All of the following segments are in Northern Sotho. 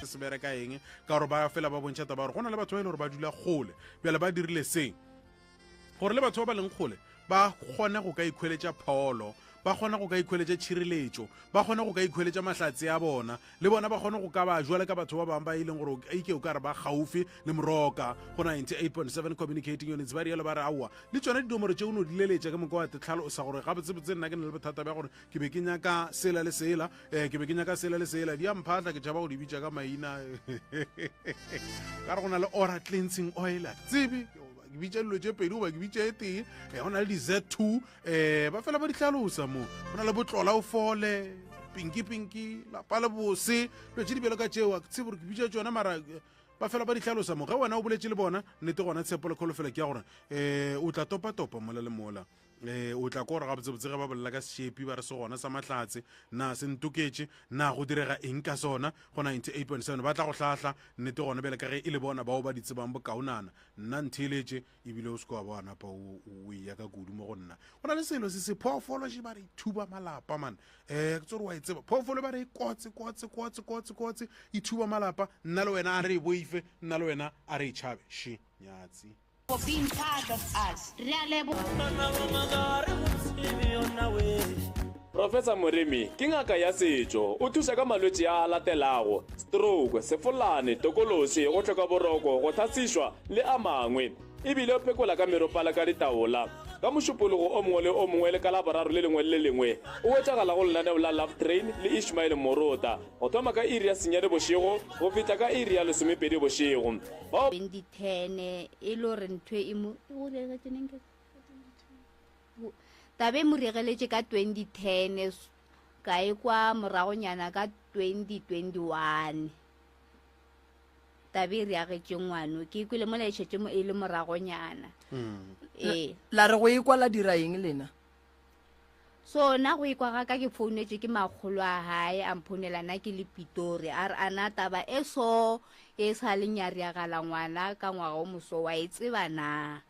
se bereka eng ka gore ba fela ba bontšha taba gore go na le batho ba ile gore ba dula kgole bjale ba dirile seng gore le batho ba ba leng kgole ba kgone go ka ikhweletša pholo ba kgona go ka ikhweletša tšhireletšo ba kgona go ka ikhweletša mahlatse a bona le bona ba kgona go ka ba jwale ka batho ba bangwe ba ileng gore ike o ka re ba gaufi le moroka go 98.7 communicating units ba rielo ba re aowa le tsone dinomoro tše o no di leletša ka moka wa tetlhalosa gore gabotsebotse nna ke na le bothata ba gore ke be ke nyaka sela le sela ke be ke nyaka sela le sela di a mphatla ke tšhaba go di bitša ka maina ka re go na le ora cleansing oil a tsebe ke bitša dilo tše pedi goba ke bitša e tee go na le di-Z2 ba fela ba di tlhalosa mo go na le botlola o fole pinki lapa le bose dilo tše di bjelo ka tšeo ke tsebe gore ke bitša tšona mara ba fela ba di tlhalosa mo ge wena o boletše le bona nnete gona tshepo le kgolofela ke ya gore o tla topa mola le mola o tla ko gore gabotsebotse ge ba bolela ka sešepi ba re se gona sa mahlatse na se ntoketše na go direga eng ka sona go 98.7 ba tla go hlahla nnete gona bjale ka ge e le bona bao ba di tsebang bokaonana nna ntheeletše ebile o se ko wa boanapa o eya ka kudu mo go nna go na le selo se se phoofolo je ba re ithuba malapa man ke tsore wa e tseba phoofolo ba re e kotse ithuba malapa nna le wena a re e boife nna le wena a re e tšhabe she nyatsi for being part of us. Professor Moremi ke ngaka ya setšo o thusa ka malwetse a latelago stroke sefolane tokolosi go tlhoka boroko go thasišwa le a mangwe ebile o phekola ka meropala ka ditaola ka mošupologo o mongwe le o mongwe le ka laboraro le lengwe le lengwe o wetšagala go lenaneo la Love Train le Ishmael Morota go thoma ka iri ya senyane bošego go feta ka iri ya lesomepedi bošego 2010 e le gore ntho e mo tabe mo regeletše ka 2010 ka e kwa moragonyana ka 2021 tabe re agetše ngwano ke ikwele mo laešetše mo e le moragonyana la re go ikwa la dira eng lena so na go ikwa ga ka ke founetše ke magolo a hae a mphonela na ke le Pitori a re ana taba e so e sa le nyariagala ngwana ka ngwaga o moso wa e tseba na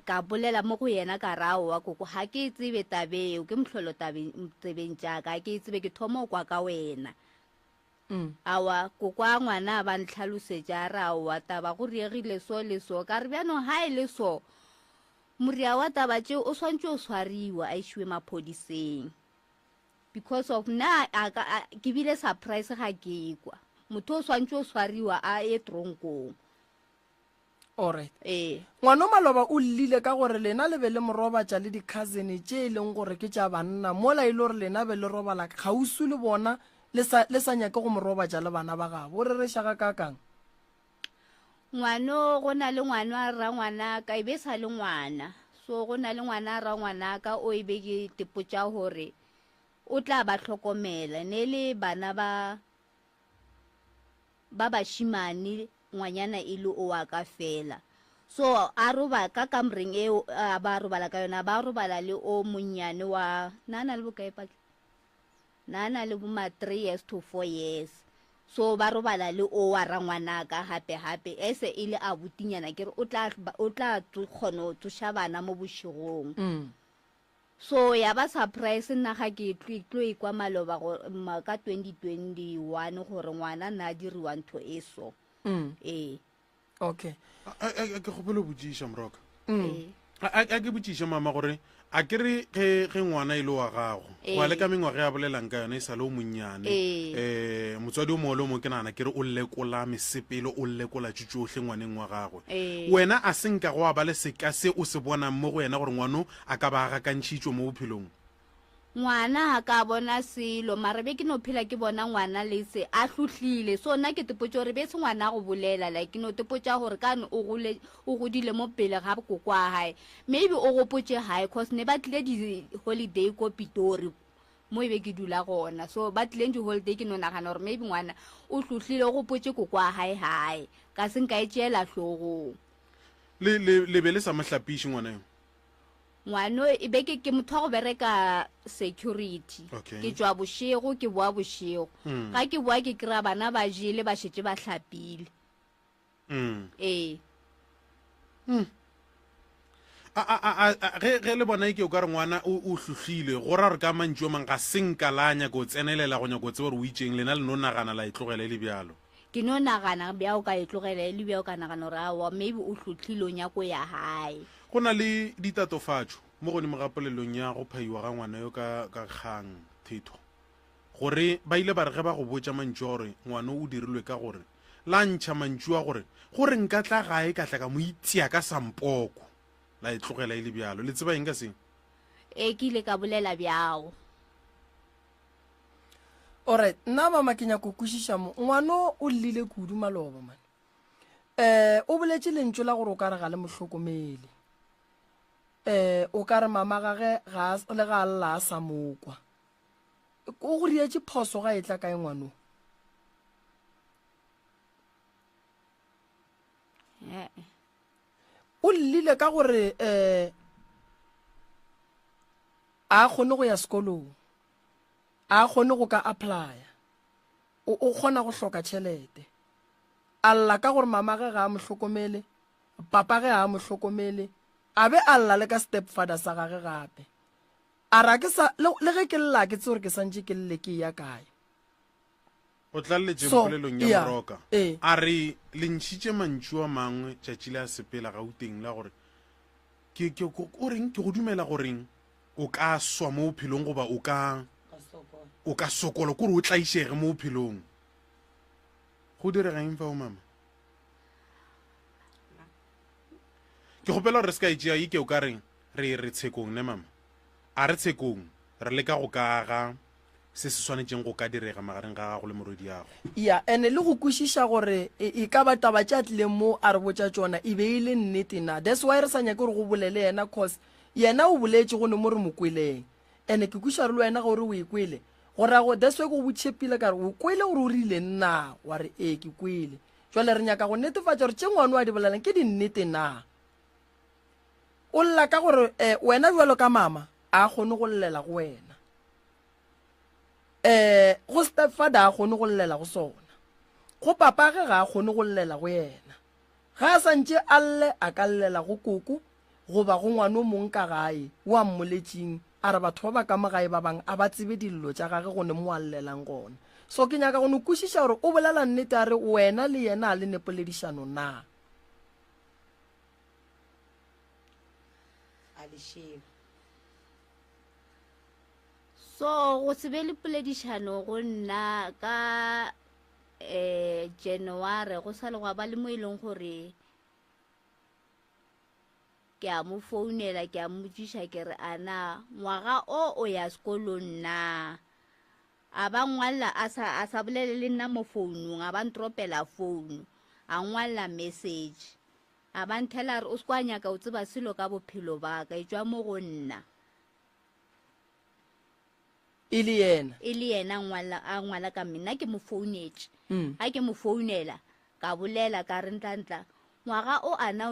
ka bolela mo go yena ka raowa koko ga ke tsebe tabeo ke mohlolo tsebeng jaaka ke tsebe ke thoma kwa ka wena awa koko a ngwana ba ntlhalosetša raowa taba go riegile so le so ka re bjano ha e le so moria wa taba tše o swantše o swariwa a išiwe maphodiseng because of na ke bile surprise ga ke ekwa motho o swantše o swariwa a e tronkong alright ngwana o maloba o llile ka gore lena le be le morobatša le di-cousin tše e leng gore ke tša banna mola e le gore lena be le robala kgausu le bona le sa nyake go morobatša le bana ba gabo o re rešaga ka kang ngwano go na le ngwana a ra ngwana ka e be sa le ngwana so go na le ngwana a ra ngwana ka o e be ke tipotša gore o tla ba hlokomela ne le bana ba bašimane ngwanyana e le o wa ka fela so a roba ka kamreng e ba robala ka yona ba robala le o monnyane wa nana le bokae pa nana le boma 3 years to 4 years so ba robala le o wa rangwana ka hape ese ile a butinyana ke re o tla kgona go shabana mo bošegong so ya ba surprise nna ga ke tlo ikwa maloba ka 2021 gore ngwana na diriwa ntho e so okay ke gopele botšiša moroka a ke botšiša mama gore a ke re ge ngwana e le wa gago wa le ka mengwaga ya bolelang ka yone e sa le o monnyane motswadi o mongwe le o mongwe ke nagana ke re o lekola mesepele o lekola tšotšotlhe ngwaneng wa gagwe wena a senka go a ba le seka se o se bonang mo go wena gore ngwano a ka ba gakantšhitšwe mo bophelong ngwana ha ka bona selo mara be ke no phela ke bona ngwana le se a hluhlile so nna ke tepotša gore be se ngwana go bolela like no tepotša gore kane o godile mo pele ga koko wa hae maybe o gopotše hae cause ne ba tlile di-holiday ko Pitori mo e be ke dula gona so ba tlileng di-holiday ke no nagana gore maybe ngwana o hluhlile o gopotše koko wa hae ka se nka e tšeela hlogong le be le sa mohlapiše ngwana yo ngwano e be ke motho wa go bereka security ke tswa bošego ke boa bošego ga ke boa ke kry-a bana ba jele ba šetse ba hlapile ge le bona ke o ka re ngwana o hlohlile go ra re ka mantši o mang ga senka la nyaka o tsenelela go nyaka o tsebe gore o itseng lena le no nagana la e tlogela e le bjalo ke no nagana bja o ka e tlogela e le bja o ka nagana gore awa maybe o hlotlhile o nyako ya hae go na le ditatofatšo mo godimo ga polelong ya go phaiwa ga ngwana yo ka kgang thetho gore ba ile ba re ge ba go botša mantši gore ngwana o dirilwe ka gore la ntšha mantši wa gore nka tla gae ka tla ka mo itšea ka sampoko la e tlogela e le bjalo le tseba eng ka seng e ke ile ka bolela bjao alright nna mama ke nyako kwešiša mo ngwana o llile kudu maloba man o boletše lentšu la gore o ka re ga le motlhokomele o ka re mama gage le ga lla a sa mokwa o go rietše phoso ga e tla kae ngwanong o llile ka gore a kgone go ya sekolong a kgone go ka applya o kgona go hloka tšhelete a lla ka gore mama ge ga a mohlokomele papa ge a mohlokomele a be a lla le ka step father sa gage gape a ra le ge ke lla ke tse gore ke santše ke lle ke ya kae o tlaletse polelong ya moroka a re le ntšhitše mantši wa mangwe tšatši le a sepela gauteng la gore o reng ke go dumela goreng o ka swa mo bophelong goba o ka sokola kore o tlaišege mo bophelong go direga eng fao mama ke gopela gore se ka etšea ike o ka reng re tshekong ne mama a re tshekong re leka go kaga se se swanetšeng go ka direga magareng ga gago le morodi yago ya ene le go kwešiša gore e ka ba taba tša tlileng mo a re botša tšona e be e le nnete na that's why re sa nyake gore go bolele yena cause yena o boletše go ne mo re mo kweleng ene ke kweša re le wena gore o e kwele gorago that's why go botšhepile kare o kwele gore o rile nna wa re ke kwele jwale re nyaka go netefatša gore tše ngwane wa di bolelang ke dinnete na o lla ka gore wena jwalo ka mama a kgone go llela go wena go step father a kgone go llela go sona go papa ge ga a kgone go llela go yena ga a santše a lle a ka llela go koko goba go ngwane o mong ka gae o a mmoletšeng a re batho ba ba ka mogae ba bangwe a ba tsebe dillo tša gage go ne mo a llelang gona so ke nyaka go ne kwešiša gore o bolela nnete a re wena le yena a le nepoledišano na so go se be le poledišano go nna ka January go sa le gwa ba le mo e leng gore ke a mo founela ke a mmotsiša ke re ana ngwaga o ya sekolong na a ba ngwalla a sa bolele le nna mo founung a ba ntropela founu a ngwalla message a ba nthela re o se kwa nyaka o tseba selo ka bophelo ba ka e tswa mo go nna e le yena a ngwala ka mina ke mo founetse a ke mo founela ka bolela ka re ntla ngwaga o ana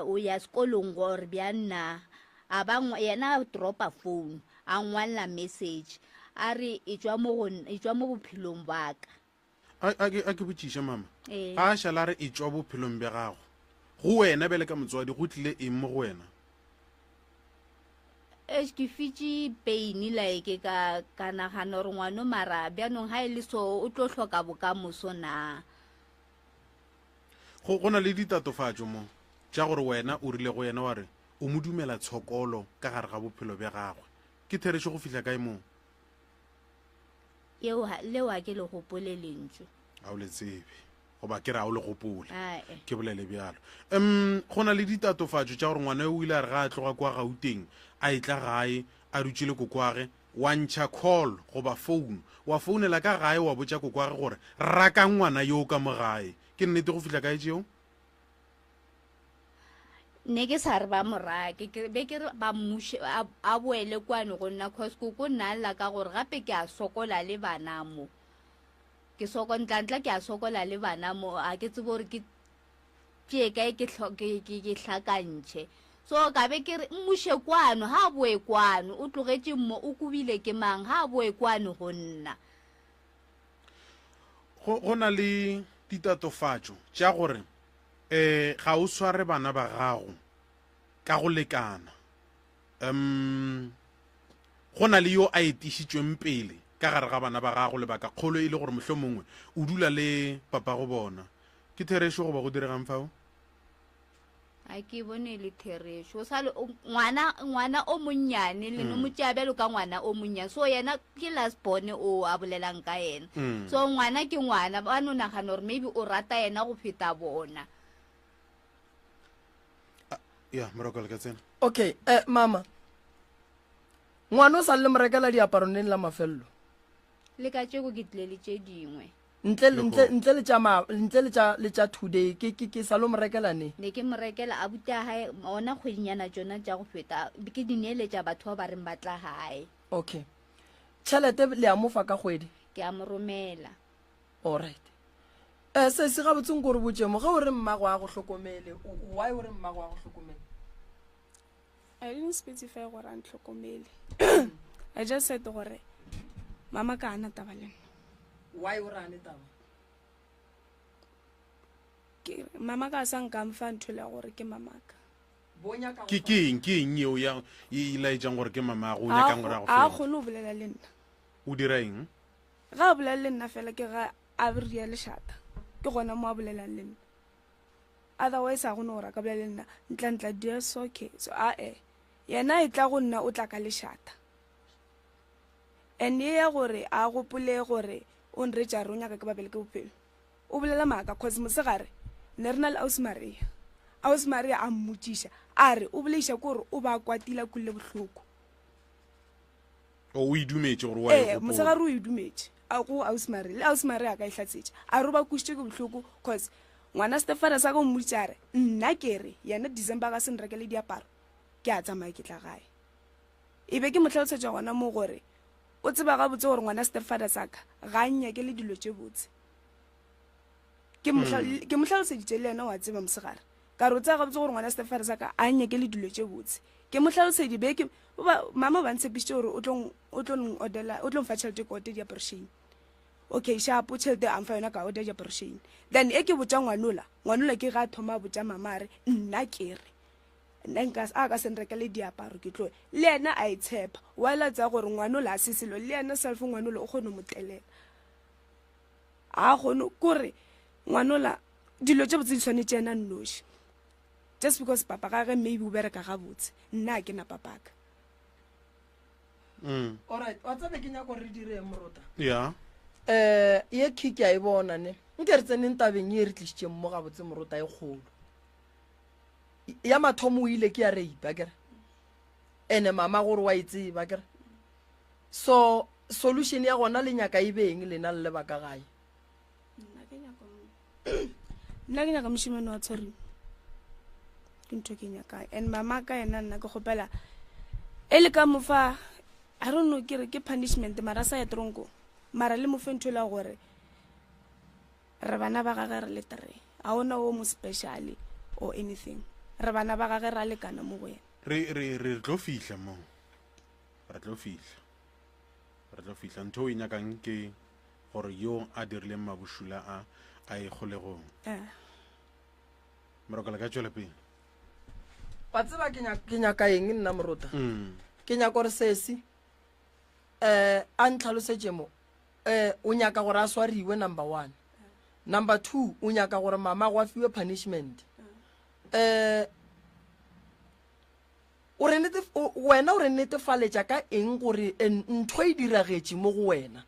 o ya sekolong gore bja nna a ba yena a dropa phone a ngwala message a re e tswa mo bophelong ba ka a ke botšiša mama a šala re e tswa bophelong bja gago go wena bele ka motswadi go tlile eng mo go wena ke fitše pain like ka nagana gore ngwano mara bjanong ga e le so o tlo hloka bokamoso na go na le ditatofatšo mo tša gore wena o rile go yena wa re o mo dumela tshokolo ka gare ga bophelo bja gagwe ke therešo go fihla kae moo leo a ke le gopole lentšu a o le tsebe goba ke re a o le gopole ke bolele bjalo go na le ditatofatšo tša gore ngwana o ile a re ga a tloga kwa gauteng a etla gae a dutšile kokwage wa ntšha call goba phone wa founela ka gae wa botša kokwage gore raka ngwana yo ka mo gae ke nnete go fihla kae tšeo ne ke sa re ba morake be ke re ba mmuše a boele kwane go nna cause koko nna lla ka gore gape ke a sokola le bana mo ke ntla ke a sokola le bana mo a ke tsebe gore ke tšee kae ke hlakantšhe so ka be ke re mmuše kwano ha boe kwano o tlogetše mo o kubile ke mang ha boe kwano go nna go na le ditatofatšo tša gore ga o sware bana ba gago ka go lekana go na le yo a etišitšweng pele ka gare ga bana ba gago lebaka kgolo e le gore mohlomongwe mongwe o dula le papa go bona ke theresho go ba go diregang fao a ke bone le theresho sa ngwana o monnyane le no motšabelo ka ngwana o monnyane so yena ke last born o a bolelang ka yena so ngwana ke ngwana ba no nagana gore maybe o rata yena go feta bona ya morokolo ka tsena okay mama ngwana o sa le mo rekela diaparo neng la mafello le ka tšeko ke tlile le tše dingwe ntle le tša today ke sa lo mo rekela ne ke mo rekela a buta hae ona kgwedinyana tsona tša go feta ke dineeletša batho ba reng ba tla hae okay tšhelete le a mofa ka kgwedi ke a mo romela alright se se ga botseng gore botsemo ga o re mmago a go hlokomele why o re mmago a go hlokomele I didn't specify gore a ntlhokomele I just said gore mama ka ana taba le why o rane taba mama ka sa nka mfa nthola gore ke mamaka ke eng yeo ya e ilaetsang gore ke mama go nya ka ngora go a go no bolela le nna o dira eng ga bolela le nna fela ke ga a ria le shata ke gona mo a bolelang le nna otherwise a go no ra ka bolela le nna ntla dia so okay so yena e tla go nna o tla ka le shata and ye ya gore a gopole gore o nretša ronya ka ke babele ke bophelo o bolela maaka cause mosegare ne re na le Ausi Maria a mmotšiša a re o boleiša ke gore o ba kwatila kulle bohloko o idumetše gore wa e gopola mosegare o idumetše a go Ausi Maria le Ausi Maria a ka ihlatsetša a re o ba kušitše ke bohloko cause ngwana Stefana sa ka o mmotšiša a re nna ke re yena December ka se nrekele diaparo ke a tsamaya ke tla gae e be ke motlhalosetša gona mo gore o tseba ga botse gore ngwana Stefana saka ga nya ke le dilo tše botse ke mohlaloseditše le yena wa tseba mosegare ka re o tseba ga botse gore ngwana Stefana saka a nya ke le dilo tše botse ke motlhalosedi be ke mama ba ntshepišitše gore o tlo mfa tšhelete ko ote diaporešene okay shapo tšhelete a mfa yona ka ote diaporešene then e ke botša ngwanola ke ga thoma botša mama re nna ke re nka a ka senrekele diaparo ke tloe le yena a itshepa wa latsa gore ngwanola a se selo le yena self ngwanola o kgone motelela a kgone kore ngwanola dilo tše botse di tshwanetse yena nnoši just because papa ga ge maybe o bereka ga botse nna ke na papaka alright wa tsabe ke nyako re dire morota ya ye kiki a e bona ne nke re tseneng tabeng ye re tlišitše mo ga botse morota e kgolo ya mathomo o ile ke ya reipa kere ene mama gore wa itseba kere so solution ya gona le nyaka e beng lena le lebaka gae nna ke nyaka mošimane wa tshwari ke ntho ke nyaka and mama ka yena nna ke kgopela e le ka mofa I don't know ke re ke punishment mara sa ya tronko mara le mofe ntho la gore re bana ba gage re le 3 a ona o mo special or anything re bana ba gage ra lekana mo go yena re tlo fihla mo re tlo fihla ntho e nyakang ke gore yo a dirileng mabušula a e kgolegong morokala ka tšwela pele wa tseba ke nyaka eng nna morota ke nyaka gore sesi a ntlhalosetše mo o nyaka gore a swariwe number 1 number 2 o nyaka gore mama go a fiwe punishment wena o re netefaletša ka eng gore ntho e diragetše mo go wena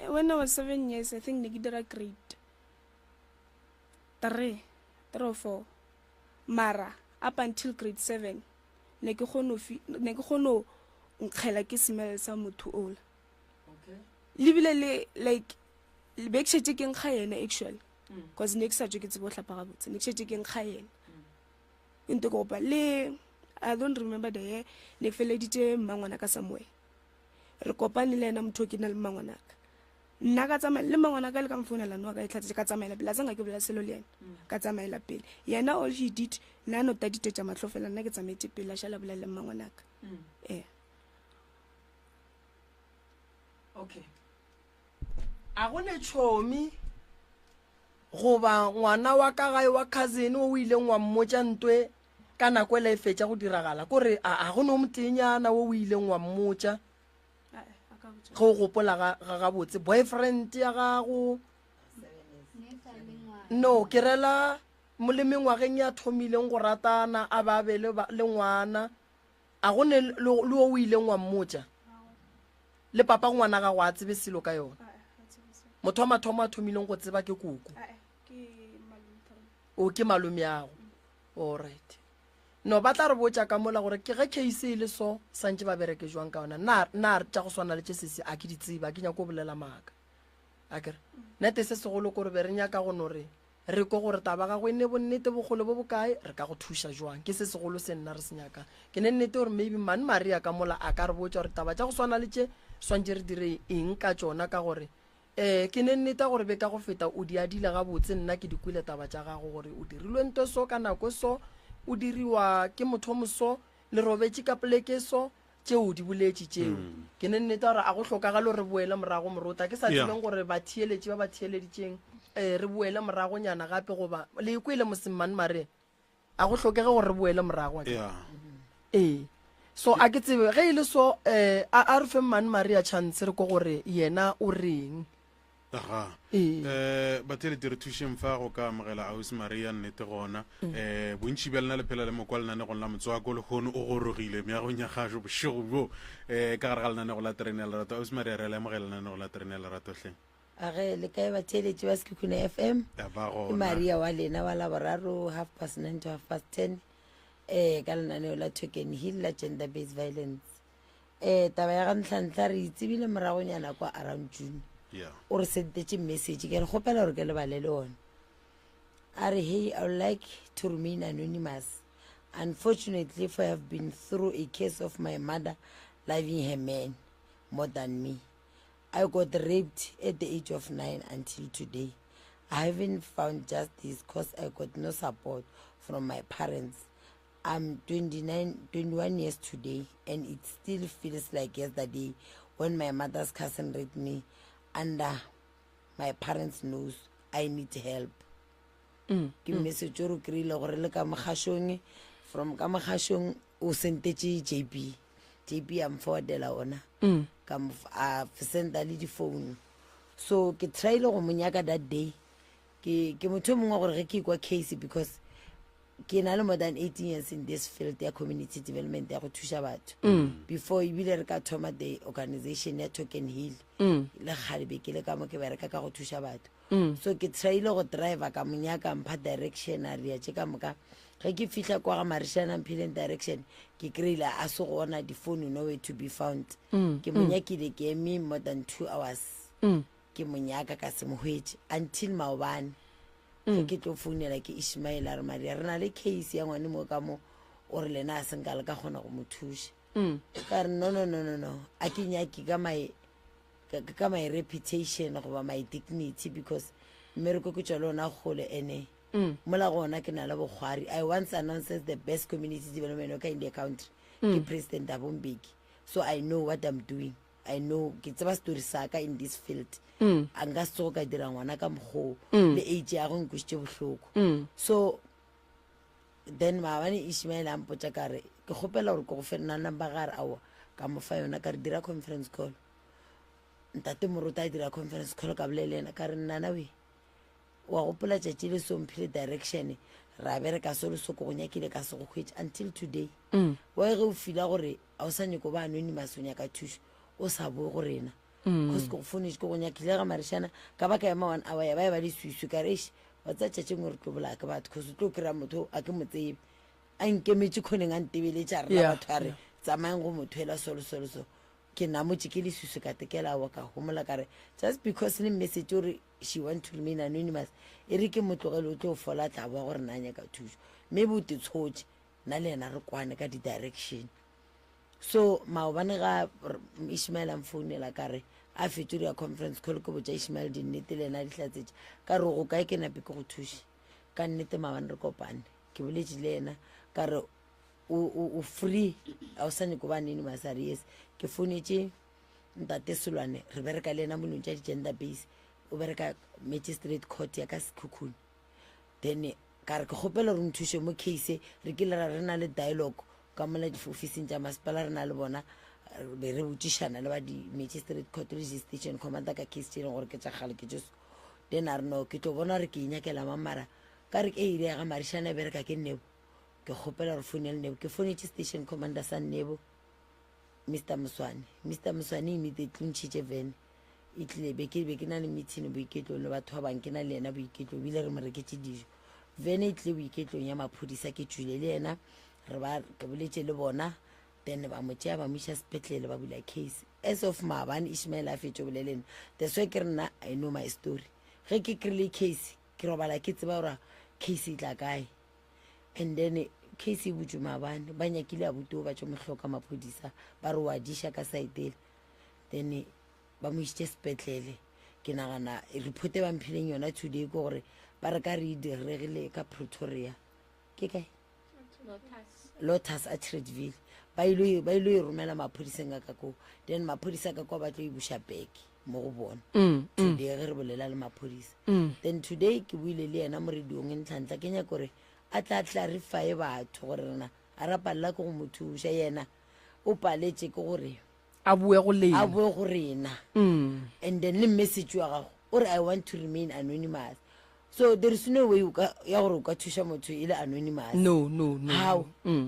when I was 7 years I think ne ke dira grade 3 or 4 mara up until grade 7 ne ke kgone nkgela ke smell sa motho ola lebile le like le be ke šetše ke nkga yena actually because ne ke sa tšwe ke tsebo hlapa gabotse ne ke šetše ke nkga yena ke nto kopa le I don't remember the year ne ke feleditše mmangwana ka somewhere re kopane le yena motho ke na le mmangwana ka nna ka tsamaya le mmangwana ka le ka mfounela no ka e tlhatse ka tsamaela pele a tsanga ke bolela selo le yena ka tsamaela pele yena all he did nna no taditše mahlo fela nna ke tsamaetse pele a šala bolela le mmangwana ka okay a gone tšhomi goba ngwana wa ka gae wa cousin o ileng wa mmotsa ntwe ka nako e fetša go diragala kore a go no motenyana o ileng wa mmotsa go gopola ga botse boyfriend ya gago no ke rela molemengwageng ya thomileng go ratana a ba be le ngwana a go ne le o ileng wa mmotsa le papa ngwana ga go a tsebe selo ka yona motho wa mathomo a thomileng go tseba ke koko o ke malome yago alright no ba tla re botsa ka mola gore ke ge case le so santse ba bereke jwang ka ona na tša go swana le tše sese a ke di tseba ke nyako bolela maaka a kere nete se segolo kore be re nyaka go no re ko gore taba ga go ne bonnete bogolo bo bokae re ka go thuša jwang ke se segolo se nna re se nyaka ke ne nnete gore maybe man Maria ka mola a ka re botsa gore taba tša go swana le tše swantse re dire eng ka tšona ka gore ke ne nnete gore be ka go feta o di adile ga botse nna ke dikwile taba tša gago gore o dirilwe nto so ka nako so o diriwa ke motho moso le robetse ka poleke so tšeo di boletše tšeo ke ne nnete gore a go hlokagale re boele morago morota ke sa tsebeng gore ba thieletše ba thieleditšeng re boele morago nyana gape goba le ikwile mosimane mare a go hlokege gore re boele morago so a ke tsebe ge e le so a re fe mmane Maria chance re ko gore yena o reng aga batelete re thušeng fa go ka amogela Ausi Maria nnete gona bontši bja lena le phela le mokwa lenanegong la motswako le kgono o gorogile meagong ya gašo bošego bo ka gare ga lenanego la terene ya lerato Ausi Maria re le amogela lenanego la terene ya lerato hleng age le kae batheletše ba Sekhukhune FM ke Maria wa lena wa laboraro 9:30 to 10:30 ka lenaneo la Token Hill la gender based violence taba ya ga ntlhantlha re itsebile moragonyana kwa around June o re sendetše message ke re kgopela gore ke lebale le one a re hey I would like to remain anonymous. Unfortunately for I have been through a case of my mother loving her man more than me. I got raped at the age of 9 until today. I haven't found justice because I got no support from my parents. I'm 21 years today, and it still feels like yesterday when my mother's cousin raped me under my parents' nose. I need help. Ke message o re kry-ile gore le ka mogashong from ka mogashong o sentetše JB am forwardela ona ka senda le di-phone so ke tryile go monyaka that day ke motho mongwe gore ge ke kwa case because ke na le more than 18 years in this field ya community development ya go thuša batho before ebile re ka thoma the organization ya Token Hill le kgalebe ke le ka mo ke bereka ka go thuša batho so ke tryile go driver ka monyaka mpha direction a rea tše ka moka ge ke fihla kwa ga Marishana Mphilen direction ke kry-ile a se gona di-phone nowhere to be found ke monyakile ke eme more than 2 hours ke monyaka ka se mohwetše until maobane ke tlo founela ke Ishmael a re Maria re na le case ya ngwane mo ka mo o re lena a senka le ka kgona go mo thuša ka re no a ke nyaki ka my reputation goba my dignity because mmereko ke tša le ona gole ene mola gona ke na le bogwari. I once announced as the best community development in the country ke President Abombeki, so I know what I'm doing. I know ke tseba story saka in this field a nka se go ka dira ngwana ka mokgo le age ya go nkušitše bohloko so then maabane Ishmael a mpotša ka re ke kgopela gore ke go fe nna number gare aowa ka mo fa yona ka re dira conference call. Ntate Moruta a dira conference call ka bolele ena ka re nnana we wa gopola tšatši le somphile direction ra bereka solo soko go nyakile ka se go hwetša until today wa ge o fila gore a o sa nyako ba anonymous o nyaka thušo o sa boe go rena because go phone go nyakile ga Marishana ka baka ya 1 hour ya ba le susu ka resh wa tsa tšatši ngwe re tlo bola ka batho because o tlo kry-a motho a ke motsebe a nkemetse kgoneng a ntebeletša rena batho a re tsamayang go motho hela solo ke namotse ke le susu ka tekela wa ka homola ka re just because le message ore she want to remain anonymous e re ke motlogele o tlo fola tla ba gore nanya ka thušo maybe o te tshotse na le ena re kwane ka di-direction so maobane ga Ishmael a mfounela ka re a fetore ya conference call ke botša Ishmael dinnete le ena di tlatsetše ka re go kae ke nape ke go thuše ka nnete maabane re kopane ke boletše le ena ka re o free a o sa nyako ba anonymous a re yes ke founetše ntate Selwane re bereka le ena molong tša di-gender base o bereka magistrate court ya ka Sekhukhune then ka re ke kgopela re nthushe mo case re ke le re na le dialogue ka mola di-officing tša masepala re na le bona be re botišana le ba di-magistrate court registration commander ka case tše e leng gore ke tša gale ke jeso then a re no ke tlo bona re ke inyakela mamara ka re ke e ire ga marišana e bereka ke Nebo ke kgopela re founele Nebo ke founetse station commander sa Nebo Mr. Muswane immediately ntšhitše vene e tlile be ke na le meeting boiketlo le batho ba bang ke na le ena boiketlo bile re mo reketse dijo vene e tlile boiketlong ya maphodisa ke tswile le ena re ba ke boletše le bona then ba mo tšea ba mo iša sepetlele ba bula case as of maabane Ishmael a fetše bolelena that's why ke re nna I know my story ge ke kry-ile case ke robala ke tseba gore case e tla kae and then case e butse maabane ba nyakile a buteo ba tšo mohloka maphodisa ba re wa diša ka saetele then ba mo isitše sepetlele ke nagana reporte ba mphileng yona today ke gore ba re ka re diregile ka Pretoria ke kae Lotus Atteridgeville ba ilo e romela maphodiseng a ka ko then maphodisa ka kwa ba tlo e buša back mo go bona today ge re bolela le maphodisa then today ke buile le yena mo radiong ntlhantla ke nyaka gore a tla clarifaye batho gore rena a ra palela ke go mo thuša yena o paletše ke gore a bue go rena and then le message wa gago ore I want to remain anonymous so there is no way ya gore o ka thuša motho e le anonymous no how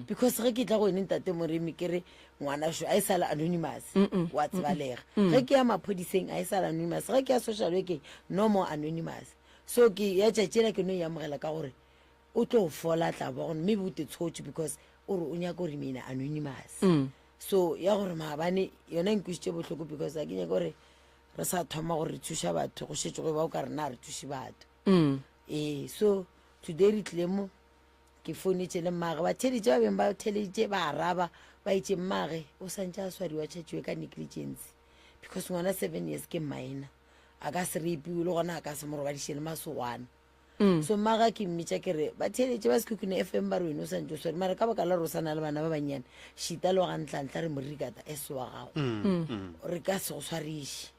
because ge ke tla go ene ntate moremi ke re ngwana sho a e sala anonymous wa tsebalega ge ke ya maphodiseng a e sala anonymous ge ke ya social work no more anonymous so ke ya tšatšela ke no e amogela ka gore o tlo fola tla ba gone maybe o te tshotse because ore o nyaka go remain anonymous so ya gore maabane yona nkušitše bohloko because a ke nyaka gore re sa thoma gore re thuša batho go šetse go ba o ka rena re thuše batho so today re tlile mo ke founetse le mmage ba theleditše ba beng ba theleditše ba araba ba itše mmage o santše a swariwa tšhatšiwe ka negligence because ngwana 7 years ke maina a ka se re ipiwe le gona a ka se mo robadiše le masogwana so maga ke mmitša ke re ba theletše ba Sekhukhune FM ba re wene o santse o swari mara ka baka la re o sana le bana ba banyane šita le wa gantlantla re morikata ese wa gago re ka se go swariše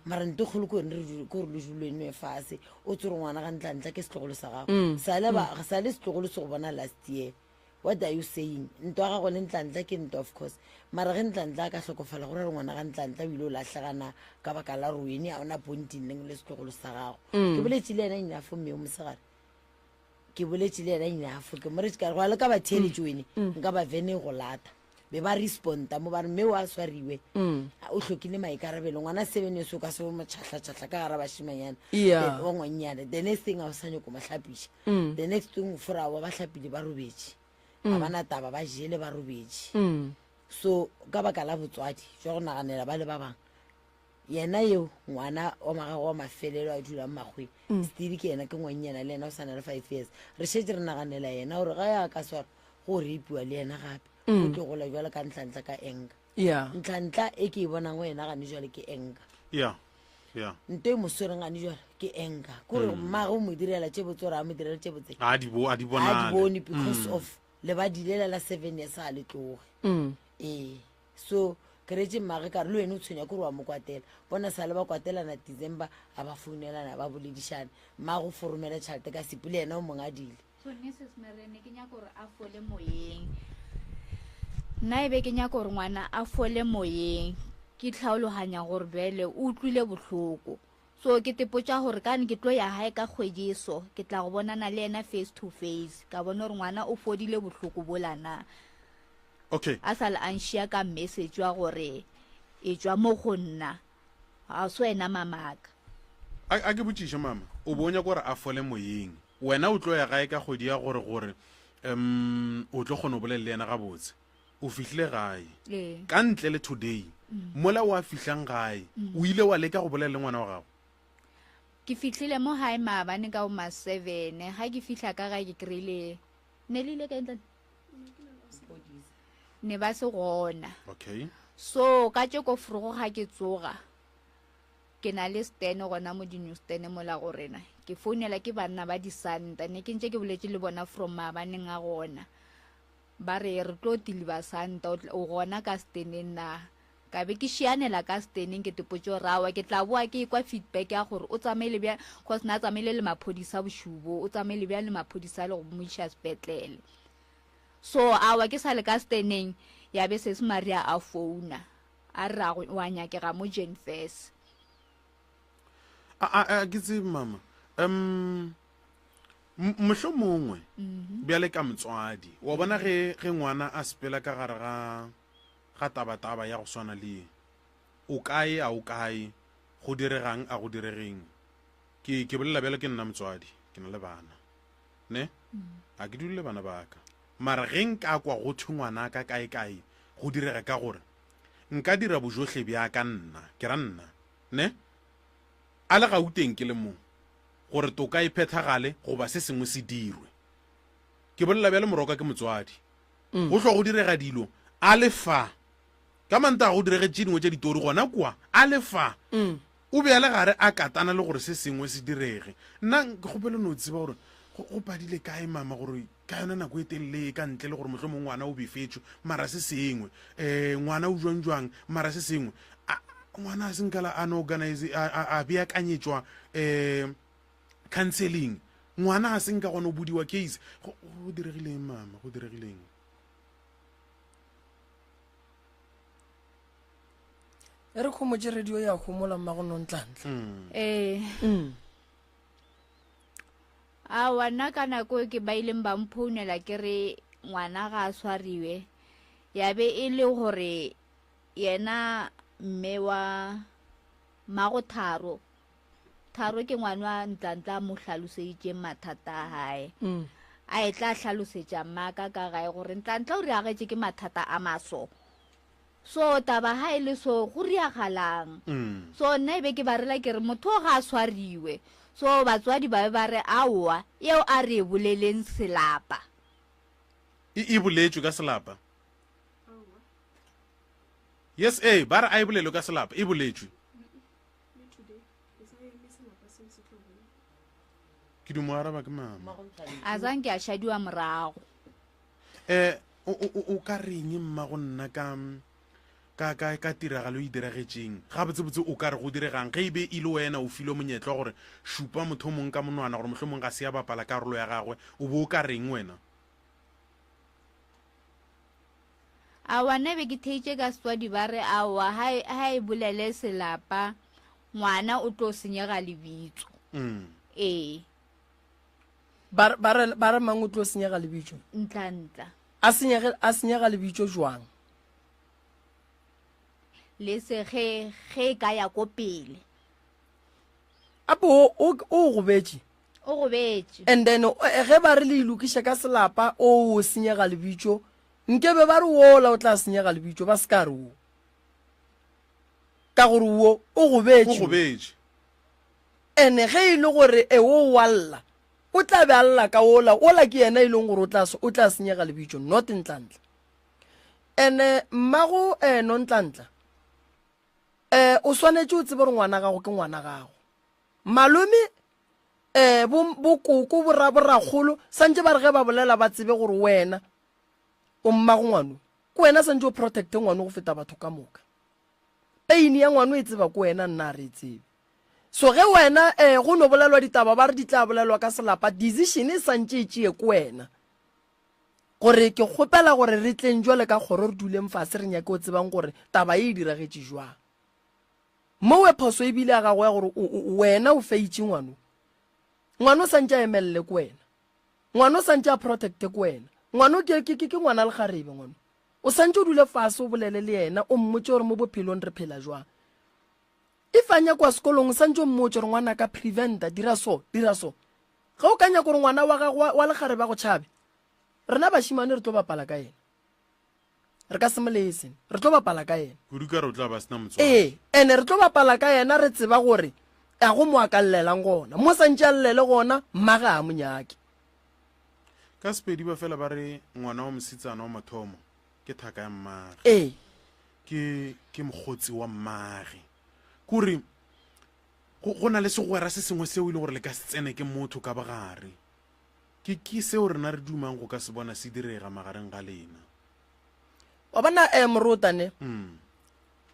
mara nte kgolo ko gore le julwene fase o tsere ngwana gantlantla ke setlogolo sa gago sa le setlogolo se go bona last year what are you saying nto wa gago le ntlantla ke nto of course mara ge ntlantla a ka tlhokofala gore re ngwana ga ntlantla o ile o latlhagana ka baka la roene a ona pontineng le setlogolo sa gago ke boletše le ena inafo mme o mosegare ke boletše le ena inafo ke moretse ka re go ale ka ba theletše wene nka ba vene go lata be ba responda mo ba re mme o a swariwe o hlokile maikarabelo ngwana 7 years o ka se bo motlhatlhatlatla ka gara bašimanyana o ngwannyane the next thing a o sa nyako mahlapiša the next thing fora wa ba hlapile ba robetše a bana taba ba jele ba robetše so ka baka la botswadi jwa go naganela ba le ba bang yena yeo ngwana wa magago wa mafelelo a dulang magwe stedi ke yena ke ngwannyana le yena o sana le 5 years re šetse re naganela yena gore ga ya ka swara go reipiwa le yena gape o ke gola jwale ka ntlantla ka enga ntlantla e ke e bonang go yena gane jwale ke enga nto e moswereng gane jwale ke enga kore mmaga o mo direla tše botse gore a mo direla tše botse a di bone because of le ba dilela la 7 years a le tloge so ke retse mmage ka re le wene o tshwenya kore wa mo kwatela bona sa le ba kwatelana December a ba founelana ba boledišane mmago foromela tšhalete ka sepile yena o mongadile ke nyaka gore a fole moyeng nna ebe ke nyaka gore ngwana a fole moyeng ke tlhaologanya gore bele o utlwile bohloko so ke tepotša gore kane ke tlo ya hae ka kgwediso ke tla go bonana le ena face to face ka bona gore ngwana o fodile bohloko bolana okay a sa le anšia ka message wa gore e tšwa mo go nna a so ena mamaka a ke botšiša mama o bonya gore a fole moyeng wena o tlo ya gae ka kgwedi ya gore o tlo kgona o bolele le yena gabotse o fihlile gae ka ntle le today mola o a fihlang gae o ile wa leka go bolela le ngwana wa gago ke fihlile mo hae maabane ka o ma 7 ga ke fihla ka ga ke kry-ile ne le ile ka entla ne ba se gona okay so ka tšeko forogo ga ke tsoga ke na le stene gona mo di-news stene mola go rena ke founela ke banna ba disanta ne ke ntse ke boletše le bona from maabaneng a gona ba re re tlo deliver santa o gona ka steneng na ka be ke šianela ka steneng ke tepotse rawa ke tla boa ke kwa feedback ya gore o tsamaile bja cause na tsamaile le maphodisa boshubo o tsamaile bja le maphodisa le go moisa sepetlele so awa ke sa le ka steneng ya be se Maria a founa a ra go wa nyakega mo Jane Fest ke tse mama mohlo mongwe bjale ka motswadi wa bona ge ngwana a sepela ka gare ga taba ya go swana le o kae a o kae go diregang a go diregeng ke bolela bjale ke nna motswadi ke na le bana ne a ke dule bana baka mara ge nka kwa go thwe ngwana ka kae go direga ka gore nka dira bojotlhe bja ka nna ke ra nna ne a le gauteng ke le mong gore toka e phethagale goba se sengwe se dirwe ke bolela bjale moroka ke motswadi go tlwa go direga dilo a lefa ka manta go direge dingwe tša ditori gona kwa a lefa o bjale gare a katana le gore se sengwe se direge nna ke kgopele no tseba gore go padile kae mama gore ka yona nako e telele ka ntle le gore mohlomong ngwana o befetšwe mara se sengwe ngwana o jwang mara se sengwe ngwana a senkala a no organize a beakanyetšwa counseling ngwana a senka gona o bodiwa case go diregileng mama go diregileng e re khomotse radio ya khomola mma go nontlantle a wana ka nako ke baileng ba mphounela ke re ngwana ga a swariwe ya be e le gore yena mme wa mago Tharo ke ngwana wa Ntlantla mo hlaloseditse mathata a hae a e tla hlalosetša maka ka gae gore Ntlantla o re agetse ke mathata a maso so taba ha ile so go riagalang so nna be ke ba rela ke re motho ga a swariwe so batswadi ba re aowa eo a re boleleng selapa e boletswe ka selapa yes ba re a e bolelo ka selapa e boletswe ke di mo araba ke mama a zang ke a shadiwa morago o ka reng mma go nna ka tiragalo e diragetseng ga botsebotse o ka re go diregang ge e be ile wena o file monyetlo gore šupa motho mongwe ka monwana gore mohlomong ga se ya bapala karolo ya gagwe o bo o ka reng wena a wana be ke theitše ka setswadi ba re aowa ha e bolele selapa ngwana o tlo senyega lebitso ba re mang o tlo senyega lebitso Ntlantla a senyega lebitso jwang le se ge ka ya ko pele apo o gobetse and then ge ba re le ilokiša ka selapa o senyega lebitso nkebe ba re wola o tla senyega lebitso ba se ka re wo ka gore wo o gobetse ene ge e le gore o walla o tla be alla ka wola ke yena e leng gore o tla senyega lebitso not Ntlantla ene mmago no Ntlantla o swanetse o tsebe gore ngwana gago ke ngwana gago malome bokoko boragolo santse ba re ge ba bolela ba tsebe gore wena o mmago ngwano ke wena santse o protecte ngwano go feta batho ka moka pain ya ngwano e tseba ke wena nna re tsebe so ge wena go no bolelwa ditaba ba re di tla bolelwa ka selapa decision e santse e tšee ke wena gore ke kgopela gore re tleng jwale ka kgoro re duleng fase re nyake o tsebang gore taba e diragetse jwang mo we phoso e bile a gago ya gore wena o feitše ngwano santse a emelele ke wena ngwano santse a protecte ke wena ngwano ke ngwana le garebe ngwano o santse o dule fase o bolele le yena o mmotse gore mo bophelong re phela jwang e fanya kwa sekolong santse o mmotse gore ngwana ka preventa dira so ga o kanya gore ngwana wa gago wa le garebe go tšhabe rena bashimane re tlo bapala ka yena re ka semoleseng re tlo bapala ka yena ene re tlo bapala ka yena re tseba gore a go mo akallelang gona mo santse a llele gona mmaga a monyake ka sepedi ba fela ba re ngwana wa mosetsana wa mathomo ke thaka ya mmage ke mogotsi wa mmage kore go na le segwera se sengwe seo e le gore le ka se tsene ke motho ka bagare ke seo rena re dumang go ka se bona se direga magareng ga lena wa bona morotane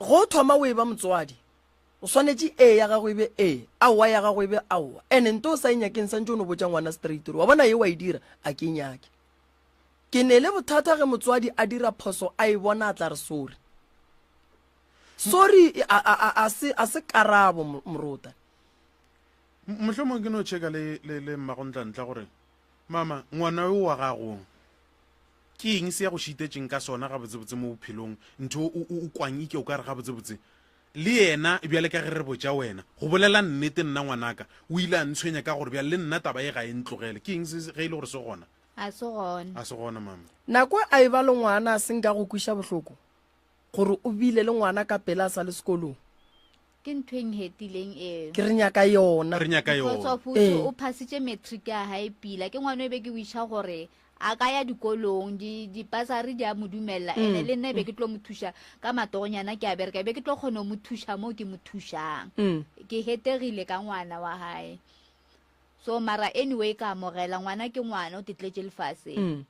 go thoma o e ba motswadi o swanetse ya gago e be aowa ya gago e be aowa ande nto o sa enyakeng santse o ne botsa ngwana straight wa bona ye wa e dira a ke nyake ke ne le bothata ge motswadi a dira phoso a e bona a tla re sorry a se karabo morota mohlomong ke no checka le mmagontla gore mama ngwana yo wa gago ke eng se ya go šitetseng ka sona ga botsebotse mo bophelong ntho o kwang ike o ka re ga botsebotse le yena bjale ka ge re botja wena go bolela nnete nna ngwanaka o ile a ntshwenya ka gore bjale le nna taba e ga e ntlogele ke eng se ge ile gore se gona a se gona mama nako a e ba le ngwana a seng ka go kwiša bohloko gore o bile le ngwana ka pela a sa le sekolong ke nthweng hetileng ke re nyaka yona o phasitše matric ya hae pila ke ngwana e be ke wisha gore a ka ya dikolong dipasari di a mo dumelela ene le nna be ke tlo mo thuša ka matogonyana ke a bereka be ke tlo kgona mo thuša mo ke mo thušang ke hetegile ka ngwana wa hae so mara anyway ka amogela ngwana ke ngwana o tetletse lefaseng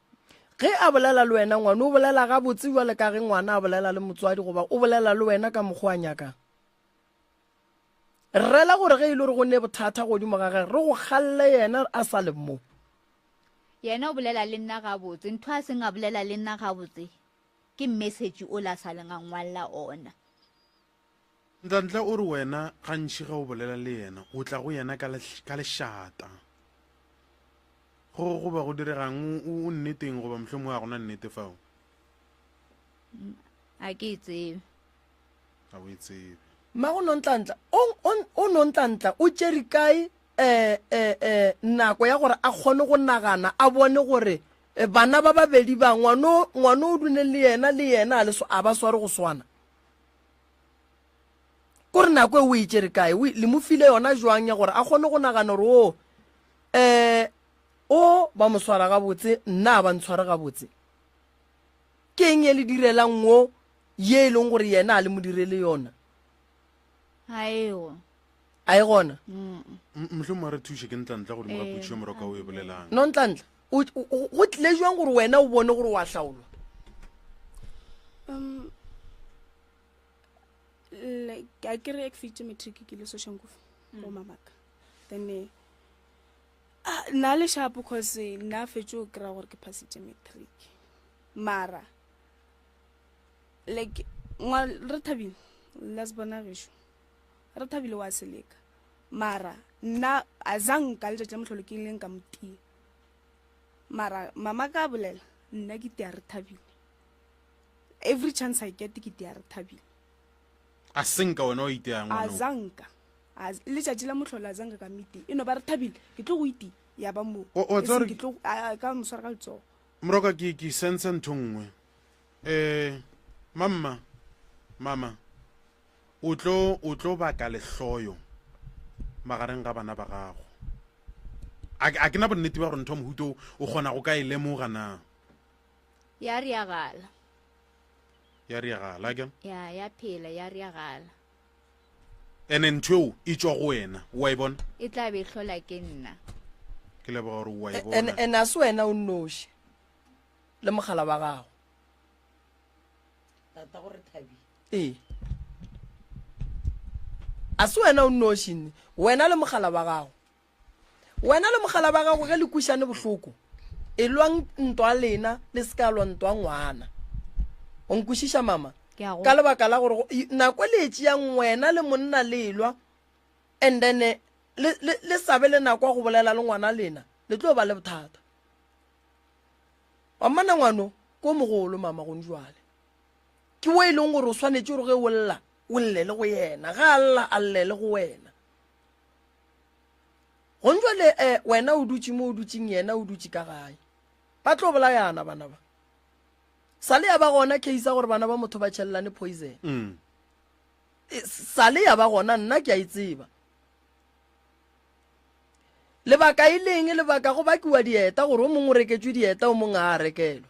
ge a bolela le wena ngwana o bolela ga botse jwa le ka ge ngwana a bolela le motswadi goba o bolela le wena ka mokgwa nyaka rela gore ge ile gore go ne bothata godimo ga ge re go galle yena a sa le mo yena o bolela le nna ga botse ntho a seng a bolela le nna ga botse ke message o la sa lenga ngwalla ona ntantla o re wena gantši ga o bolela le yena o tla go yena ka lešata go ba go diregang o nneteng goba mohlomong a gona nnete fao a ke tsebe a o e tsebe ma go nontantla o nontantla o tšere kae nako ya gore a kgone go nagana a bone gore bana ba babedi ba ngwana o dune le yena a ba sware go swana kore nako e o e tšere kae le mo file yona jwang ya gore a kgone go nagana gore o ba mo swara gabotse nna ba ntshware gabotse ke eng e le direlang mo ye e leng gore yena a le mo direle yona a e gona mohlomong re thuše ke ntlantle gore moga putšo moroka o e bolelang no ntlantle go tlile jwang gore wena o bone gore wa hlaolwa a kere ke fitše matric ke le soshankofe go mamaka then nna le sharp because nna fetse o kry-a gore ke phasitše matric mara like re thabile las bona gešo re thabile wa seleka mara nna a zanka letšatši la mohlolo ke ileng ka motia mara mama ka bolela nna ke tea re thabile every chance I get ke tea re thabile a senka wena o itea a zanka letšatši la mohlolo a zanka ka miti eno ba re thabile ke tlo go iti ya ba mo ka moswara ka letsogo moroka ke sense ntho nngwe mama o tlo baka lehloyo magareng ga bana ba gago a ke na bonnete ba gore ntho mohuto o kgona go ka e lemoga na ya riagala ke ya phela ya riagala ene ntho e tswa go wena wa e bona e tla be hlola ke nna ke le ba gore wa e bona ene a se wena o nnoši le mogala wa gago tata gore thabi a se wena o nnošine wena le mogala wa gago ge le kušane bohloko e lwang ntwa lena le se ka lwa ntwa ngwana o nkušiša mama ka lebaka la gore nako le tšeang wena le monna le lwa and then le sabe le nako ya go bolela le ngwana lena le tlo ba le bothata wa mana ngwano ko mogolo mama go njwale ke wo e leng gore o swanetse gore ge o lla o lle le go yena ga alla a lle le go wena go njwale wena o dutse mo o dutseng yena o dutse ka gae ba tlo bola yana bana ba sale ya ba gona case gore bana ba motho ba tšhellane poison sale ya ba gona nna ke a itseba lebaka e leng lebaka go bakiwa dieta gore o mongwe o reketswe dieta o mongwe a rekelwa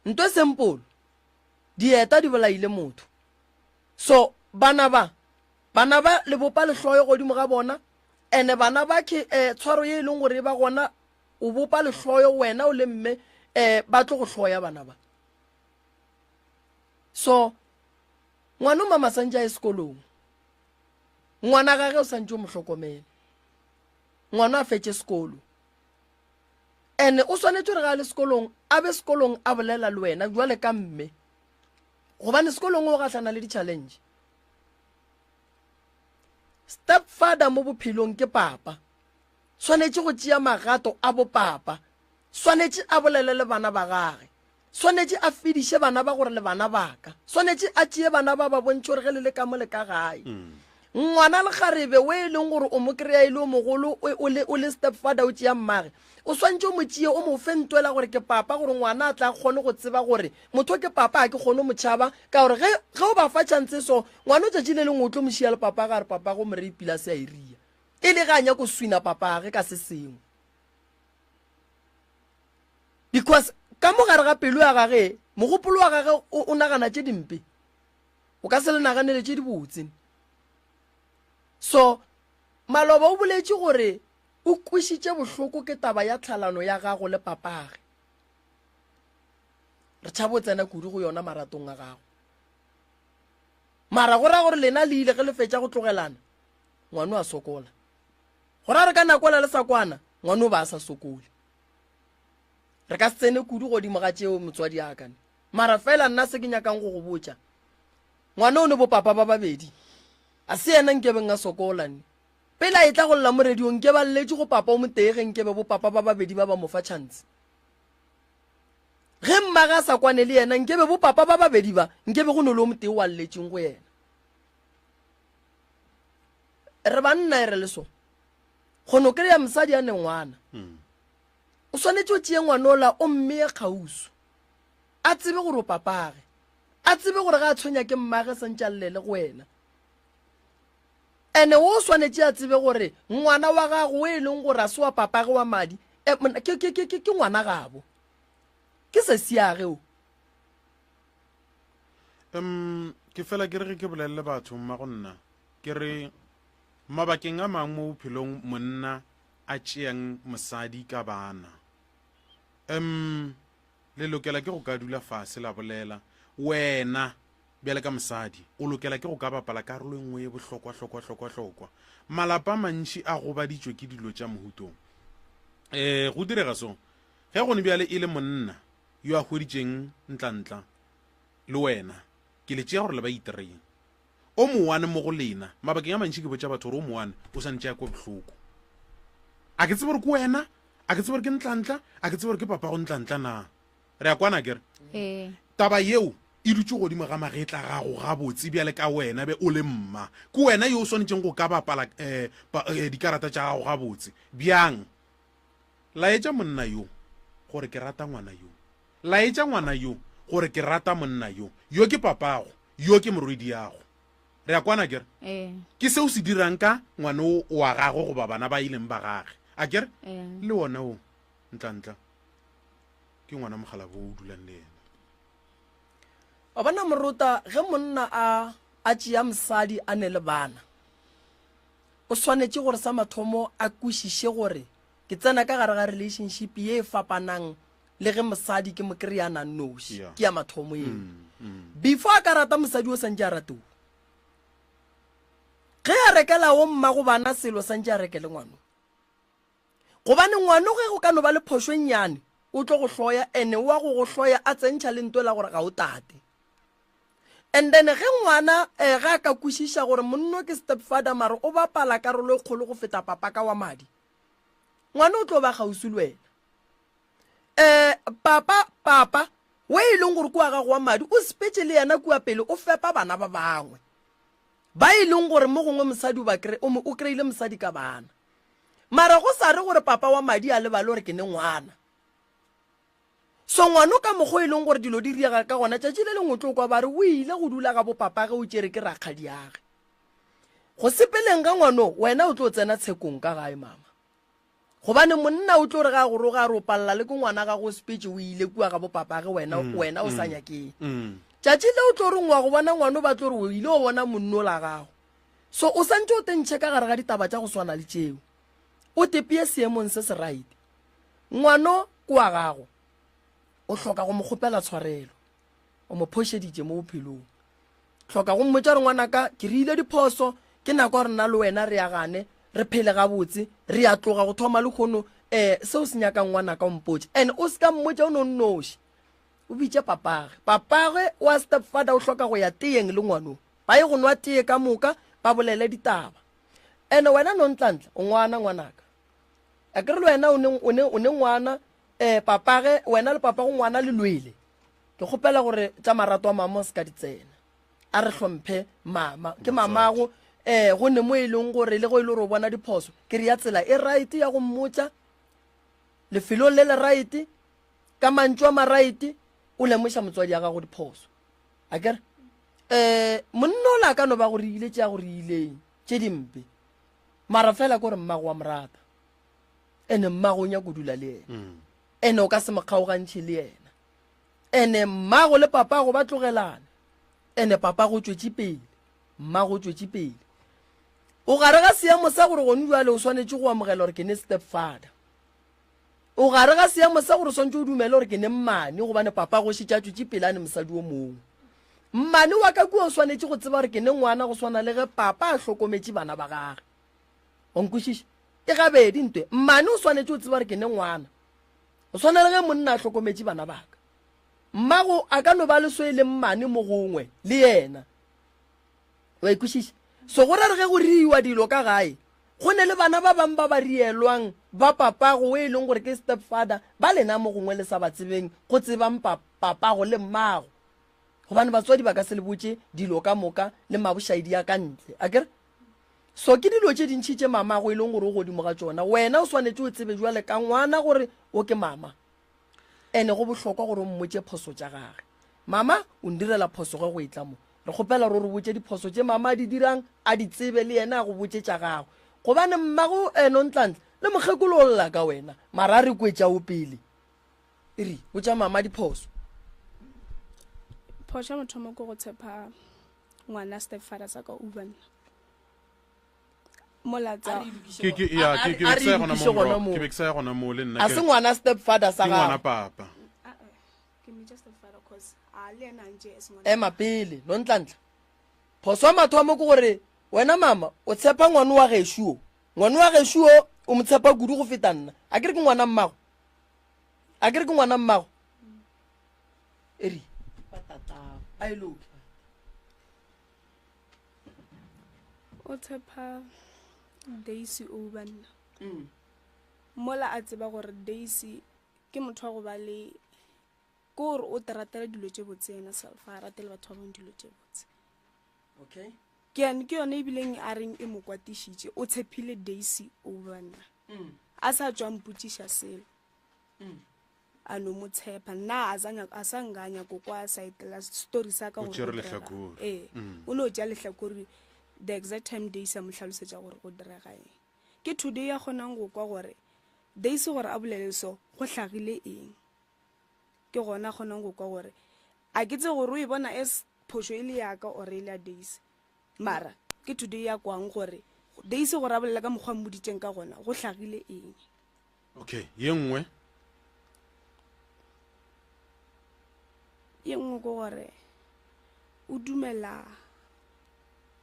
ntwe simple dieta di bolaile motho so bana ba le bopa lehloyo godimo ga bona ene bana ba ke tshwaro ye e leng gore ba gona o bopa lehloyo wena o le mme ba tlo go hloya bana ba so ngwana o mama santse a e sekolong ngwana gage o santse o mo hlokomele ngwana a fetse sekolo ene o swanetse re ga le sekolong a be sekolong a bolela le wena jwale ka mme gobane sekolong o gatlana le di-challenge stepfather mo bophelong ke papa swanetse go tšea magato a bopapa swanetse a bolele le bana ba gage swanetse a fidiše bana ba gore le bana baka swanetse a tšee bana ba ba bontšhe gore ge le le ka mo le ka gae ngwana le garebe o e leng gore o mo kry-a e le o mogolo o le stepfather o tšea mmage o swantse o mo tšee o mo fentwela gore ke papa gore ngwana a tla kgone go tseba gore motho ke papa a ke kgone mo tšhaba ka gore ge o ba fa tšhantse so ngwana o tšatši le leng o tlo mošia le papa gare papa go mo re ipila se a iria e le ga nya go swina papa ge ka se sengwe because ka mo gare ga pelo ya gage mogopolo wa gage o nagana tše dimpe o ka se le naganele tše di botse so Maloba o boletše gore o kwišitše bohloko ke taba ya tlhalano ya gago le papage re tšhabo tsena kudu go yona maratong a gago mara go ra gore lena le ile ge le fetša go tlogelana ngwana a sokola go ra re ka nakola le sa kwana ngwana o ba a sa sokole re ka se tsene kudu godimo ga tšeo motswadi a kane mara fela nna se ke nyakang go go botša ngwana o ne bo papa ba babedi a se yena nkebeng a sokolane pele a e tla go lla mo radiong ke ba lletše go papa o motege nkebe bo papa ba babedi ba ba mo fa chance ge mmaga a sa kwane le yena nkebe bo papa ba babedi ba nkebe go nole o motee wa lletšeng go yena re banna e re le so go no kry-a mosadi a ne ngwana o swanetse o tšee ngwana ola o mmeye kgauso a tsebe gore o papage a tsebe gore ga a tshwenya ke mmage santša llele go wena ene o swanetse a tsebe gore ngwana wa gago o e leng gore a se wa papage wa madi ke ngwana gabo ke se siage o ke fela ke re ge ke bolelele batho mma go nna ke re mabakeng a mangwe mo bophelong monna a tšeang mosadi ka bana le lokela ke go ka dula fase la bolela wena bjale ka mosadi o lokela ke go ka bapala karolo nngwe ye bohlokwa malapa mantši a gobaditšwe ke dilo tša mohutong go direga so ge gone bjale e le monna yo a hweditšeng ntlantla le wena ke le tšea gore le ba itereng o mowane mo go lena mabakeng a mantši ke botša batho gore o mowane o santše ya kwa bohloko a ke tsebe gore ke wena a ke tsebe gore ke ntlantla a ke tsebe gore ke papa go ntlantla na re ya kwana kere taba yeo e dutse godimo ga magetla gago ga botse bjale ka wena be o le mma ke wena yo o swanetseng go ka bapala dikarata tša gago ga botse bjang laetša monna yo gore ke rata ngwana yo laetša ngwana yo gore ke rata monna yo ke papago yo ke morwedi yago re ya kwana kere ke seo se dirang ka ngwana wa gago goba bana ba ileng ba gage a kere le wona o ntlantla ke ngwana mogala bo o dulang le ena wa bona moruta ge monna a tšea mosadi a ne le bana o swanetse gore sa mathomo a kwešiše gore ke tsena ka gare ga relationship ye e fapanang le ge mosadi ke mo kry-ana noši ke ya mathomo eo before a ka rata mosadi o santse a rateo ge a rekela o mma go bana selo santse a rekele ngwano gobane ngwano ge go ka no ba le phošonyane o tlo go hloya ene wa go hloya a tsentšha le nto la gore ga o tate and then ge ngwana ga ka kwešiša gore monno ke stepfather mare o bapala karolo e kgolo go feta papa ka wa madi ngwana o tlo ba gausi le wena papa we e leng gore kwa gago wa madi o spetse le yena kua pele o fepa bana ba bangwe ba e leng gore mo gongwe mosadi o kry-ile mosadi ka bana mara go sa re gore papa wa madi a lebale gore ke ne ngwana so ngwana ka mokgwa e leng gore dilo di riega ka gona tšatši le lengwe tlo kwa ba re o ile go dula ga bo papa ge o tšere ke rakgadi age go sepeleng ka ngwano wena o tlo tsena tshekong ka gae mama gobane monna o tlo re ga gore ga re o palela le ke ngwana ga go speech o ile kua ga bo papa ge wena o sa nyakeng tšatši le o tlo re ngwa go bona ngwana ba tlo re o ile o bona monno la gago so o santse o tentšhe ka gare ga ditaba tša go swana le tšeo o tepie seemong se se right ngwano kua gago o hloka go mo kgopela tshwarelo o mo phošeditše mo bophelong tlhoka go mmotsa re ngwanaka ke re ile diphoso ke nako re nna le wena re ya gane re phele gabotse re ya tloga go thoma le kgono seo se nyakang ngwanaka o mpotse and o se ka mmotsa o ne o nnoši o bitse papage wa stepfather o hloka go ya teyeng le ngwanong ba ye go nwa teye ka moka ba bolele ditaba and wena nontlantle o ngwana ngwanaka a kere le wena o ne ngwana papage wena le papage ngwana le lwele ke kgopela gore tša marato a mama o se ka di tsena a re hlomphe mama ke mamago go ne mo e leng gore le go ile re bona diphoso ke re ya tsela e right ya go mmotsa lefelo le le right ka mantšwa ma right o lemoša motswadi ya gago diphoso a kere monna o la ka no ba gore ile tša gore ileng tše dimpe mara fela gore mmago wa morata ene mmago o nyako dula le yena ene o ka se mokgaogantšhe le yena ene mmago le papago ba tlogelana ene papago o tšwetše pele mmago o tšwetše pele o gare ga seemo sa gore gone jale o swanetše go amogela gore ke ne stepfather o gare ga seemo sa gore o swantse o dumele gore ke ne mmane gobane papago o šetša tšwetše pele a ne mosadi o mongwe mmane wa ka kua o swanetše go tseba gore ke ne ngwana go swana le ge papa a hlokometše bana ba gage onkwešiša e gabedi ntwe mmane o swanetše o tseba gore ke ne ngwana o swana le ge monna a hlokometše bana baka mmago a ka no ba leso e le mmane mo gongwe le yena wa ikwešiša so go ra re ge go riwa dilo ka gae go ne le bana ba bangwe ba ba rielwang ba papago o e leng gore ke stepfather ba lena mo gongwe le sa ba tsebeng go tsebang papago le mmago gobane batswadi ba ka se le botse dilo ka moka le mabošaedi ya ka ntle a kere so ke dilo tše dintšhi tše mamago e leng gore o godimo ga tsona wena o swanetše o tsebe jwale ka ngwana gore o ke mama ene go bohlokwa gore o mmotse phoso tša gage mama o ndirela phoso ge go e tla mo re kgopela gore o botse diphoso tše mama a di dirang a di tsebe le yena a go botse tša gagwe gobane mmago nontlantle le mokgekolo o lla ka wena mara a re kwetša o pele e re botša mama diphoso phoso ya mothomo ke go tshepa ngwana stepfather sa ka o bana molatsa ke be ke sa gona mo le nna a se ngwana stepfather sa ngwana gago papa ke me just stepfather cause a le ena nje es ngwana ema pele nontlantle phoso ya mathomo ke gore wena mama o tshepa ngwana wa gešuo ngwana wa gešuo o mo tshepa kudu go feta nna a kere ke ngwana mmago a kere ke ngwana mmago eri a e loke o tshepa Daisy o bana mola a tseba gore Daisy ke motho wa go ba le ke gore o teratela dilo tše botse ena self a ratele batho ba bang dilo tše botse okay ke yone ebileng a reng e mo kwatišitše o tshepile Daisy o bana a sa tswa mpotšiša selo a no mo tshepa nna a sa nganya ko kwa saetela story sa ka o tšere lehlakore o no tša lehlakore the exact time Daisy a mo hlalosetša gore go direga eng ke today ya kgonang go kwa gore Daisy gore a bolele so go hlagile eng ke gona kgonang go kwa gore a ke tse gore o e bona es phošo e le yaka o re ile ya Daisy mara ke today ya kwang gore Daisy gore a bolela ka mokgwa mmoditseng ka gona go hlagile eng okay ye nngwe ko gore o dumela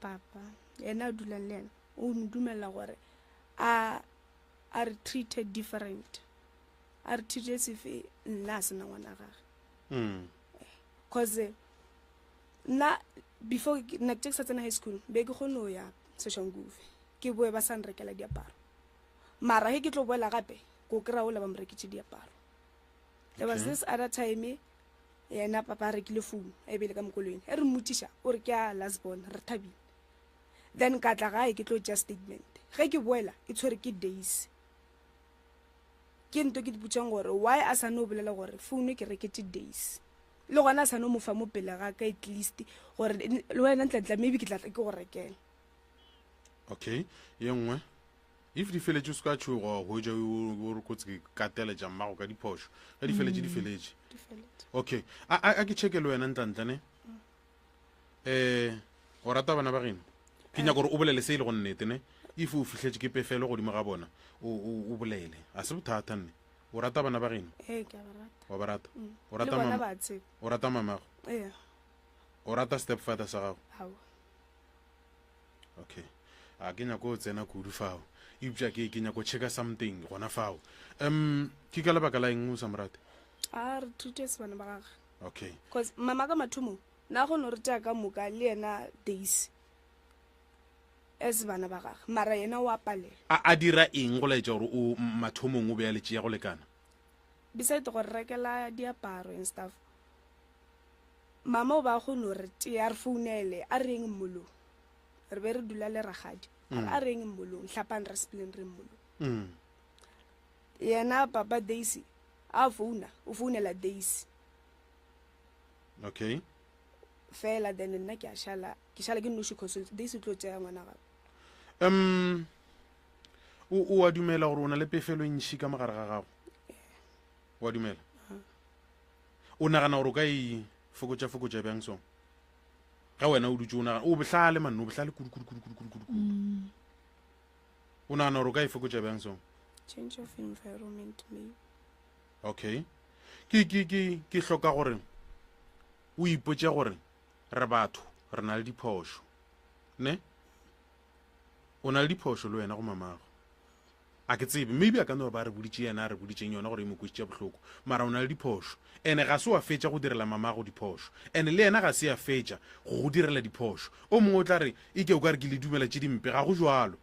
papa yena a dulang le yena o dumela gore a re treated different a re treated sefe nna a sena ngwana gage cause nna before nna ke sa tsena high school be ke kgone ho ya Soshanguve ke boe ba sa nrekela diaparo mara he ke tlo boela gape go kry-a o le ba mreketse diaparo there was this other time yena papa a rekile founu e bele ka mokolweni e re mmotšiša o re ke a lasbon re thabile then ka tla gae ke tlo tša statement ge ke boela e tshwere ke Daisy ke nto ke dipotšang gore why a sa no bolela gore founu ke reketse Daisy le gona a sa no mo fa mo pele ga ka at least gore le wena ntlatla maybe ke tla ke go rekela okay ye nngwe if di feletse se ka tshugo go ja o re kotse ka tele ja mmago ka diphošo ka di feletse okay a ke check le wena ntlantla o rata bana ba geno ke nya gore o bolele se ile go nnete ne if o fihletse ke pefelo godimo ga bona o bolele a se bothata nne o rata bana ba geno ke a ba rata wa ba rata o rata mama o rata mamago o rata stepfather sa gago ao okay a ke nyako o tsena kudu fao eupša ke nyako checka something gona fao ke ka lebaka la eng o sa morate a re thutetse bana ba gage okay because mama ka mathomo na go no re tja ka moka le yena Daisy as bana ba gage mara yena o apalela a dira eng go laetša gore o mathomong o beya letšea go lekana beside go rekela diaparo and stuff mama o ba go no re tea re founele a reng mollo re be re dula le ragadi a reng mollo hlapang re splen re mollo yena papa Daisy a founa o founela Daisy okay fela then nna ke shala ke nnoši consult Daisy tlo tšea ngwana gape o a dumela gore o na le pefelo ntši ka mogare ga gago o a dumela o nagana gore o ka e fokotša bjang song ga wena o dutse o nagana o bohlale manno o bohlale kudu o nagana gore o ka e fokotša bjang song change of environment maybe okay ke hloka gore o ipotše gore re batho re na le diphošo ne o na le diphošo le wena go mamago a ke tsebe maybe a ka no ba re boditše yena a re boditšeng yona gore e mokwešiša bohloko mara o na le diphošo ene ga se wa fetša go direla mamago diphošo ene le yena ga se ya fetša go direla diphošo o mongwe o tla re e ke o ka re ke le dumela tše dimpe ga go jalo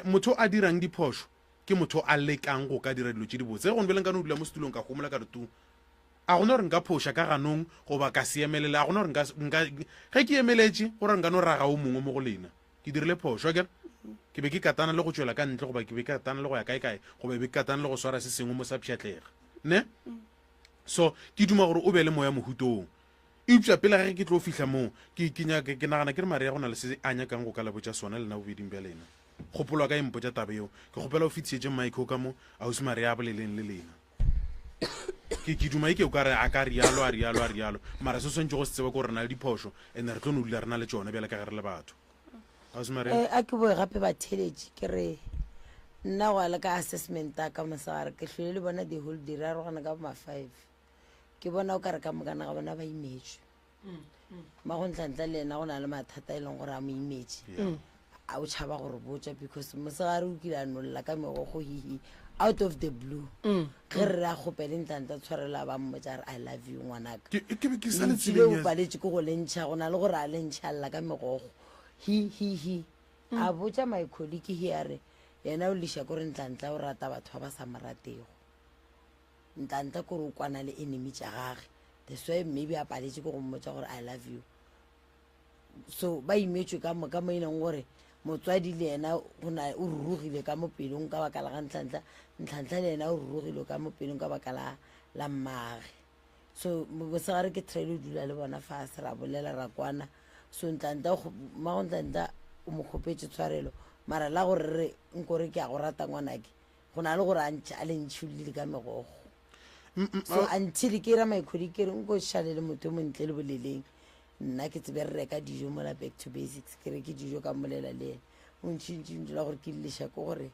motho a dirang diphošo ke motho a lekang go ka dira dilo tše di botse go nbeleng ka no dula mo setulong ka gomola ka re tu a gona gore nka phoša ka ganong goba ka se emelele a gona gore ge ke emeletše gore nka no raga o mongwe mo go lena ke dirile phošo akere ke be ke katana le go tšwela ka ntle goba ke be ke katana le go ya kae goba be ke katana le go swara se sengwe mo sa pšhatlega ne so ke duma gore o be le moya mohutong eupša pele ga ge ke tlo fihla moo ke nagana ke re mare ya go na le se a nyakang go ka lebotša sona lena bobeding bja lena kgopolo ka empotša taba eo ke kgopela o fitsišetše maiko ka mo ausi mare ya boleleng le lena ke duma e ke o ka re a ka rialo mara se swantse go se tsebe ko re na le diphošo ande re tlo no dula re na le tsone bjale ka ge re le batho a ke boe gape ba theletše ke re nna go ala ka assessment a ka mosagare ke hlwele le bona the whole day ra rogana ka boma 5 ke bona o ka re ka mokana ga bona ba imetšwe magontlantla le ena go na le mathata e leng gore a mo imetše a o tšhaba gore botša because mosegare o kile a nolola ka megogo hihi out of the blue ge re re a kgopele ntlantla tshwarela ba mmotša re I love you ngwanaka ntšhile o paletše ke go lentšha go na le gore a lentšha lla ka megogo hi a botša my colleague he a re yena o leša kore ntlantla o rata batho ba ba sa moratego ntlantla kore o kwana le enemy tša gage that's why maybe a paletše ke go mmotša gore I love you so ba imetšwe ka mo e leng gore motswadi le yena o rurugile ka mo pelong ka baka la ga ntlantla le yena o rurugile ka mo pelong ka baka la mmage so bosegare ke traile o dula le bona fase ra bolela ra kwana so magontlantla o mo kgopetše tshwarelo mara la gore re nkore ke a go rata ngwanake go na le gore a lentšholile ka megogo so until ke ra maikhodi ke re nko šale le motho o montle le boleleng nna ke tsebe re reka dijo mola back to basics ke reke dijo ka molela le ena o ntšhintšintšola gore ke leša ke gore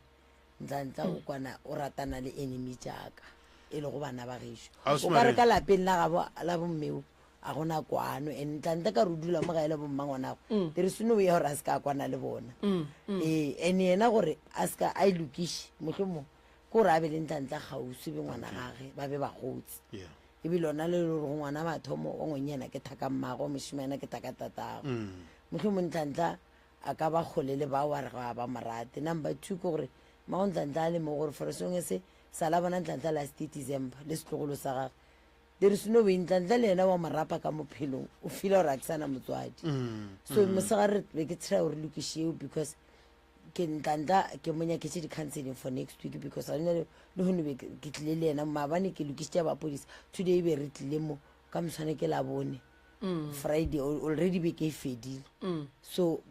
ntlantla o kwana o ratana le enemy jaaka e le go bana ba gešo o ka re ka lapeng la bommeo a gona kwano and ntlantla ka re o dula mo gaele bommangwanago there is no way gore a se ka kwana le bona and yena gore a seka a ilokiše mohlomong ke gore a be le ntlantla gausi be ngwana gage ba be ba gotse ebile lona le le gore ngwana mathomo o ngwenyena ke thaka mmago mošimana ke thaka tatago mohlomong ntlantla a ka ba kgole le bao a re ga ba morate number 2 ke gore magontlantla a le mo gore for sengwe se sala bona ntlantla last December le setlogolo sa gage there is no way ntlantla le ena wa morapa ka mophelong o fila gore a ke sana motswadi so mosegare be ke tshira gore lokišeo because ke ntantla ke monyaketse di-counseling for next week because a le gone be ke tlile le ena maabane ke lokisitša bapodisa today be re tlile mo ka moswane ke la bone Friday already be ke fedile so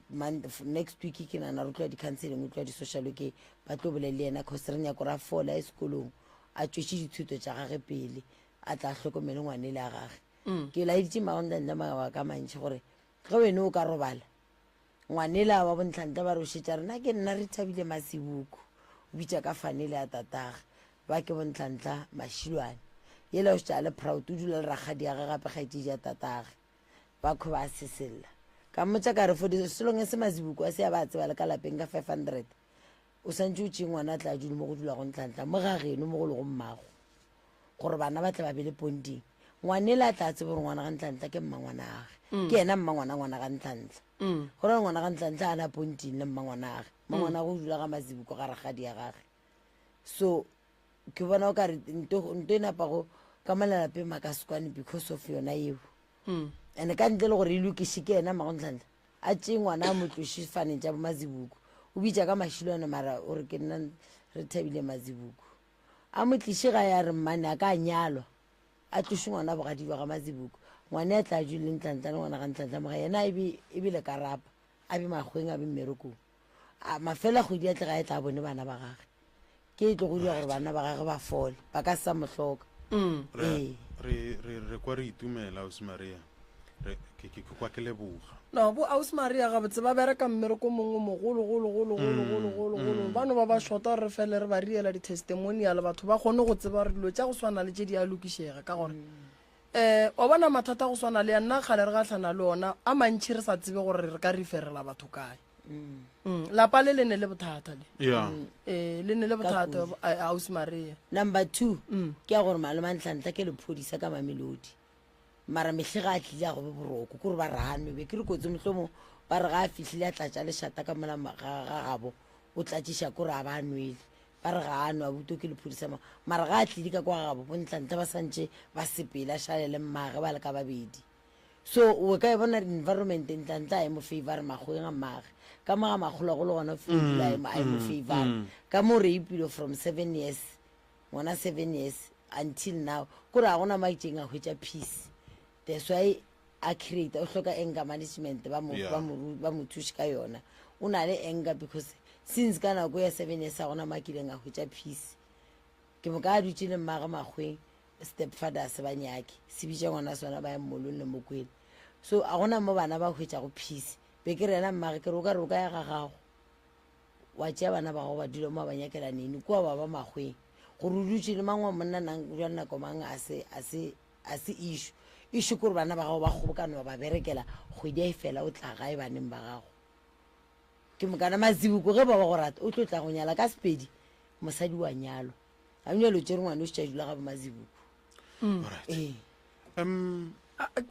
next week ke nana re tloa di-counseling o tloa di-social ke ba tlo bole le ena cause re nyako ra fola e sekolong a tšwetše dithuto tša gage pele a tla hlokomele ngwane le a gage ke laeditše magontantla mabaka mantšhi gore ge wene o ka robala ngwanela wa bontlantla ba re o šetša rena ke nna re thabile Masibuko o bitša ka fanele a tatage ba ke bontlantla Mašilwane yela o šetša le proud o dula le ragadi ya ge gape kgaetšedi ya tatage ba kho ba sesella ka motsa ka re for selong se mazibuko a se ya ba tseba le ka lapeng ka 500 o santse o tšeng ngwana tla dule mo go dula go ntlantla mo ga geno mo go le go mmago gore bana ba tla ba bele ponding ngwane la tla tsebe gore ngwana ga ntlantla ke mmangwana age ke ena mmangwana ga ntlantla gore ngwana ga ntlantla ana ponding le mmangwana age mmangwana go dula ga mazibuko ga ragadi ya gage so ke bona o ka re nto e napa go ka malalape makasukwane because of yona eo and ka ntle le gore e lokiše ke ena magontlantla a tšee ngwana a motloše faneng tša bomazibuko o bitša ka mašilwana mara o re ke nna re thabile mazibuko a motliše ga ya re mmane a ka nyalwa a tloše ngwana bogadi ba ga mazibuko ngwane a tla jule ntlantla le ngwana ga ntlantla moga yena e bile ka rapa a be magweng a be mmerekong mafela kgwedi a tle ga e tla bone bana ba gage ke e tlo go dira gore bana ba gage ba fole ba ka sa mohloka re kwa re itumela Ausi Maria ke kwa ke leboga no bo Ausi Maria ga botse ba bereka mmereko mongwe mogolo bano ba ba shota re fele re ba riela di-testimonial batho ba kgone go tseba re dilo tša go swana le tše di a lokišega ka gore o bona mathata go swana le ya nna kgale re gatlhana le ona a mantšhi re sa tsebe gore re ka referela batho kae lapa le ne le bothata le ne le bothata Ausi Maria number 2 ke ya gore malome ntlantla ke lephodisa ka Mamelodi mara mehle ga a tlile a go be boroko kore ba ranwe be ke re kotse motlhomo ba re ga a fihlile a tlatša lešata ka mola ga gabo o tlatšiša kore a ba nwele ba re ga a nwa buto ke lephodisa mara ga a tlile ka kwa gabo bontlantla ba santše ba sepele a šale le mmage ba le ka babedi so o ka e bona environment ntlantla a e mo favor magweng a mmage ka moga magolo go le gona fela a e mo favor ka mo re ipilo from 7 years ngwana 7 years until now kore a gona maitšeng a hwetša peace that's why a create o hloka anger management ba mo thuše ka yona o na le anger because since ka nako ya 7 years a gona makileng a hwetša peace ke mo ka a dutše le mmaga magweng step father se banyake se bitša ngwana sona ba ya mmolong le mokwele so a gona mo bana ba hwetša go peace be ke rena mmage ke re o ka re o ka ya ga gago wa tšea bana ba gago ba dula mo ba nyakela nene kua ba ba magweng gore o dutše le mangwa monna jwa nako mang a se issue kore bana ba gago ba kgobokano ba berekela kgwedi a e fela o tla gae baneng ba gago ke mokana mazibuko ge ba ba go rata o tlo tla go nyala ka sepedi mosadi wa nyalo a nyalo tšere ngwane o šetša dula ga bo mazibuko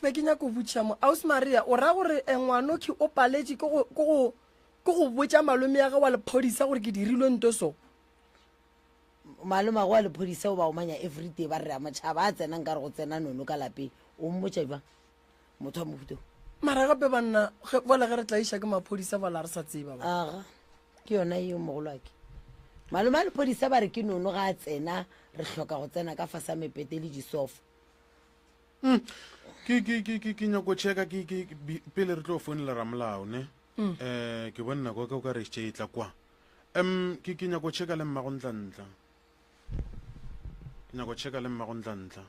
be ke nyako botšiša mo Ausi Maria o ra gore ngwanoki o paletše ke go botša malome ya ge wa lephodisa gore ke dirilwe nto so malome go wa lephodisa o ba omanya everyday ba re a motšhaba a tsenang ka re go tsena nono ka lapeng o mmotša jwang motho wa mohuto mara gape banna bola ge re tla iša ke maphodisa bola re sa tseba aga ke yona eo mogolo ake malome a lephodisa ba re ke nono ga a tsena re hloka go tsena ka fasa mepete le disofa ke nyako checka pele re tlo founela ramolao ne ke bonna kwa ka o ka re tše tla kwa ke nyako checka le mmagontla ke nyako checka le mmagontla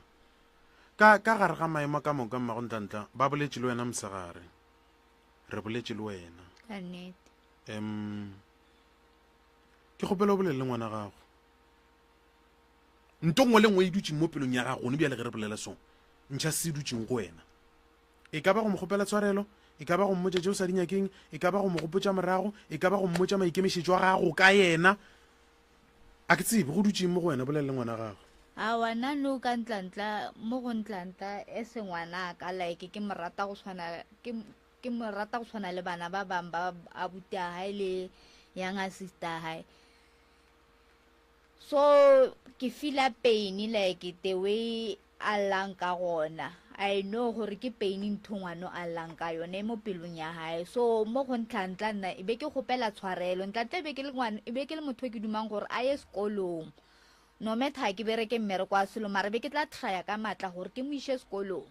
ka gare ga maemo ka moka mmagontla ba boletše le wena mosegare re boletše le wena ke kgopela o bolele ngwana gago ntongwe le ngwe e dutšeng mo pelong ya gago ne bjale ge re bolela song ntšha se dutšeng go wena e ka ba go mo kgopela tshwarelo e ka ba go mmotša tšeo sa dinyakeng e ka ba go mo gopotša morago e ka ba go mmotša maikemišetšo wa gago ka yena a ke tsebe go dutšeng mo go wena bolele ngwana gago wana no ka ntlantla mo go ntlantla e se ngwana ka like ke morata go tshwana le bana ba bang ba abuti a hae le younger sister hae so ke feel pain like the way a lang ka gona I know gore ke pain ntho ngwana a lang ka yone mo pelong ya hae so mo go ntlantla nna e be ke gopela tshwarelo ntlantla e be ke le ngwana e be ke le motho ke dumang gore a ye sekolong no matter ke bereke mmereko a selo mara be ke tla trya ka matla gore ke mo ishe sekolong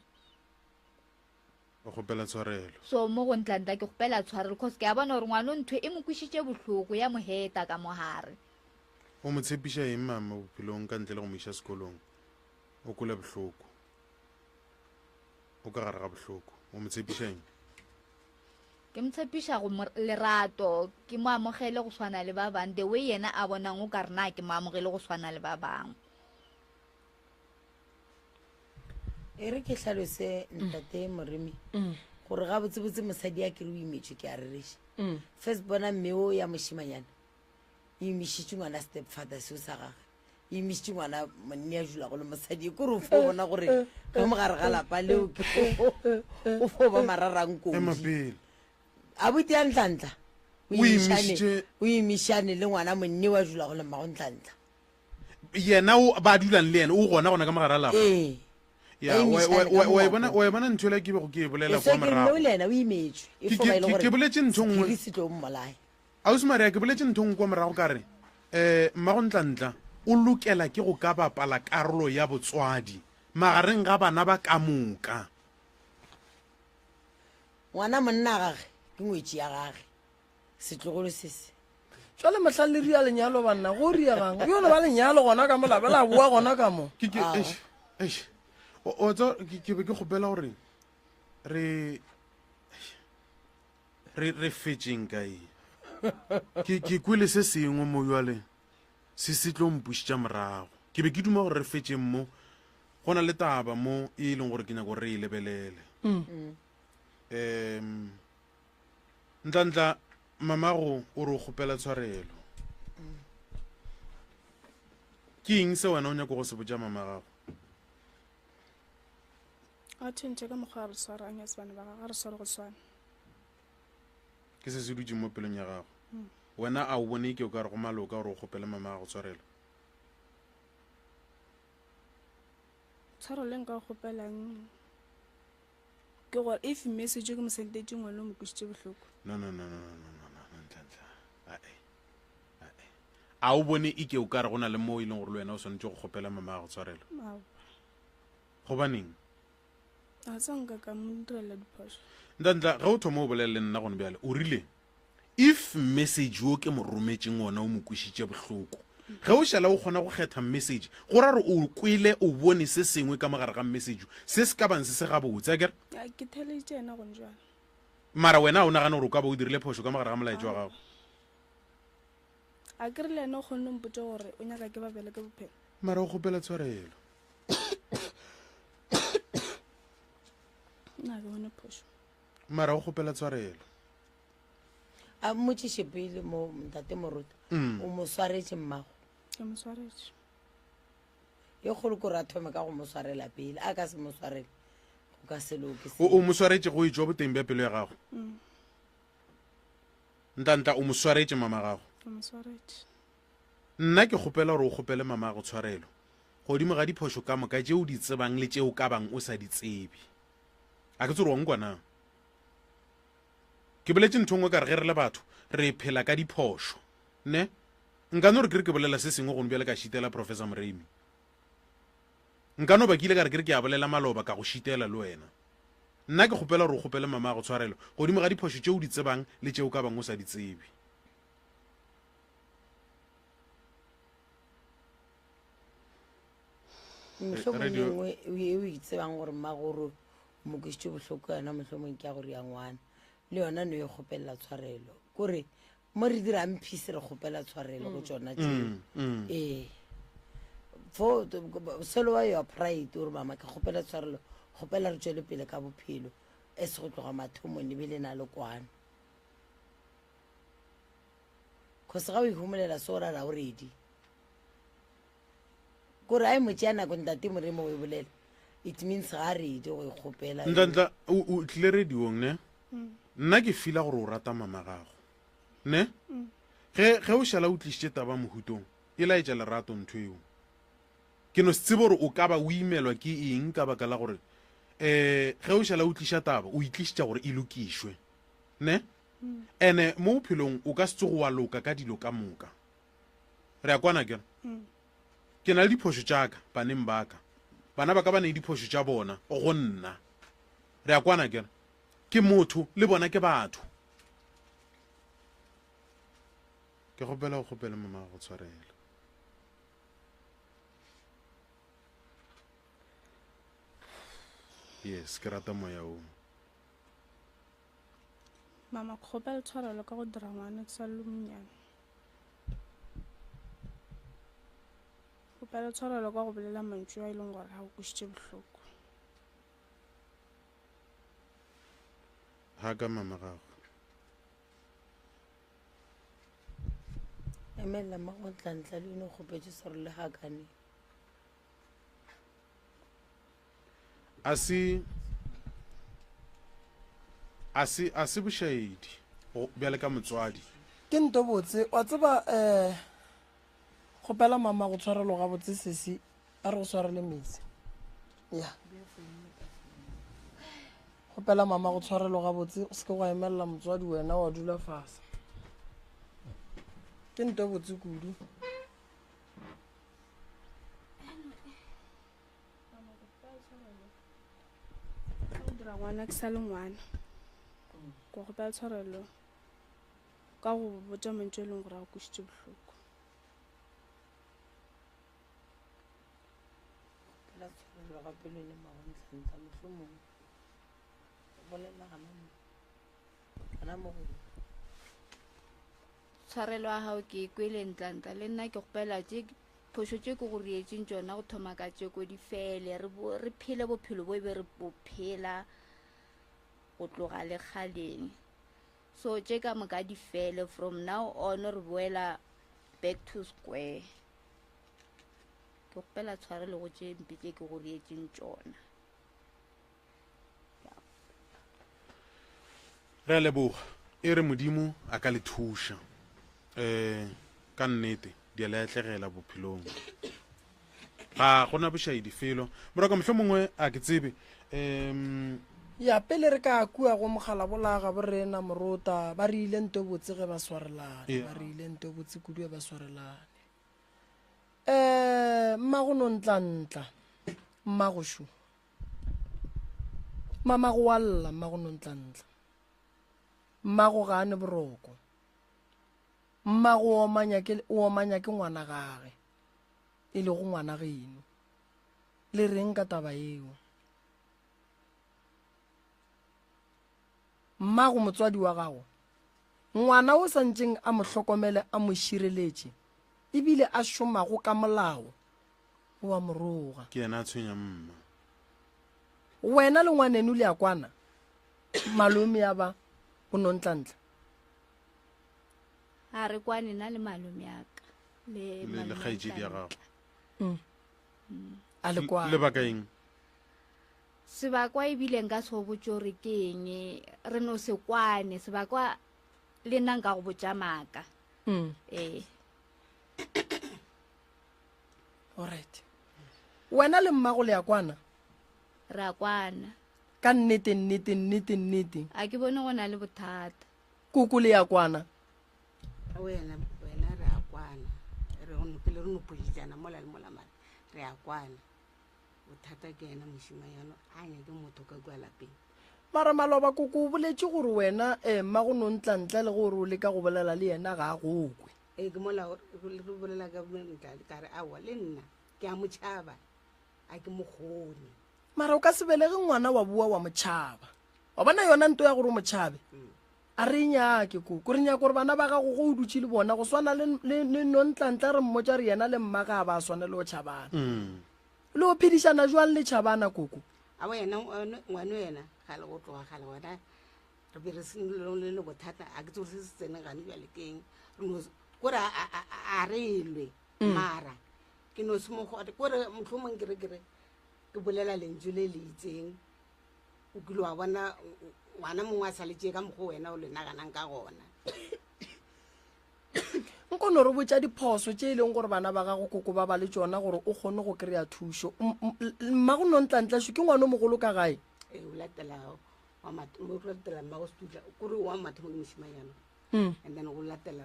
o gopela tshwarelo so mo go ntlantla ke gopela tshwarelo because ke a bona gore ngwana ntho e mo kwishitše bohloko ya mo heta ka mohare o mo tshepiša eng mama bophelong ka ntle le go mo isha sekolong o kole bohloko o ka gare ga bohloko o mo tshepiša eng ke mtshepiša go lerato ke mo amogele go swana le ba bang the way yena a bonang o ka rena ke mo amogele go swana le ba bang e re ke hlalose ntate Moremi gore ga botsebotse mosadi ya kere o imetšwe ke a rereša first bona mmeo ya mošimanyana e imišitše ngwana stepfather seo sa gage e imišitše ngwana monni ya dula go le mosadi kore o fo bona gore ka mogare ga lapa leo o fo ba mararang kodi a bote ya ntlantla o imišane le ngwana monni wa dula go le mmago ntlantla yena ba dulang le ena o gona gona ka mogare a lapa wa e bona ntho ela ke bego ke e bolela kwa morago ke boletse ntho nngwe Ausmaria ke boletse ntho nngwe kwa morago ka re mmago ntlantla o lokela ke go ka bapala karolo ya botswadi magareng ga bana ba ka moka ngwana monna gage ke ngwetši ya gage setlogolo sese jale mohla le ria lenyalo banna go riagang yone ba lenyalo gona ka molabe la boa gona ka mo ke be ke kgopela gore re fetšeng kae ke kwele se sengwe mo jale se se tlo mpušitša morago ke be ke duma gore re fetšeng mo go na le taba mo e leng gore ke nyako re e lebelele ntlantla mamago o re o kgopela tshwarelo ke eng se wena o nyako go se botša mamagago a thentse ka mokgwa a re tshwarang ya sebane ba ga re sware go swana ke se se dutse mo pelong ya gago wena a o bone ke o ka re go maloka gore o kgopele mamaga go tshwarela tshwaro le nka kgopelang ke gore if message ke mo sendetse ngwana o mo kwisitse bohloko no a o bone e ke o ka re go na le mo e leng gore le wena o tshwanetse go kgopela mamaga go tshwarela gobaneng a tsanka ka mo ntirela diphoso ntantla ga o thoma o bolelele nna gone bjale o rile if message o ke mo rometseng ona o mo kwisitse bohloko ge o šala o kgona go kgetha message go ra re o kwele o bone se sengwe ka mogare ga message se se ka bang se se gabotse akere ke theleditše ena gone jalo mara wena o nagana gore o ka ba o dirile phoso ka mogare ga molaetso wa gago a ke re le ena o kgonne mpotse gore o nyaka ke babele ke bophelo mara o kgopela tshwarelo nna ke bone phoso mara o kgopela tshwarelo a mmotšiše pele mo ntate moruta o mo swaretše mmago ke mo swaretše ye kgolo kore a thome ka go mo swarela pele a ka se mo swarele go ka seloke o mo swaretše go etswa boteng bja pelo ya gago ntantla o mo swaretše mama gago ke mo swaretše nna ke kgopela gore o kgopele mama gago tshwarelo godimo ga diphoso ka moka tšeo di tsebang le tšeo ka bang o sa di tsebe a ke tsore wang kwana ke boletse ntho ngwe ka re ge re le batho re phela ka diphoso ne nkano re ke re ke bolela se sengwe gone bjale ka šitela professor moremi nkano ba ke ile ka re ke re ke a bolela maloba ka go šitela le wena nna ke kgopela gore o kgopele mama go tshwarelo godimo ga diphoso tšeo di tsebang le tšeo ka bang o sa di tsebe mohlomongwe o itsebang gore mmagoro mo kwisitše bohloko yana mohlomong ke ya gore ya ngwana le yona no e kgopelela tshwarelo kore mo re dirang phisi re kgopela tshwarelo go tsona tšeo for selo wa your pride gore mama ke kgopela tshwarelo kgopela re tšwele pele ka bophelo e se go tloga mathomong ebe le na le kwana cause ga o ihumolela se o rara o redi kore a e motse ya nako ntate moremo o e bolela it means ga a redi go e kgopela ntantla o tlile radiong ne nna ke fila gore o rata mama gago ne ge o šala o tlišitše taba mohutong e laetša lerato ntho eo ke no se tsebe gore o ka ba o imelwa ke eng ka baka la gore ge o šala o tliša taba o itlišitša gore e lokišwe ne ene mo bophelong o ka se tsogo wa loka ka dilo ka moka re ya kwana kena ke na le diphoso tšaka baneng baka bana ba ka ba ne diphoso tša bona go nna re ya kwana kena ke motho le bona ke batho ke kgopela go kgopele mama go tshwarela yes ke rata moya o mama ke kgopela tshwarelo ka go dira ngwana ke sa le monyane kgopela tshwarelo ka go bolela mantšu a e leng gore ga o kwisitše bohloko ha ka mama gago emela magotlantla le no kgopetse sore le hakane a se bošaedi bjale ka motswadi ke nto botse wa tseba kgopela mama go tshwarelo ga botse sesi a re go tshwarele metsi ya kgopela mama go tshwarelo ga botse o seke go emelela motswadi wena wa dula fasa ke nto botse kudu dira ngwana ke sa le ngwana ko go pela tshwarelo ka go botsa mantse e leng gore a go kušitse bohloko la tshwarelo gape le magontlantla mohlomong bolela gana mogolo tshwarelo ya gago ke kwele ntlantla le nna ke gopela phoso tse ke go rietseng tsona go thoma ka tseko di fele re phele bophelo bo be re bophela go tloga le kgaleng so tse ka moka di fele from now on re boela back to square ke gopela tshwarelo go tse mpe tse ke go rietseng tsona re a leboga e re modimo a ka le thuša ka nnete di a laetlegela bophelong ga gona bošaedi felo moraka mohlho mongwe a ke tsebe ya pele re ka kua go mogala bolaga bo rena morota ba re ile nto botse ge ba swarelane ba re ile nto botse kudu ba swarelane mmago nontla mmago shu mama go walla mmago nontla mmago ga ane boroko mmago o omanya ke ngwana gage e le go ngwana geno le reng ka taba eo mmago motswadi wa gago ngwana o santseng a mo hlokomele a mo šireletše ebile a šomago ka molao o a moroga ke yena a tshwenya mma wena le ngwaneno le ya kwana malome ya ba bonontlantle a re kwane na le malome yaka le kgaetšedi ya gago a le kwa lebakaeng sebakwa ebile nka se go botse gore ke eng re no se kwane sebakwa le nna nka go botsa maaka alright wena le mmago le ya kwana re a kwana ka nnete a ke bone go na le bothata kuku le ya kwana wena re a kwana pele re nopoditsana mola le mola mare re a kwana bothata ke ena mošima yano a nyake motho ka kua lapeng mara maloba kuku o boletse gore wena mmago nontlantle le gore o le ka go bolela le yena ga a gokwe ke mola re bolela ka bontla ka re awa le nna ke a motšhaba a ke mokgone mara o ka se belege ngwana wa bua wa motšhaba wa bona yona nto ya gore o motšhabe a re nyake koko re nyaka gore bana ba gago go o dutse le bona go swana le nontlantle re mmotsa re yena le mmaga ba swane le o tšhabana le o phedišana jwang le tšhabana koko a wena ngwane wena ga le go tloga gale wena re be re le bothata a ke tsore se se tsene gane bjale keng kore a relwe mara ke no se mogode kore mohlomong kere ke bolela lentswe le le itseng o kile wa bona ngwana mongwe a saletše ka mokgwa wena o le naganang ka gona nkono re botsa diphoso tše e leng gore bana ba gago koko ba ba le tsona gore o kgone go kry-a thušo mmago nontlantlešo ke ngwana o mogolo ka gae o latela mmago setutla kore wa mathe mo mošima yano and then go latela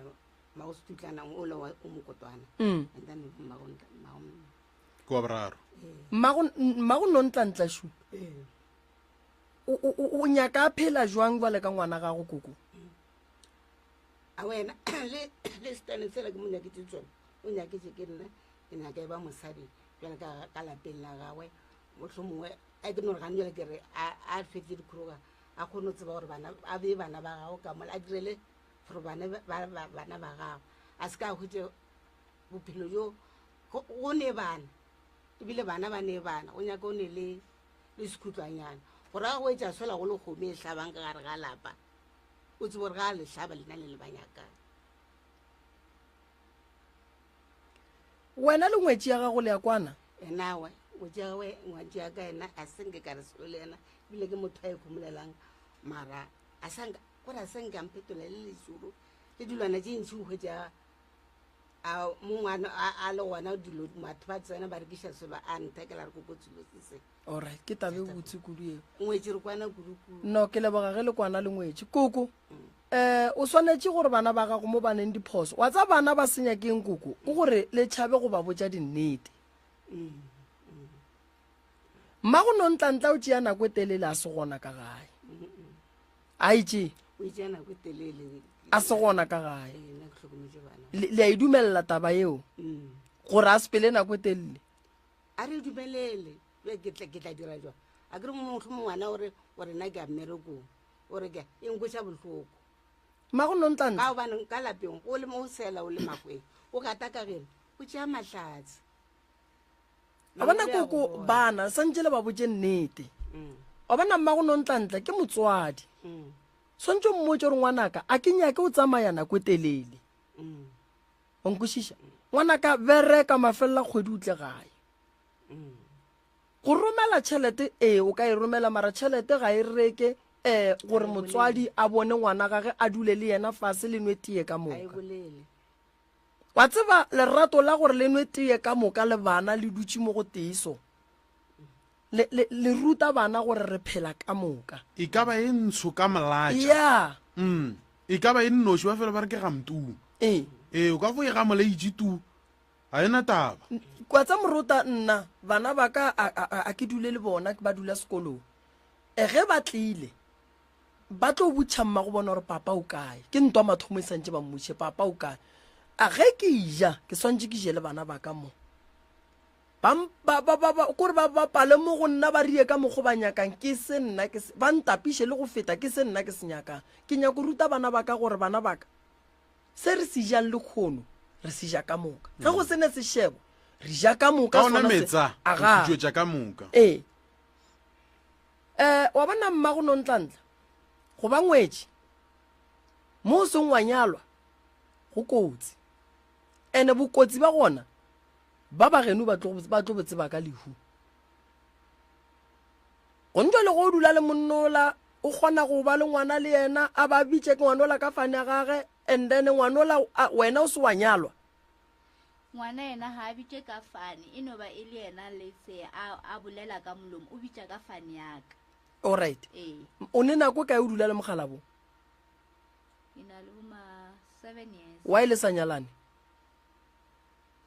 mmago setutlana ole o mokotwana and then ke wa boraro mmago nontlantlešo o nyaka a phela jwang jwale ka ngwana gago koko a wena le stane sela ke mo nyaketse tsone o nyaketse ke nna ke nyaka e ba mosadi jwale ka lapeng la gagwe mohlomongwe a ke no re gane jwale ke re a fetse dikhuroga a kgone o tseba gore a bee bana ba gago ka mola a direle gore bana ba gago a se ka a hwetse bophelo jo go ne bana ebile bana ba ne bana o nyaka o ne le sekhutlwanyana gore ga go etsa sola go le kgomo e tlhabang ka gare ga lapa o tse gore ga le tlhaba lena le le banyakang wena le ngwetsi ya gago le ya kwana enawe ngwetsi ya ka ena a senke ka re selo le ena ebile ke motho a e kgomolelang mara gore a senke a mphetole le lesuru le dilwana tse ntši o hwetša a mongwana a le gona dilo batho ba tsena ba rekiša selo a nthekela re kokotsilo se se alright ke tabe botse kudu eo ngwetsi re kwana kudu no ke leboga ge le kwana le ngwetsi koko o swanetse gore bana ba gago mo baneng diphoso wa tsa bana ba senya keng koko o gore le tšhabe go ba botša dinnete mma go nontla o tšea nako e telele a se gona ka gae a itše a se gona ka gae le a e dumelela taba eo gore a sepele nako e telele a re dumelele ke tla dira jwa a ke re motlho mongwana ore nna ke a mmerekong ore ke enkweša botlhoko mma go nontla ka obane ka lapeng o le mo o sela o le makweng o gata ka gene o tšea mahlatse a bona koko bana santse le ba botse nnete a bona mma go nontlantle ke motswadi swantse o mmotse gore ngwanaka a ke nyake o tsamaya nako e telele o nkwešiša ngwanaka bereka mafelela kgwedi utle gae go romela tšhelete o ka e romela mara tšhelete ga e reke gore motswadi a bone ngwana gage a dule le yena fase le nwe tee ka moka wa tseba lerato la gore le nwe tee ka moka le bana le dutse mo go teiso le ruta bana gore re phela ka moka e ka ba e ntsho ka molatša ya e ka ba e nnoši ba fela ba re ke gamtung o ka fo e ga moleitši tu ga ena taba kwa tsa moruta nna bana ba ka a ke dule le bona ba dula sekolong ge ba tlile ba tlo botšha mma go bona gore papa o kae ke ntwa mathomo e santse ba mmotše papa o kae a ge ke ija ke swantse ke jele bana ba ka mo kore ba bapale mo go nna ba rie ka mogo ba nyakang ke se nna ba ntapiše le go feta ke se nna ke se nyakang ke nyako ruta bana ba ka gore bana ba ka se re se jang le kgono re se ja ka moka ge go sene sešebo re ja ka moka ka ona metsa o tšwetša ka moka wa bona mma go nontlantle go ba ngwetši mo o seng wa nyalwa go kotsi ene bokotsi ba gona ba bageno ba tlo botse ba ka lehu go ntse le go dula le monnola o kgona go ba le ngwana le yena a ba bitše ke ngwanola ka fane ya gage and then ngwanola wena o se wa nyalwa ngwana yena ga a bitše ka fane e no ba e le yena le se a bolela ka molomo o bitša ka fane yaka alright o ne nako ka e o dula le mogala bo ina le boma 7 years wa ile sa nyalane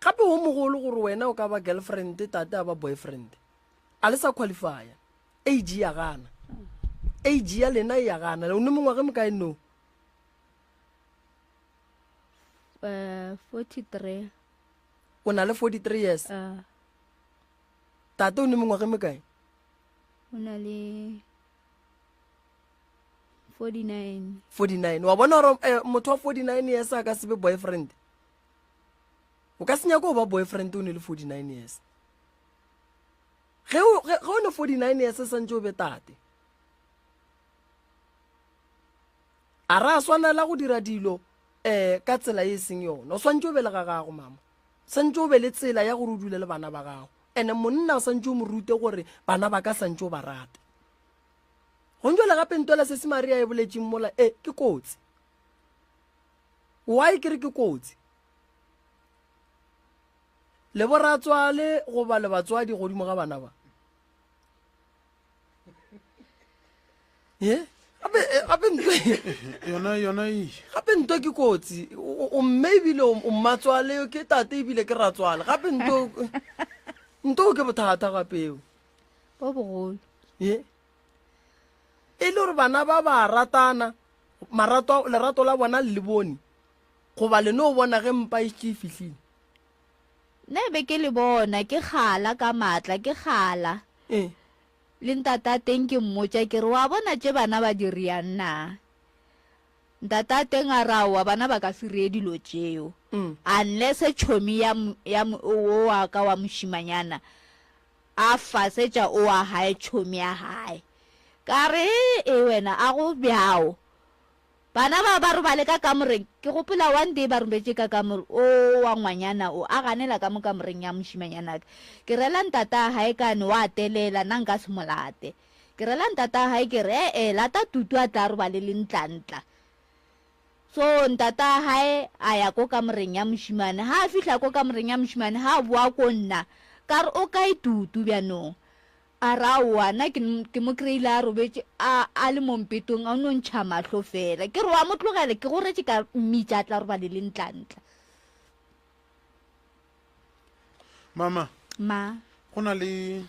gape o mogolo gore wena o ka ba girlfriend tate a ba boyfriend a le sa qualifya age ya gana age ya lena ya gana o ne mongwe ge mo kae no 43 o na le 43 years tate o ne mongwe ge mo kae o na le 49 wa bona gore motho wa 49 years a ka sebe boyfriend o ka senya ko ba boyfriend o ne le 49 years ge o ne 49 years santse o be tate a ra swanela go dira dilo ka tsela e seng yona o swantse o be le ga gago mama santse o be le tsela ya gore o dule le bana ba gago ene monna o santse o mo rute gore bana ba ka santse o ba rate go ntse le gape ntola se se Maria e boletseng mola ke kotsi why ke re ke kotsi le boratswale go ba le batswadi godimo ga bana ba gape nto ke kotsi o mme ebile o mmatswale ke tate ebile ke ratswale gape nto ke bothata gapeo bo bogolo e le gore bana ba ba ratana lerato la bona le bone goba le no bona ge mpa e ke fihlile nna be ke le bona ke kgala ka matla ke kgala le ntata teng ke mmotša ke re wa bona tše bana ba diriang na ntata teng a rawa bana ba ka se ree dilo tšeo unless tšhomi o wa ka wa mošimanyana a fasetša o wa gae tšhomi ya gae ka re wena a go bjao bana ba robale ka kamoreng ke gopola one day ba rombetse ka kamore o wa ngwanyana o a ganela ka mo kamoreng ya moshimanyana ke rela ntata hae kane wa telela nna nka se molate ke rela ntata hae ke re lata tutu a tla robale le ntlantla so ntata hae a ya ko kamoreng ya moshimane ha a fihla ko kamoreng ya moshimane ha a boa ko nna ka re o ka itutu bjanong a ra wana ke mo kry-ile a robetse a le mompetong a no ntšha matlho fela ke re wa mo tlogele ke goretse ka mmitša a tla robale le ntlantla mama go na le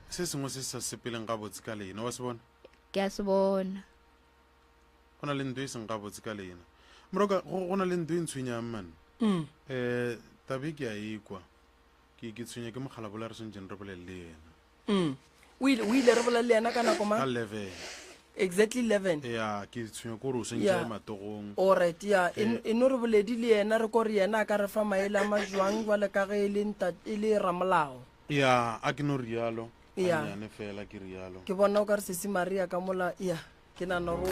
se sengwe se sa sepeleng ga botse ka lena wa se bona ke a se bona go na le ntho e seng ga botse ka lena moroka go na le ntho e ntshwenyang man tabe ke a ekwa ke tshwenya ke mogala bola re sentšeng re bolele le yena o ile re bolele le yena ka nako ka 11 exactly 11 ya ke tshwenya ko re o sentše matogong alright ya e no re boledi le yena re ko re yena a ka re fa maele a majwang jwale ka ge e le ramolao ya a ke no rialo anyane fela ke rialo ke bona o ka re sesi maria ka mola ya ke nana ro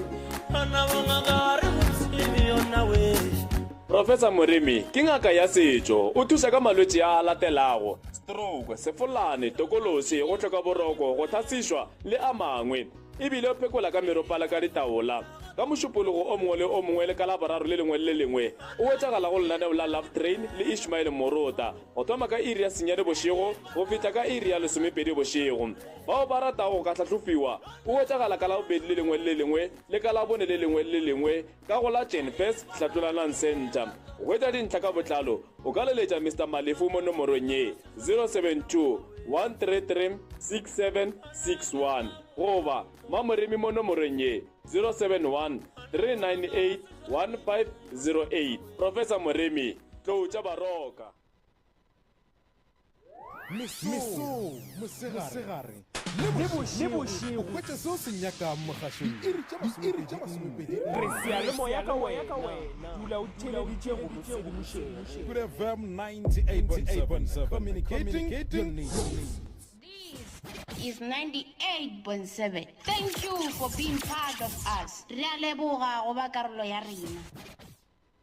Professor Moremi ke ngaka ya setšo o thusa ka malwetse a latelago stroke sefolane tokolosi go tlhoka boroko go thasišwa le a mangwe ebile o phekola ka meropala ka ditaola ka mošupologo o mongwe le o mongwe le ka laboraro le lengwe le lengwe o wetsagala go lenaneo la Love Train le Ishmael Morota go thoma ka iri ya senyane bošego go feta ka iri ya lesomepedi bošego bao ba ratago go ka tlhatlhofiwa o wetsagala ka labobedi le lengwe le lengwe le ka labone le lengwe le lengwe ka go la Jenfest Hlatolalang Center go etsa dintlha ka botlalo o ka leletša Mr. Malefu mo nomorong ye 072 133 6761 goba Mamoremi mo nomorong ye 071 398 1508 Professor Moremi tloutša baroka mosegare le bošego o kwetše seo se nyaka mogašong iri tša masomepedi re sealemoya ka wena dula o theleditše go bosedimošego good fm 98.7 communicating your needs. Is 98.7. Thank you for being part of us. Re a leboga go ba karolo ya rena.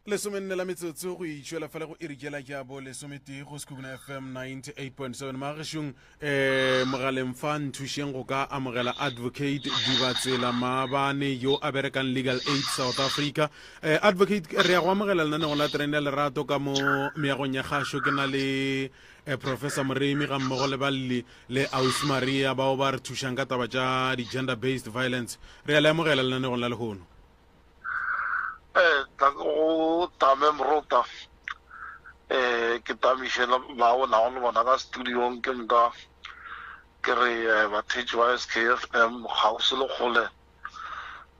lesomenne la metsotso go itšwela fela go irikela ke a bo lesometee go Sekhukhune FM 98.7 magešong mogaleng fa nthušeng go ka amogela advocate Dibatsela Maabane yo a berekang Legal Aid South Africa advocate re ya go amogela lenaneo la Train ya Lerato ka mo meagong ya gašo ke na le Professor Moremi ga mmogo le balli le Aus Maria bao ba re thušang ka taba tša di-gender based violence re ya le amogela lenaneo la lehono go tame Morota ke tamišela bao nao le bona ka studiong ke nka ke re bathetši ba SKFM gausi le kgole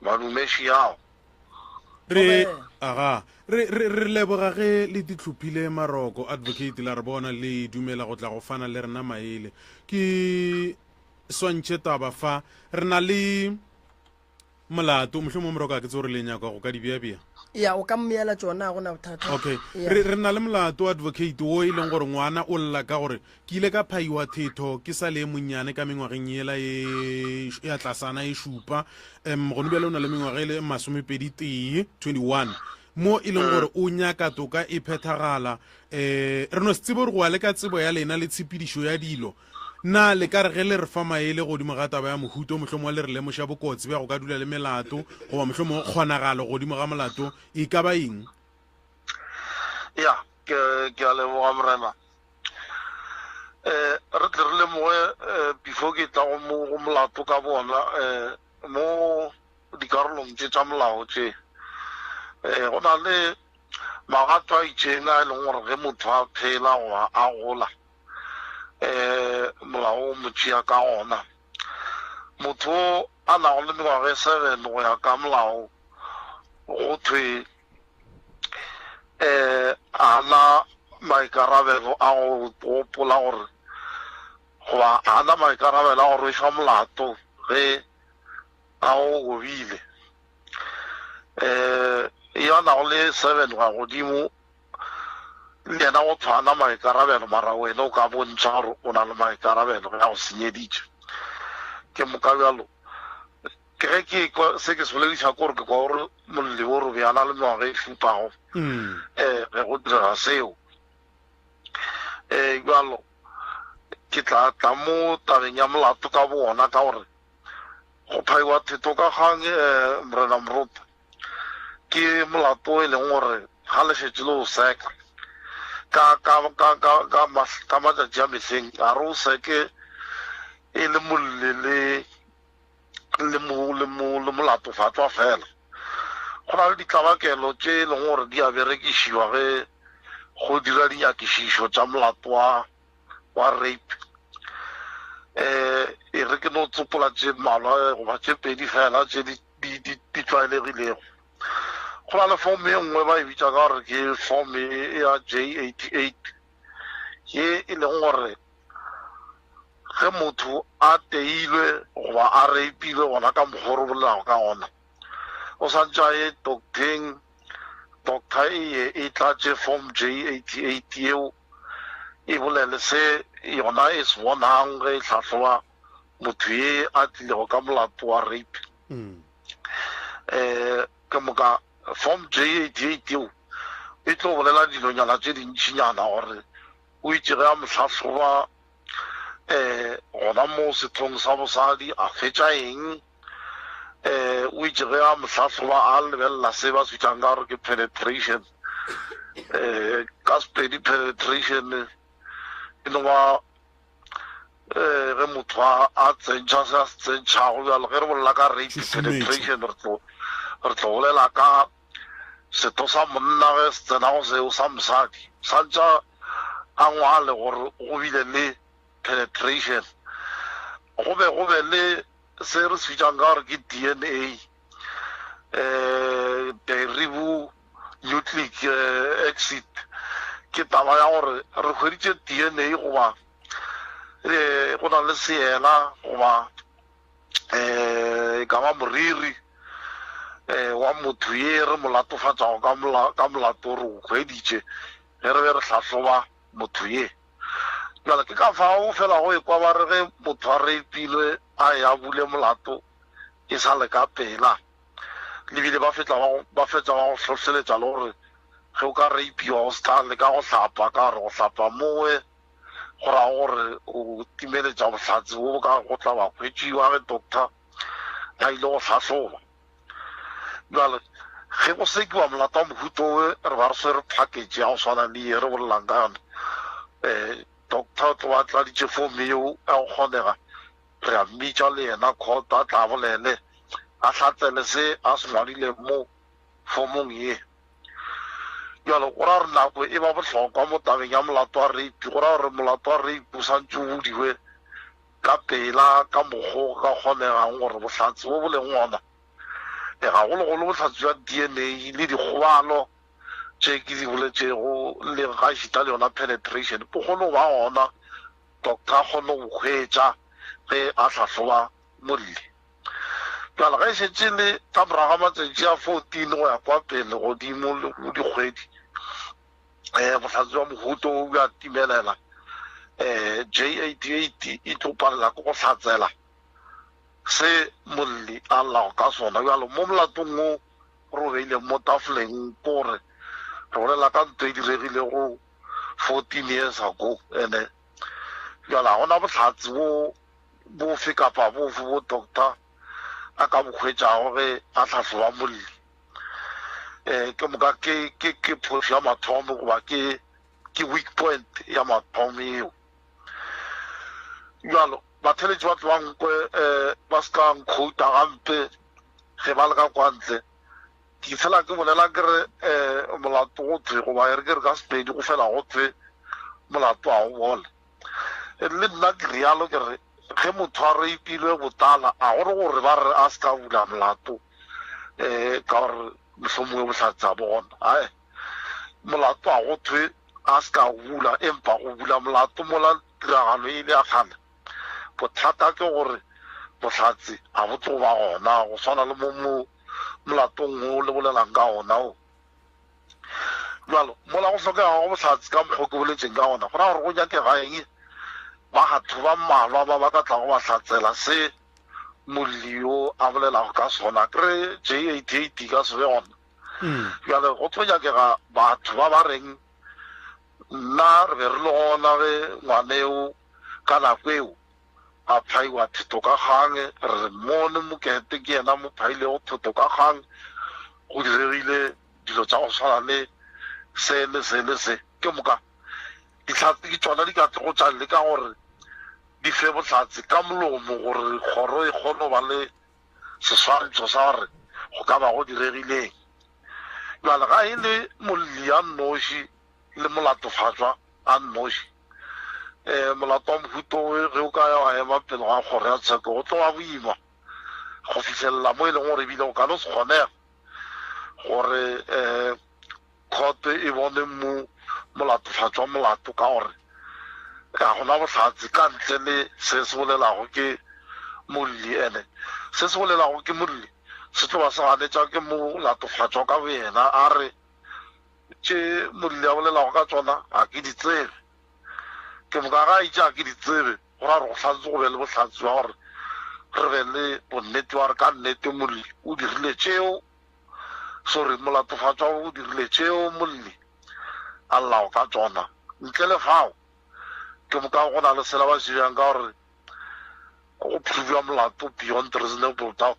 madumeši yao re leboga ge le ditlhophile maroko advocate la re bona le dumela go tla go fana le rena maele ke swantšhe taba fa re na le molato mohlomong moroka ke tse gore le nyaka go ka dibeabea ya o ka mmeela tsona go na bothata okay re na le molato advocate wo e leng gore ngwana o lla ka gore ke ile ka phaiwa thetho ke sa le monnyane ka mengwageng ela ya tlasana e šupa go nobjale o na le mengwaga e le 21 mo e leng gore o nyaka toka e phethagala re no se tsebe gore go a le ka tsebo ya lena le tshepidišo ya dilo na le ka re ge le re fa maele godimo ga taba ya mohuto mohlomong le re lemoša bokotsi bja go ka dula le melato goba mohlomong kgonagalo godimo ga molato e ka ba eng ya ke a leboga morena re tle re lemoge before ke tla go molato ka bona mo dikarolong tše tša molao tše go na le magato a itšeng a e leng gore ge motho a phela goba a gola molao o motšea ka ona motho a nago le mengwaga e 7 go ya ka molao go thwe ana maikarabelo a go gopola gore goba ana maikarabelo a go rwešwa molato ge a go gobile ya nago le 7 ga godimo le yena go tshwana maikarabelo mara wena o ka bontšha gore o na le maikarabelo ge a go senyeditše ke ke mokabjalo ke ge ke kwa se ke se bolediša kore ke kwa gore molli o re bjana le ngwaga e šupago ge go direga seo jalo ke tla tla mo tabeng ya molato ka bona ka gore go phaiwa theto ka kgang morena moroto ke molato e leng gore ga le šetse le o seka ka matšatši a mehleng a re o seke e le molli le molatofatswa fela go na le ditlabakelo tše e leng gore di a berekišiwa ge go dira dinyakišišo tša molato wa rape e re ke no tsopola tše mmalwa goba tše pedi fela tše di tlwaelegilego go na le form e nngwe ba e bitša ka gore ke form ya J88 ye e leng gore ge motho a teilwe goba a rapeilwe gona ka mokgoro bolelago ka gona o santse a ye doctor e tlatše form J88 eo e bolele se yona e se bonang ge e tlhatlhoba motho ye a tlilego ka molato wa rape ke moka form J88 eo e tlo bolela dilonyana tše dintšhinyana gore o itse ge a motlhatlhoba gona mo sethong sa bosadi a fetša eng o itse ge a motlhatlhoba a lebelela se ba se bitšang ka gore ke penetration ka sepedi penetration e no ba ge motho a tsentšha se a se tsentšhago bjalo ge re bolela ka rape penetration re tlo bolela ka setho sa monna ge se tsenago seo sa mosadi santša a ngwale gore go bile le penetration go be le se re se bitšang ka gore ke DNA deoxyribonucleic acid ke taba ya gore re hweditše DNA goba go na le seela goba e ka ba moriri wa motho ye re molatofatšago ka molato re o hweditše ge re be re tlhatlhoba motho ye jale ke ka fao fela go ekwa ba re ge motho a reipilwe a ya bule molato e sa le ka pela lebile ba fetsa ba go tlhotlheletša le gore ge o ka reipiwa o sta le ka go hlapa ka gore go hlapa mowe go ra gore o timeletša bohlatsi bo ka go tla ba hwetšiwa ge doctor a ile go tlhatlhoba jale ge go sekiwa molato wa mohuto owe re ba re swere package ya go swana le ye re bolelang ka yone doctor tlo ba tladitše form eo a go kgonega re a mmitša le yena court a tla bolele a hlatsele se a se ngwadile mo formong ye jalo go ra re nako e ba bohlokwa mo tabeng ya molato wa rape go ra gore molato wa rape o santse o bodiwe ka pela ka mokgo ka kgonegang gore bohlatsi bo boleng ona gagologolo bohlatsi jwa DNA le dikgobalo tše ke di boletšego le ga šita le yona penetration bogolo ba gona doctor a kgone go hwetša ge a tlhatlhoba molli jale ga e šetše le ka moraga matšatši a 14 go ya kwa pele godimo mo dikgwedi bohlatsi jwa mohuto o bja timelela J88 e tlo palela ko go hlatsela se molli a llago ka sona bjalo mo molatong o re o beileng mo tafoleng kore re bolela ka nto e diregile go 14 years ago ene jale ga gona bohlatsi bofe kapa bofe bo doctor a ka bokgwetšago ge a tlhatlhoba molli ke moka ke phoso ya mathomo goba ke weak point ya mathomo eo jalo batheletši ba tlobankwe ba se ka nkgouta gampe ge ba le ka kwantle ke fela ke bolela ke re molato go thwe goba ere ke re ka sepedi go fela go thwe molato a go bola le nna ke rialo ke re ge motho a reipilwe botala a gore gore ba re a se ka bula molato ka gore mohlomongwe bohlatsi a bona ae molato a go thwe a se ka bula empa go bula molato mola tiragalo e ile a kgale bothata ke gore bohlatsi a bo tlo ba gona go swana le mo molatong o le bolelang ka gona o jalo mola go tlhokega go bohlatsi ka mokgwa ke boletseng ka gona go ra gore go nyakega eng ba gatho ba mmalwa ba ka tla go ba hlatsela se molio a bolelago ka sona kre J88 ka se be gona bjale go tlo nyakega batho ba ba reng nna re be re le gona ge ngwaneo ka nako eo a phaiwa thoto ka kgang re mone mokete ke yena mo phailego thoto ka kgang go diregile dilo tsa go tshwana le se le se le se ke moka ditlhatse ke tsona di ka go tsa le ka gore di fe botlhatse ka molomo gore kgoro e kgone ba le seswantšho sa gore go ka ba go diregileng jale ga e le molli a nnoši le molatofatswa a nnoši molato wa mohuto ge o ka ya wa ema pele ga kgoro ya tsheko go tlo wa boima go fitlhelela mo e leng gore ebile go ka no se kgonega gore court e bone mo molatofatswa molato ka gore ka gona botlhatse ka ntle le se se bolelago ke molli ene se se bolelago ke molli se tlo ba se ganetša ke molatofatswa ka boyena a re tše molli a bolelago ka tsona a ke di tsebe ke moka ga itša a ke di tsebe go ra re go tlhantse go be le botlhatse wa gore re be le bonnete wa re ka nnete molli o dirile tšeo sorry molatofatswa o dirile tšeo molli a llago ka tsona ntle le fao ke moka go na le sela ba se bjang ka gore go provwa molato beyond reasonable doubt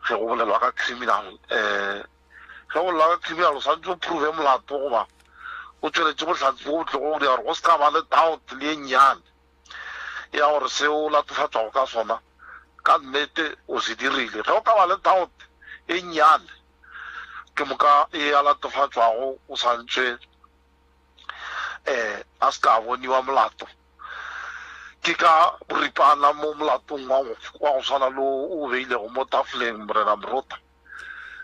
ge go bolelwa ka criminal ge go bolelwa ka criminal o santse o prove molato goba o tsweletše botlhatse bo botlego go dira gore go se ka ba le doubt le e nnyane ya gore se o latofatswago ka sona ka nnete o se dirile ge o ka ba le doubt e nnyane ke moka e a latofatswago o santse a se ka boniwa molato ke ka boripana mo molatong wa go tshwana le o beilego mo tafoleng morena morota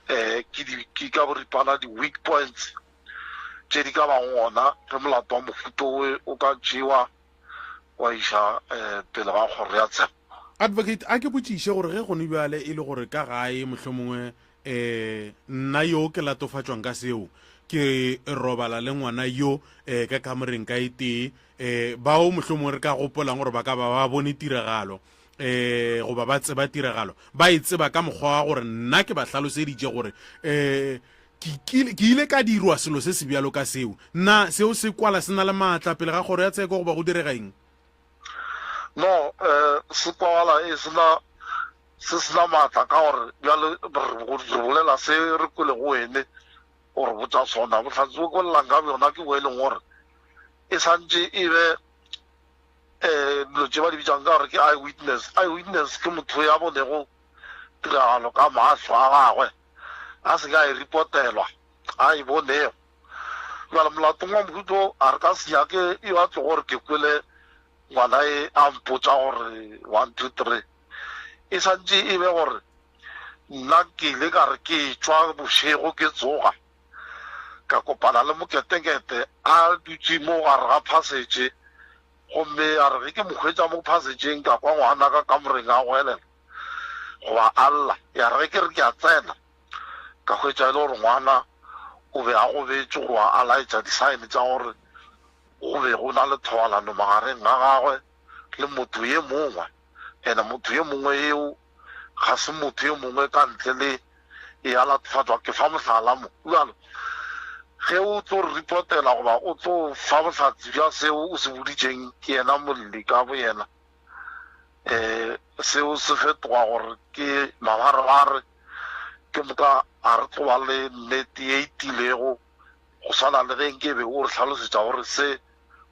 ke ka boripana di-weak points tše di ka ba gona ge molato wa mofuto o ka tšewa wa iša pele ga kgoro ya tshepo advocate a ke botšiše gore ge gone bjale e le gore ka gae mohlomongwe nna yo ke latofatšwang ka seo ke robala le ngwana yo ka kamoreng ka itee bao mohlomongwe re ka gopolang gore ba ka ba bone tiragalo goba ba tseba tiragalo ba e tseba ka mokgwa wa gore nna ke ba hlaloseditše gore ke ile ka dirwa selo se se bjalo ka seo nna seo se kwala se na le maatla pele ga kgoro ya tsheko goba go diregaeng no se kwala se sena maatla ka gore bjale re bolela se re kwele go wene gore botsa sona botlhatse bo kwelelang ka bjona ke bo e leng gore e santse e be dilo tse ba di bitsang ka gore ke eyewitness ke motho ya bonego tiragalo ka matlho a gagwe a se ka e reportelwa a e bonego jale molatong wa mohuto a re ka senyake e batle gore ke kwele ngwana e a mpotsa gore 1 2 3 e santse e be gore nna ke ile ka re ke tswa bošego ke tsoga ka kopana le moketekete a dutse mo gare ga passage gomme a re ge ke mokgwetsa mo passageng ka kwa ngwana ka kamoreng a goelela goba alla ya re ge ke re ke a tsena ka hwetša e le gore ngwana o be a gobetse goba a laetša disaene tša gore go be go na le thobalano magareng a gagwe le motho ye mongwe ene motho ye mongwe eo ga se motho ye mongwe ka ntle le e a latofatswa ke fa mohlala mo jalo ge o tlo re reportela goba o tlo fa bohlatse bja seo o se boditšeng ke yena molli ka bo yena seo se fetoga gore ke mabarebare ke moka a re tlo ba le nnete e itilego go swana le ge nke be o re tlhalosetša gore se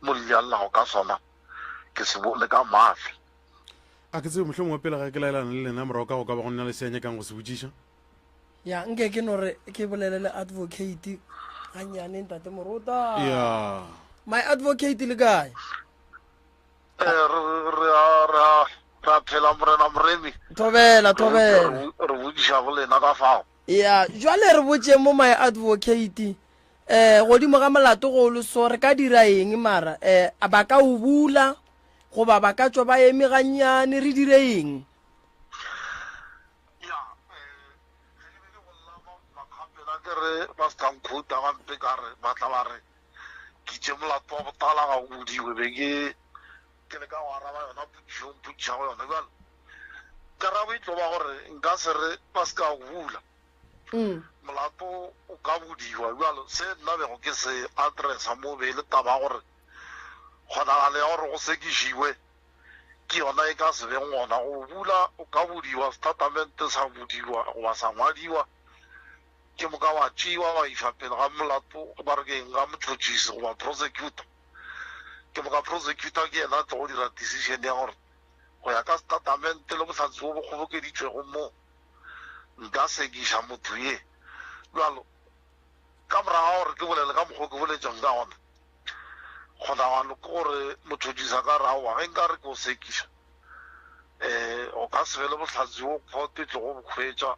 molli a llago ka sona ke se bone ka matlho a ke tsebe mohlomongwe pele ga ke laelana le lena morago ka go ka ba go nna le seanya kang go se botšiša ya nke ke no re ke bolelele advocate ganyane ntate morota ya my advocate le kae ra phela morena moremi thobela re bodiša go lena ka fao ya jwale re botse mo my advocate godimo ga molato go le so re ka dira eng mara ba ka o bula goba ba ka tswa ba eme ganyane re dire eng re ba se kankhuta gampe ka re ba tla ba re ke tše molato wa botala ga o bodiwe be ke le ka go araba yona potšišago yona jale karabo e tlo ba gore nka se re ba se ka bula molato o ka budiwa jalo se nna bego ke se addressa mo be le taba gore kgonagale ya gore go sekišiwe ke yona e ka se beng gona go bula o ka budiwa statement sa budiwa goba sa ngwadiwa ke moka wa tšewa wa ifa pele ga molato ba re ke nga motšhotšhisi goba prosecutor ke moka prosecutor ke yena tlo go dira decision ya gore go ya ka statement le bohlatsi bo bo kgobokeditšwego mo nka sekiša motho ye jalo ka moraga gore ke bolele ka mokgwa ke boletšang ka gona kgonagalo ke gore motšhotšisa ka raowa ge nka re ke o sekiša o ka se be le bohlatsi bo kgote tlo go bokgwetša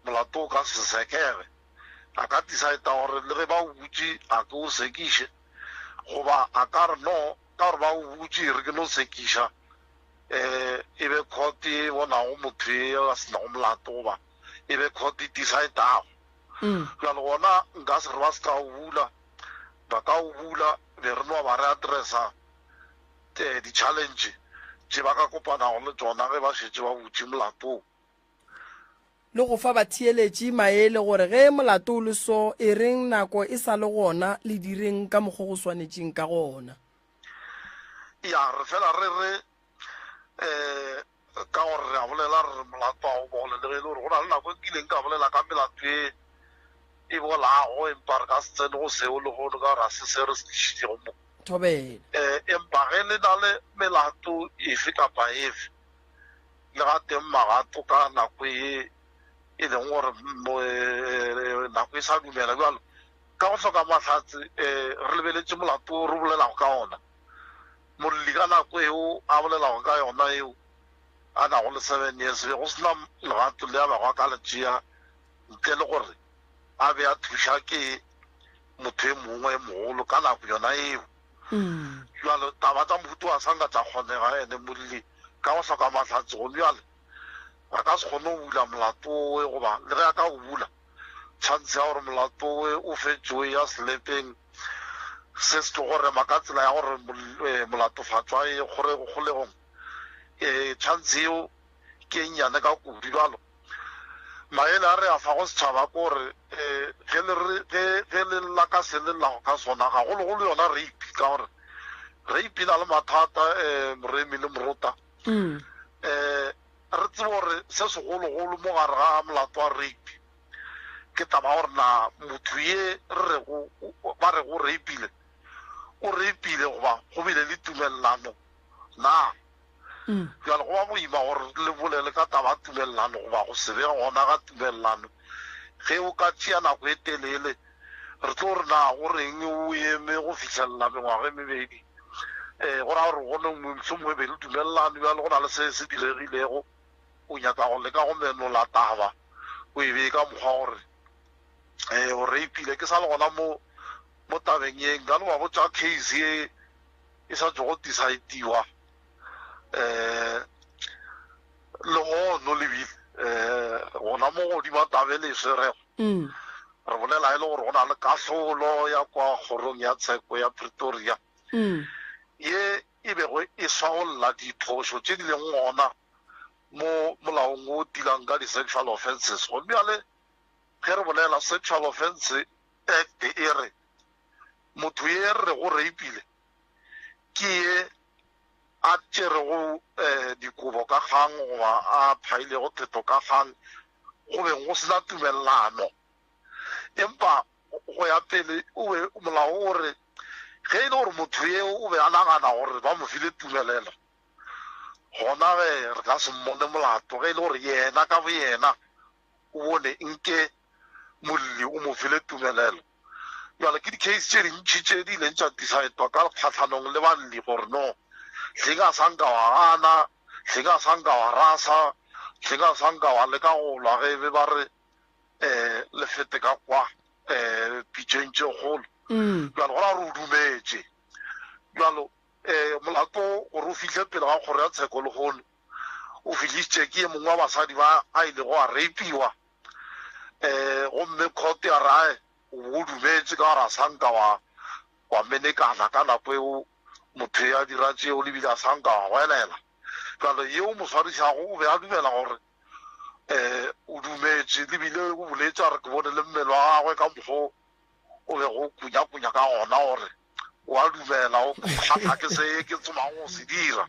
molato o ka se sekege a ka decide gore le ge ba o butse a ke o sekiše goba a ka re no ka gore ba o butse re ke no sekiša e be court e bonago motho e a senago molato goba e be court e decidago jalo gona nka se re ba se ka o bula ba ka o bula be re no ba re addressa di-challenge tše ba ka kopanago le tsona ge ba šetse ba butse molatong le go fa batheeletše maele gore ge molato o le so e reng nako e sa le gona le direng ka mokgwa go swanetšeng ka gona ya re fela re ka gore re a bolela re molato a o bole le ge e le gore go na le nako e kileng ka bolela ka melato e bolago empa re ka se tsene go seo le gone ka gore a se se re se tlišitšego mo thobele empa ge le na le melato efe kapa efe le ga teng magato ka nako e leng gore nako e sa dumela jalo ka go hloka mahlatse re lebeletše molato o re bolelago ka ona molli ka nako eo a bolelago ka yona eo a nago le 7 years be go sena legato le a bago a ka le tšea ntle le gore a be a thuša ke motho e mongwe mogolo ka nako yona eo jalo taba tša mohutu a sanka tša kgonega ene molli ka go hloka mahlatse go bjale a ka se kgone go bula molato oe goba le ge a ka go bula chance ya gore molato oe o fetšoe ya selepeng se se tlo gore ka tsela ya gore molatofatswa e kgolegong chance eo ke nnyane ka kudu jalo maele a re a fa go setšhaba ke gore ge le lla ka se le llago ka sona gagologolo yona rape ka gore rape e na le mathata moremi le morota re tsebe gore se segologolo mo gare ga molato wa rape ke taba gore na motho ye ba re go rapeile o rapeile goba go bile le tumelelano na jalo go ba boima gore le bolele ka taba tumelelano goba go se be gona ga tumelelano ge o ka tšea nako e telele re tlo gore na go reng o eme go fitlhelela mengwaga e mebedi go raya gore gone mohlomongwe be le tumelelano jalo go na le se se diregilego o nyaka go leka go menola taba o e be ka mokgwa gore o rapeile ke sa le gona mo tabeng yeng ka le wa botsa case e sa tswa go decide-iwa le gono lebile gona mo godimo tabe le serego re bolela e le gore go na le kahlolo ya kwa kgorong ya tsheko ya Pretoria ye e bego e swagolla diphoso tše di leng gona mo molaong o tilang ka di-sexual offenses go bjale ge re bolela sexual offense act e re motho ye re go rapeile ke ye a tšerego dikobo ka kgang goba a phailego theto ka kgang go beng go sena tumelelano empa go ya pele o be molao o re ge e le gore motho yeo o be a nagana gore ba mo file tumelelo gona ge re ka se mmone molato ge e le gore yena ka bo yena o bone nke molli o mo file tumelelo jale ke di-case tše dintšhi tše di ileng tša decide-wa ka kgatlhanong le balli gore no hleng a sanka wa gana hleng a sanka wa rasa hleng a sanka wa leka go lwa ge be ba re le fete ka kwa pitšeng tše kgolo jalo gona re o dumetše jalo molato gore o fihle pele ga kgoro ya tsheko le kgone o fihlitše ke ye mongwe wa basadi ba a ile go a rapiwa gomme court ya rae o dumetše ka gore a sanka wa menekana ka nako eo motho ya dira tšeo lebile a sanka wa goelela kala yeo moswarišago o be a dumela gore o dumetše lebile o boletše a re ke bone le mmele wa gagwe ka mokgo o be go kunya-kunya ka gona gore o a dumela o kgatha ke se ke tsomago go se dira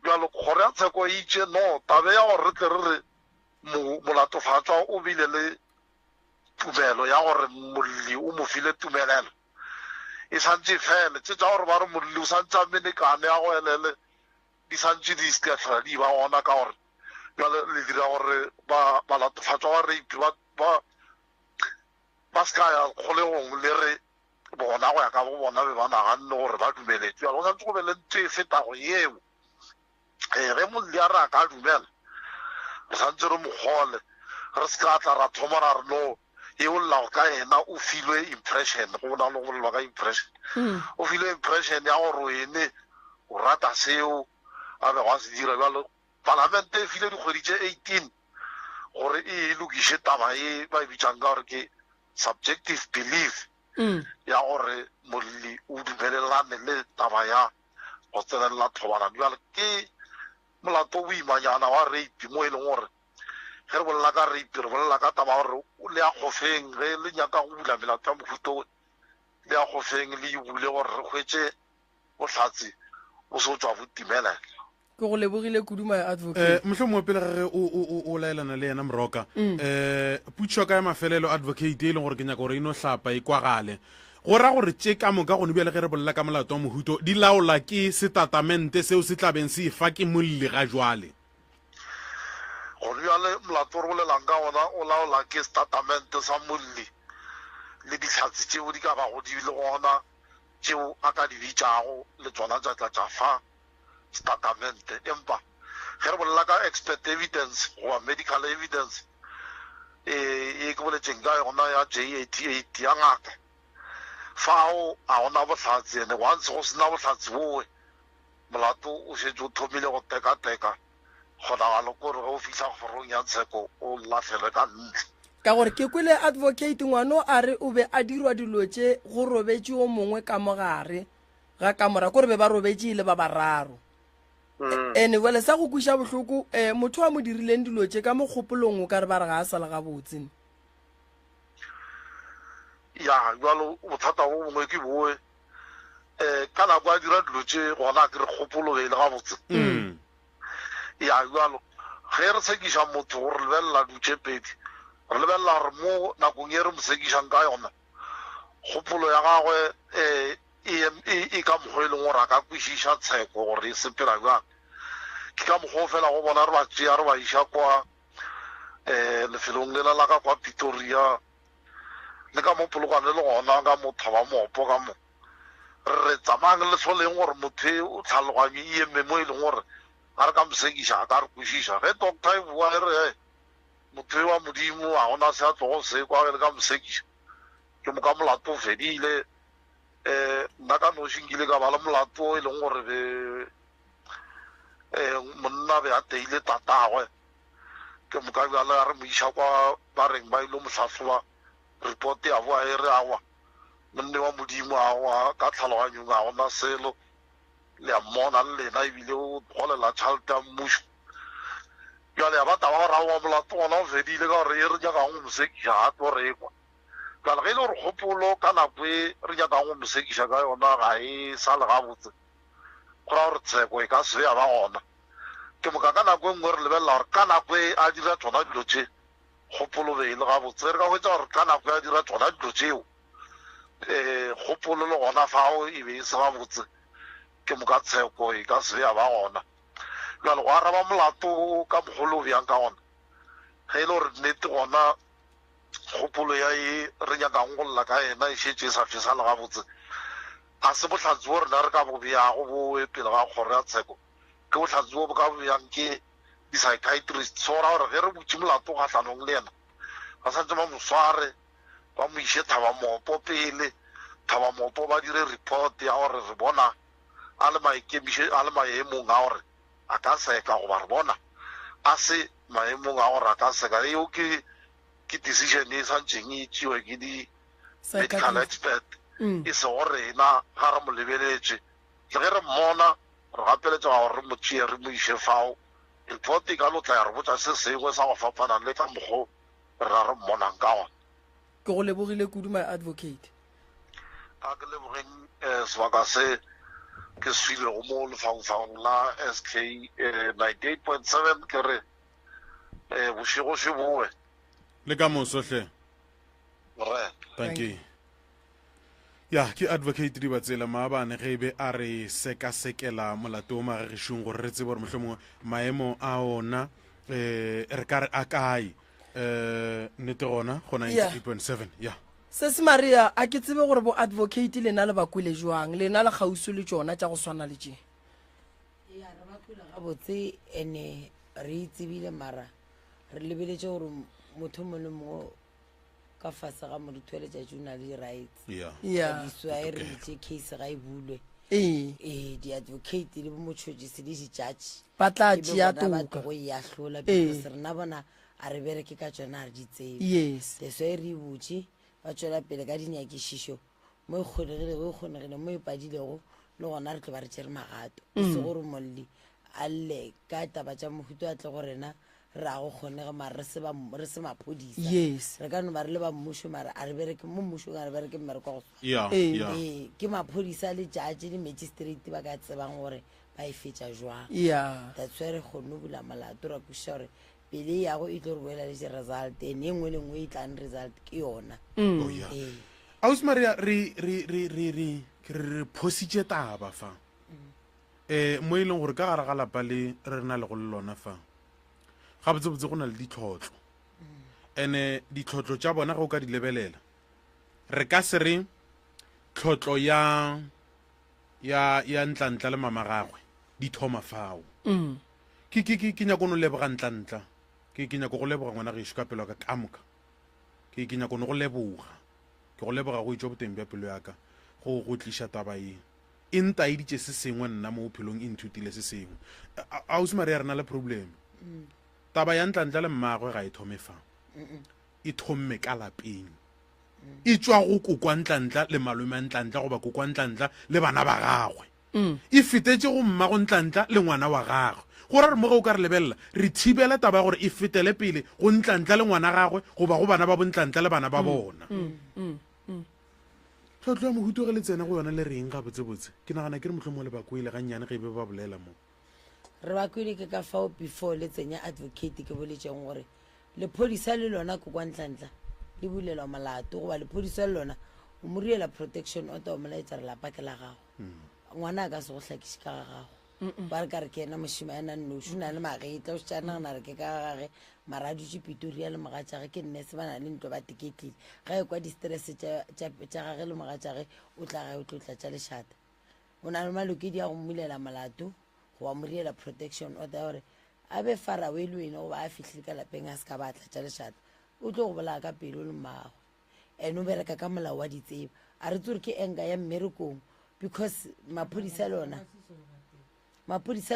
bjalo kgoro ya tsheko e itše no tabe ya gore re tle re re molatofatswa o bile le tumelo ya gore molli o mo file tumelelo e santse fele tse tsa gore ba re molli o santse a menekane ya go elele di santse di seketla di ba gona ka gore bjale le dira gore balatofatswa ba reipi ba ska ya kgolegong le re bona go ya ka bo bona be ba naganne gore ba dumeletse bjale o santse go be le ntho e fetago eo ge molli a re a ka dumela re santse re mogole re se ka tla ra thoma ra re no e o lla ka ena o filwe impression go na le go lla ka impression o filwe impression ya gore o ene o rata seo a be go se dira bjalo parlamente e file dikgwedi tše 18 gore e lokiše taba e ba e bitsang ka gore ke subjective belief ya gore molli o dumelelane le taba ya go tsenelela thobalano bjale ke molato o boimanyana wa rape mo e leng gore ge re bolela ka rape re bolela ka taba gore o le a kgofeng ge le nyaka go bula melato ya mofuto le a kgofeng le e bule gore re hwetse bohlatse o se o tswa botimelela ke go lebogile kuduma ya advocate mohlomongwe pele ga ge o laelana le yena moroka putšwa ya mafelelo advocate e leng gore ke nyaka gore e no hlapa e kwagale go ra gore tše ka moka gone bjale ge re bolela ka molato wa mohuto di laola ke setatamente seo se tlabeng se efa ke molli ga jwale gone bjale molato o re bolelang ka ona o laola ke setatamente sa molli le ditlhatsi tšeo di ka bago di le gona tšeo a ka di bitšago le tsona tša tla tša fa setatamente empa ge re bolela ka expert evidence goba medical evidence e ke boletšeng ka yona ya J88 ya ngaka fao a gona bohlatsi ene once go sena bohlatsi boe molato o šetse o thomile go teka-teka kgonagalo kore ge o fitlha kgorong ya tsheko o latlhele ka ntle ka gore ke kwele advocate ngwano a re o be a dirwa dilo tše go robetše o mongwe ka mogare ga kamora kore be ba robetše le ba bararo ene wele sa go kuša bohloko motho wa mo dirileng dilo tše ka mo kgopolong o ka re ba re ga a sala ga botsene ya jalo bothata bo bongwe ke boe ka nako a dira dilo tše gona ke re kgopolo e le ga botse ya jalo ge re sekiša motho gore lebelela dutše pedi re lebelela gore mo nakong e re mo sekišang ka yona kgopolo ya gagwe e ka mokgwa e leng gore a ka kwešiša tsheko gore e sepela jang ke ka mokgwa o fela go bona re ba tšea re ba iša kwa lefelong le la ka kwa Pretoria le ka mo polokwane le gona ka mo thaba moopo ka mo re tsamayang le soleng gore motho o tlhaloganye e eme mo e leng gore a re ka mosekiša a ka re kwešiša ge doctor e bua e re motho wa modimo a gona se a tlogo se kwa le ka mosekiša ke mo ka molato o fedile nna ka nošinkile ka ba le molato e leng gore monna be a teile tatagwe ke mo ka bjale a re mo iša kwa ba reng ba ile motlhatlhoba report ya boa e re awa monne wa modimo awa ka tlhaloganyong a gona selo le a mmona le lena ebile o golela tšhalete ya mmušo bjale ya ba taba gore aowa molato gona o fedile ka gore e re nyakang go mosekiša a tlo rekwa bjale ge e le gore kgopolo ka nako e re nyakang go mosekiša ka yona ga e sa le gabotse go ra gore tsheko e ka se ya ba gona ke moka ka nako e nngwe re lebelela gore ka nako e a dira tsona dilo tše kgopolo be e le gabotse re ka hwetša gore ka nako ya dira tsona dilo tšeo kgopolo le gona fao e be e se gabotse ke moka tsheko e ka se ya ba gona bjale go araba molato ka mogolo bjang ka gona ge e le gore nnete gona kgopolo ya e re nyakang go lla ka ena e šetse e sa fesa le gabotse a se bohlatsi bo rena re ka bo beago boe pele ga kgoro ya tsheko ke bohlatsi bo bo ka bo bjang ke di-psychiatrist sora gore ge re butse molato kgatlhanong le ena ba santse ba mosware ba mo iše thabamopo pele thabamopo ba dire report ya gore re bona a le maemong a gore a ka seka goba re bona a se maemong a gore a ka seka eo ke decision e santšeng e tšewe ke di-medical expert e se go rena ga re mo lebeletše le ge re mmona re gapeletsa gore re mo tšee re mo iše fao report ka lo tla ya re botsa se sengwe sa go fapana le ka mokgwa re ra re mmonang ka gona ke go lebogile kudu my advocate a ke lebogeng sebaka se ke se filego mo lefaufaung la sk 98.7 ke re bošego se boe le ka mosohle re thank you ya ke advocate di batsela maabane ge be a re seka-sekela molato o magagešong gore re tsebe gore mohlomongwe maemo a ona re ka re a kae nnete gona go 98.7 ya se se maria a ke tsebe gore bo advocate lena le bakwile jwang lena le gauso le tsona tša go swana le tše ya re bakwile gabotse ene re itsebile mara re lebeletše gore motho mo le mo ka fase ga moditho le tšatši o na le di-rights diswae re ditše case ga e bulwe di-advocate le bomotšhotšisi le di-judge ba tla tšea toka go e ahlola because rena bona a re bereke ka tsona a re di tsebe deswae re e botše ba tšwela pele ka dinyakišišo mo e kgonegile mo e padilego le gona re tlo ba re tšere magato e se gore molli a lle ka taba tša mohuto a tle go rena re a go kgonega mare re se maphodisa re ka no ba re le ba mmušo mare a re bereke mo mmušong a re bereke mmereko go ke maphodisa le judge le magistrate ba ka tsebang gore ba e fetša jwang that's why re kgonne go bula molato ra kweša gore pele yago e tlo re boela le result ene engwe le ngwe e tlang result ke yona aus maria re phositše taba fa mo e leng gore ka gare ga lapa le re na le go le lona fa ga botsebotse go na le ditlhotlho ene ditlhotlho tša bona go ka di lebelela re ka se re tlhotlho ya ntlantla le mama gagwe di thoma fao ke nyako no leboga ntlantla ke nyako go leboga ngwana gešo ka pelo ka kamoka ke nyako no go leboga ke go leboga go itšwa boteng bja pelo yaka go tliša taba e enta editše se sengwe nna mo bophelong e nthutile se sengwe ausi maria re na le problem taba ya ntlantla le mmagwe ga e thome fa e thomme ka lapeng e tšwa go kokwa ntlantla le malome a ntlantla goba kokwa ntlantla le bana ba gagwe e fetetše go mmago ntlantla le ngwana wa gagwe gore re moge o ka re lebelela re thibela taba gore e fetele pele go ntlantla le ngwana gagwe goba go bana ba bontlantla le bana ba bona tlhotlho ya mohuto ge le tsena go yona le reng ga botsebotse ke nagana ke re motlho mo le bakwele ga nnyane ge e be ba bolela mo re bakwele ke ka fao before le tsenya advocate ke boletšeng gore lephodisa le lona ko kwa ntlantla le bulelwa molato goba lephodisa le lona o mo riela protection order o molaetša re lapa ke la gago ngwana a ka se go hlakiše ka ga gago ba re ka re ke ena mošimana nnoši o na le magetla o setšanagana re ke ka gage mara a dutše pitoria le mogatšage ke nnese ba na le ntlo ba teketlile ga e kwa di-stress tša gage le mogatšage o tla gae o tlo tlatša lešata o na le malokedi a go mmulela molato goba mo riela protection order ya gore a be faraway le wena goba a fitlhile ka lapeng a se ka ba tlatša lešata o tlo go bolaya ka pelo le mmago and o bereka ka molao wa ditseba a re tse gore ke enka ya mmerekong because maphodisa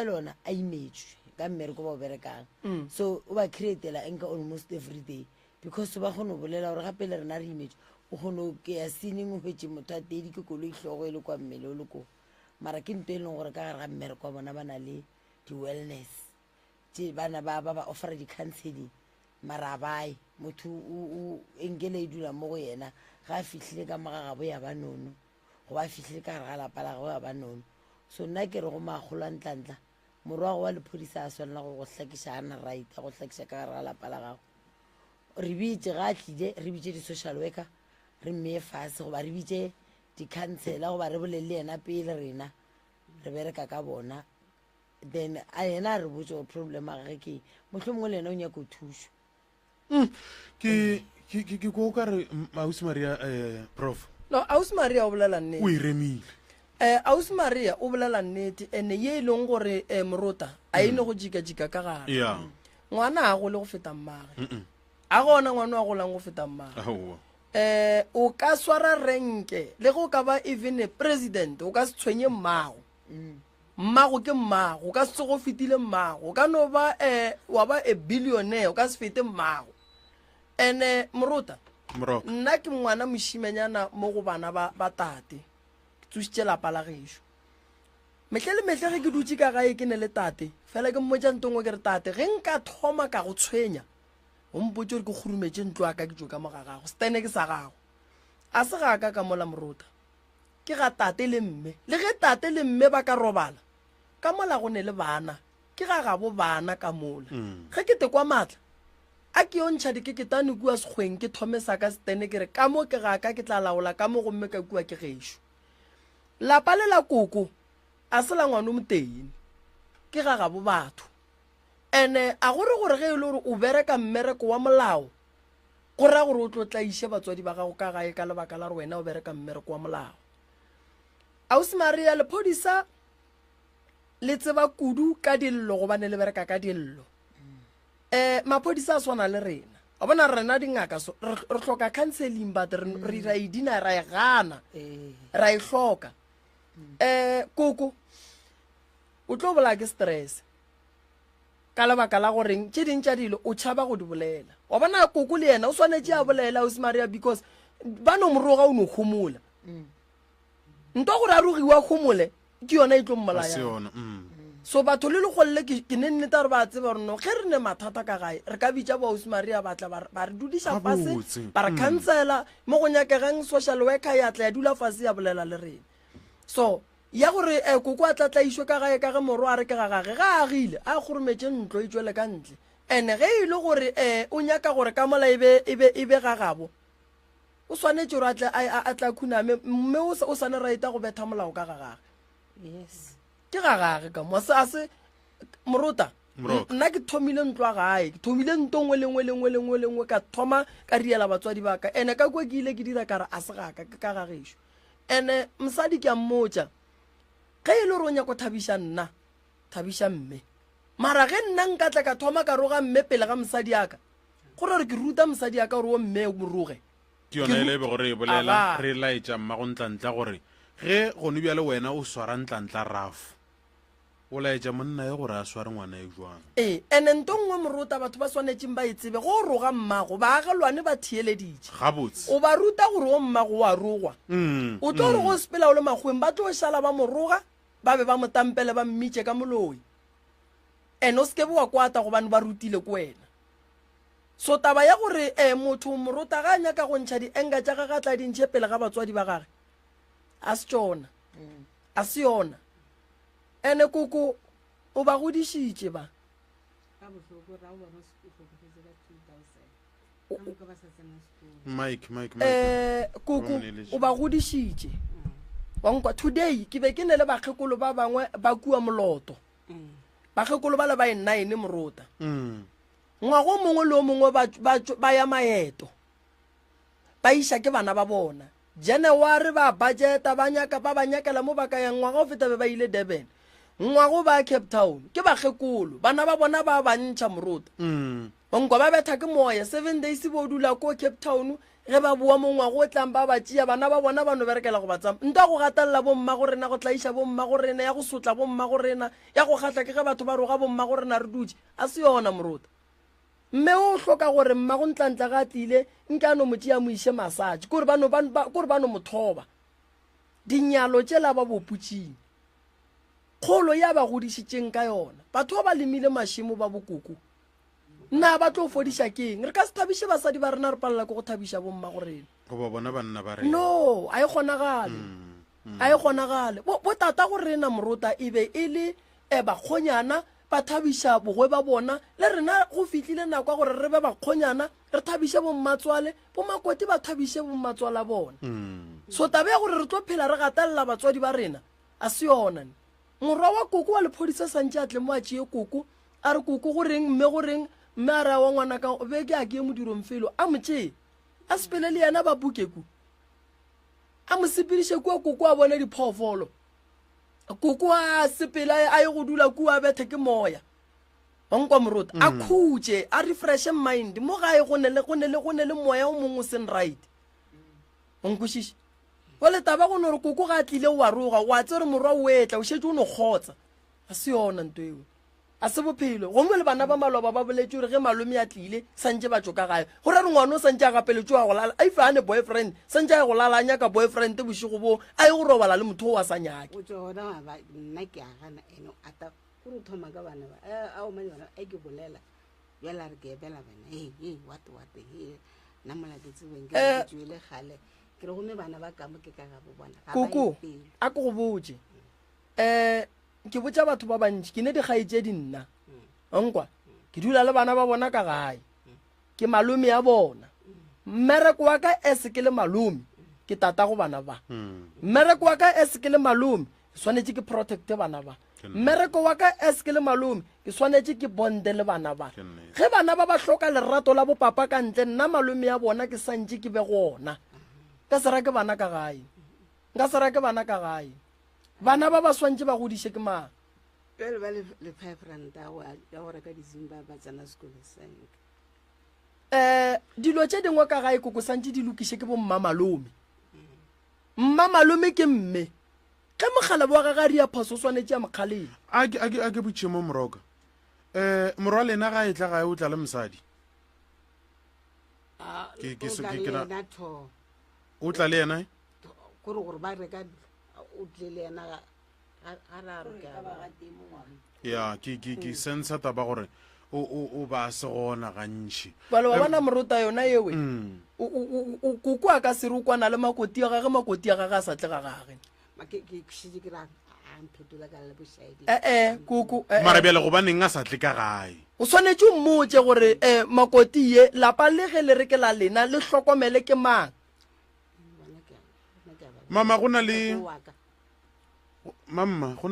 le ona a imetšwe ka mmereko ba o berekang so o ba createla enka almost every day because ba kgone go bolela gore gape le rena re imetšwe o kgone ke ya seneng o hwetse motho a tedi ke kolo itlhogo e le kwa mmele o le ko mara ke nto e leng gore ka gare ga mmereko wa bona ba na le di-wellness bana ba offera di-counseling mara bae motho o enkele e dula mo go yena ga a fitlhile ka magagabo ya ba nono go ba fitlhile ka gare ga lapa la gago ya ba nono so nna ke re go magolo a ntlantla morwago wa lephodisa a swanela go hlakiša ana right a go hlakiša ka gare ga lapa la gago re bitše ga a tlile re bitše di-social worker re mmee fase goba re bitše di-councela goba re bolele yena pele rena re bereka ka bona then a yena a re botse gore problem a gage ke motlho mongwe le yena o nyako thušo ke ko ka re ausi maria prof no ausi maria o bolela nnete o e remile ausi maria o bolela nnete ene ye e leng gore morota a ene go jika ka gare ngwana a go le go feta mmage a gona ngwana wa golang go feta mmage o ka swara renke le go ka ba even president o ka se tshwenye mmago mmago ke mmago o ka se go fetile mmago o ka no ba wa ba a billionaire o ka se fete mmago ene morota nna ke ngwana mošimenyana mo go bana ba tate ke tsošitše lapa la gešo metlhe le metlhe ge ke dutse ka gae ke ne le tate fela ke mmotsa ntongwe ke re tate ge nka thoma ka go tshwenya go mpotse gore ke gorumetse ntlo ya ka ke jo ka mo ga gago stene ke sa gago a se ga ka mola moruta ke ga tate le mme le ge tate le mme ba ka robala ka mola go ne le bana ke ga gabo bana ka mola ge ke tekwa matla a ke yo ntšha dikeketane kua sekgweng ke thome sa ka stene ke re ka mo ke ga ka ke tla laola ka mo gomme ka kua ke gešo lapa le la koko a se la ngwana mo teng ke ga gabo batho ene a gore ge e le gore o bereka mmereko wa molao go ra gore o tlo tlaiše batswadi ba gago ka gae ka lebaka la gore wena o bereka mmereko wa molao Ausi Maria lephodisa le tseba kudu ka dillo go bane le bereka ka dillo maphodisa a swana le rena a bona rena dingaka re hloka counseling but re ra idina ra e gana ra e hloka koko o tlo bola ke stress ka lebaka la goreng tše ding tša dilo o tšhaba go di bolela wa bona koko le yena o swanetše a bolela Ausi Maria because ba no moroga o no homola nto gore a rugiwa homole ke yona e tlo mmolaya so batho le golle ke ne nneta re ba tseba gore no ge re ne mathata ka gae re ka bitša ba Ausi Maria batla ba re dudiša fase ba re cancela mo go nyakegang social worker ya tla ya dula fase ya bolela le rena so ya gore koko a tlatlaišwe ka gae ka ge moro a re ke ga gage ga agile a gorometse ntlo e tswele ka ntle ene ge e le gore o nyaka gore ka mola e be ga gabo o swanetse gore a tla khuname mme o sane raita go betha molao ka ga gage yes ke ga gage ka mo a se moruta nna ke thomile ntlo a gae ke thomile ntongwe lengwe ka thoma ka riela batswadi ba ka ene ka kwa ke ile ke dira kare a se ga ka ka gagešo ene mosadi ke a mmotsa ge e le gore o nyako thabiša nna thabiša mme mara ge nna nka tla ka thoma ka roga mme pele ga mosadi aka gore re ke ruta mosadi aka gore o mme o moroge ke yona e lebe gore e bolela re laetša mmago ntlantla gore ge go no bjale wena o swara ntlantla raf o laetša monna ye gore a sware ngwana e jwang ene nto nngwe moruta batho ba swanetšeng ba e tsebe go roga mmago ba agelwane ba thieleditše gabotse o ba ruta gore o mmago wa rogwa o tlo re go sepela o le magweng ba tlo šala ba moroga ba be ba motampele ba mmitše ka moloi ene o seke bo wa kwata gobane ba rutile ko wena so taba ya gore motho moruta ga a nyaka go ntšha dienga tša gage a tla dintšhe pele ga batswadi ba gage a se tšona a se yona ene koko o ba godišitše ba koko o ba godišitše wankwa today ke be ke ne le bakgekolo ba bangwe ba kua moloto bakgekolo ba le ba 9 moruta ngwago mongwe le o mongwe ba ya maeto ba iša ke bana ba bona January ba budgeta ba nyakela mo ba ka yang ngwago feta be ba ile Durban ngwago ba Cape Town ke bakgekolo bana ba bona ba bantšha moruta onkwa ba betha ke moya 7 days bo dula ko Cape Town ge ba boa mo ngwago o tlang ba tšea bana ba bona ba no berekela go ba tsama nta go gatalela bo mma go rena go tlaiša bo mma go rena ya go sotla bo mma go rena ya go gatla ke ge batho ba roga bo mma go rena re dutse a se yona moruta mme o hloka gore mma go ntlantla ga tlile nka no motse ya mo ishe massage gore ba no mothoba dinyalo tšela ba boputšing kgolo ya ba godišitšeng ka yona batho ba lemile mašimo ba bokoko nna ba tlo fodiša keng re ka se thabiše basadi ba rena re palela ko go thabiša bomma go rena goba bona banna ba rena no a e kgonagale bo tata go rena moruta e be e le bakgonyana ba thabiša bogwe ba bona le rena go fitlhile nako gore re be bakgonyana re thabiše bommatswale bomakoti ba thabiše bommatswala bona so tabe ya gore re tlo phela re gatalela batswadi ba rena a se yona morwa wa koko wa lephodisa santse a tle mo a tšee koko a re koko goreng mme a ra wa ngwana ka be ke a ke modirong felo a motšee a sepele le yena ba bukeku a mo sepediše kua koko a bone diphoofolo koko a sepela a ye go dula kua bethe ke moya onkwa moruta a khutše a refresh mind mo gae go ne le moya o mongwe sen right onkwešiše go le taba go ne gore koko ga a tlile wa roga wa tsere morwa o etla o šetse o no kgotsa a se yona nto eo a se bophelo gomme le bana ba maloba ba boletse gore ge malome a tlile santse ba tsoka gae go ra re ngwana o santse a gapeletso a go lala a ifane boyfriend santse a go lalanya ka boyfriend bosigo bo a ye go robala le motho o wa sa nyake o tsona ba nna ke a gana eno ata go re thoma ka bana ba a o mane bana a ke bolela yela re ke bela bana what nna mola ke tsweng ke tswele gale ke re gomme bana ba ka mo ke ka ga bo bona koko a go go botse ke botsa batho ba bantši ke ne di gaetse dinna onkwa ke dula le bana ba bona ka gae ke malome ya bona mmereko wa ka ke le malome ke tata go bana ba mmereko wa ka ke le malome ke swanetse ke protecte bana ba mmereko wa ka ke le malome ke swanetse ke bonde le bana ba ge bana ba ba hloka lerato la bopapa ka ntle nna malome ya bona ke santse ke be gona ka sera ke bana ka gae nka sera ke bana ka gae bana ba ba swantse ba godiše ke mang pele ba le 5 rand ya go reka dizimba ba tsena sekolo senke dilo tše dingwe ka gae koko santse di lokiše ke bo mmamalome ke mme ge mogala bo wa ga ga di ya phaso swanetse ya mokgaleng a ke botše mo moroka morwa lena ga e tla gae o tla le mosadi o tla le yena kore gore ba reka o tlile ena ga raro ya ke sensa taba gore o ba se gona gantši balo ba bona morota yona yewe koko a ka sere o kwana le makoti a gage makoti a gage a sa tle ga gage koko mara bjale gobaneng a sa tle ka gae o swanetse o mmotse gore makoti ye lapa le ge le re ke la lena le hlokomele ke mang mama go na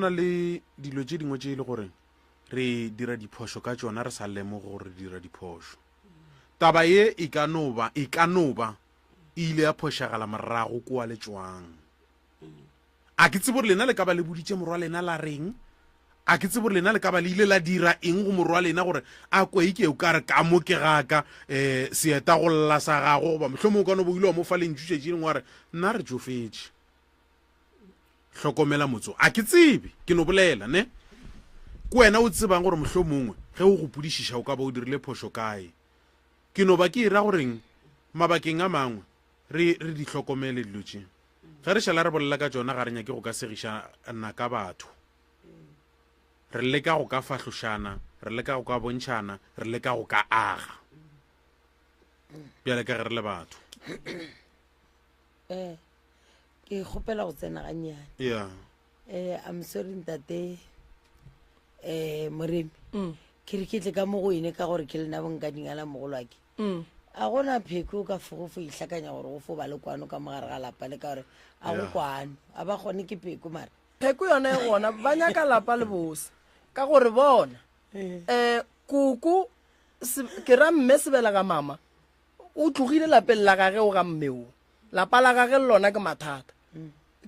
le dilo tše dingwe tše e le gore re dira diphošo ka tšona re sa lemogo gore re dira diphošo taba ye e ka no ba e ile ya phošagala morago kwa le tšwang a ke tsebe gore lena le ka ba le boditše morwa lena la reng a ke tsebe gore lena le ka ba le ile la dira eng go morwa lena gore a kweike o ka re ka mo ke gaka seeta go lla sa gago goba mohlomong o ka no bo ile wa mo fa lentšutšetše lengwe wa re nna re tsofetše hlokomela motso a ke tsebe ke no bolela ne ke wena o tsebang gore mohlomongwe ge o go pudišiša o ka ba o dirile phošo kae ke no ba ke ira goreng mabakeng a mangwe re di hlokomele dilo tše ge re šala re bolela ka tšona ga re nyake go ka segišana ka batho re leka go ka fahlošana re leka go ka bontšhana re leka go ka aga bjale ka ge re le batho ke kgopela go tsena gannyane I'm sorry ntate moremi ke re ke tle ka mo go ene ka gore ke lena bonkading ala mogolo ake a gona pheko ka fogofo itlhakanya gore go fo ba le kwano ka mogare ga lapa le ka gore a go kwano a ba kgone ke pheko mare pheko yona e gona ba nyaka lapa le bose ka gore bona kuku ke ra mme sebela ka mama o tlogile lapeng la gage o ga mmeo lapa la gage le lona ke mathata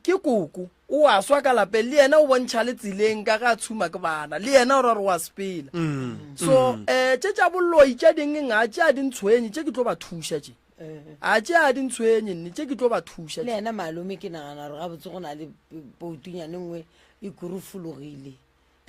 ke kuku o a swa ka lapeng le yena o bontšha le tseleng ka ga tshuma ke bana le yena o ra re wa sepela so tše tša bolloi tša ding nga tše a dintshwenye tše ke tlo ba thuša tše a tše a dintshwenye nne tše ke tlo ba thuša le yena malome ke nagana gore ga botse go na le poutunyane nngwe e kurufologile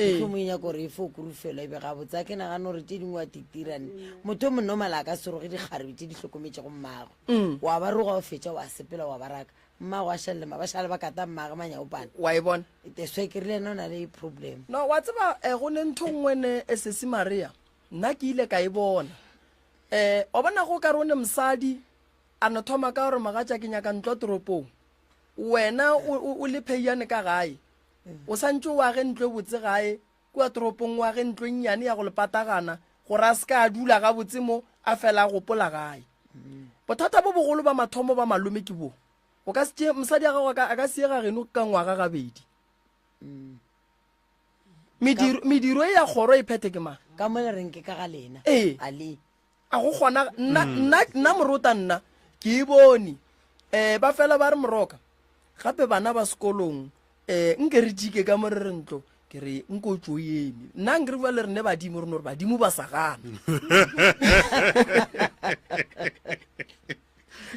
motlhomong ya kore e fo kurufelo ebe ga botse a ke nagana gore tše dingwe wa titirane motho o monnomala a ka seroge dikgarebe tše di hlokometse go mmago wa ba roga o fetša wa sepela wa baraka mmago a šalelema ba šale ba kata mmaga manyaopane wa e bona teswa ke rile ena o na le problem no wa tseba go ne ntho nngwe ne sesi maria nna ke ile ka e bona o bona go ka re o ne mosadi a no thoma ka gore magatša ke nyaka ntlo toropong wena o le pheiane ka gae o santse o age ntlo e botse gae kua toropong o age ntlo nnyane ya go le patagana gore a se ka a dula ga botse mo a fela a gopola gae bothata bo bogolo ba mathomo ba malome ke bo o ka se mosadi a gago a ka siega geno ka ngwaga gabedi mediro e ya kgoro e phete ke mang ka mole reng ke ka ga lena a go kgona nna morota nna ke e bone ba fela ba re moroka gape bana ba sekolong nke re jike ka more re ntlo ke re nko tso eme nna nke re bua le rene badimo rene gore badimo ba sa gana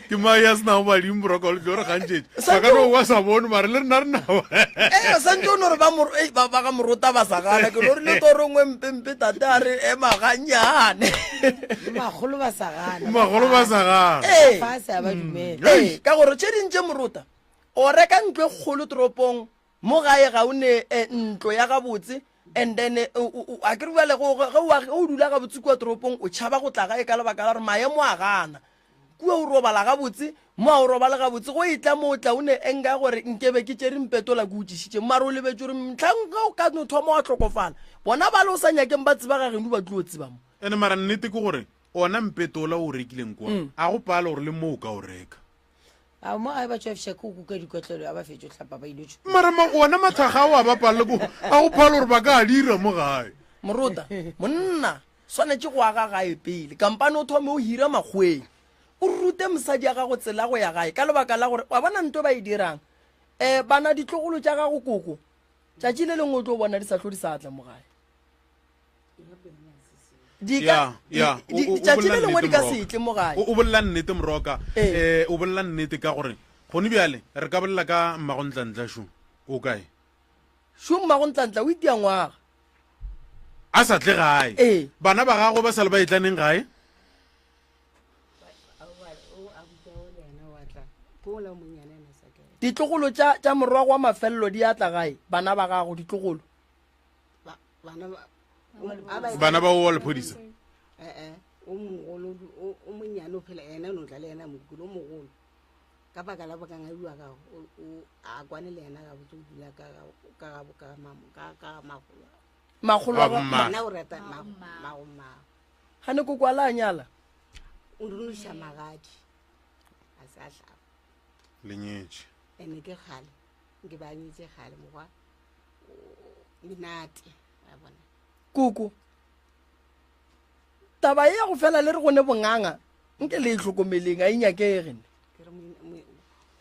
ke maya sena o badimo moroko le gore gantšetše ba ka no wa sa bone mare le rena re nao santse o no re ba ga morota ba sa gana ke no re le toro ngwe mpempe tate a re ema gannyane magolo ba sa gana fase a ba dumela ka gore tše dintše morota o reka ntlo e kgolo toropong mo gae ga o ne ntlo ya gabotse and then a ke re bale o dula gabotse kua toropong o tšhaba go tla gae ka lebaka la gore maemo a gana kua o robala gabotse mo a o robala gabotse go itla mo o tla o ne enka gore nkebe ke tšere mpetola ke utsišitše mare o lebetse gore motlhanka o ka no thoma wa tlhokofala bona ba le o sa nyakeng ba tseba gageno ba tlo o tseba mo ene mara nnete ke gore ona mpetola o rekileng kwa a go pala gore le mo o ka o reka a mo a ba tšwa ko ka dikotlelo a ba fetšo tlhapa ba ile tšho mara ona mathaga o a ba pala go a go pala gore ba ka dira mo gae morota monna swanetse go aga gae pele kampane o thome o hira magweng o rute mosadi ya gago tsela go ya gae ka lebaka la gore wa bona nto ba e dirang bana ditlogolo tša gago koko tšatši le lengwe o tlo bona di sa tlo di sa tla mo gae tšatši le lengwe di ka setle mo gae o bolela nnete moroka o bolela nnete ka gore gone bjale re ka bolela ka mmagontla šo o kae šo mmagontla o itia ngwaga a sa tle gae bana ba gago ba sa le ba etlaneng gae ditlogolo tša morwago wa mafelelo di atla gae bana ba gago ditlogolo bana ba o wa lephodisa o mogolo o monyane o phela ena o notla le ena mokolo o mogolo ka baka la baka ngaiwa ka a kwane le ena ga botse o dula ka magolo mana o rata magoma ga ne ko kwala nyala o runisha magadi a sa tlhapa lenyetše ene ke gale nke ba nyetse gale mogwa linate a bona kuku taba ya go fela le re gone bonganga nke le itlhokomeleng a inyakegene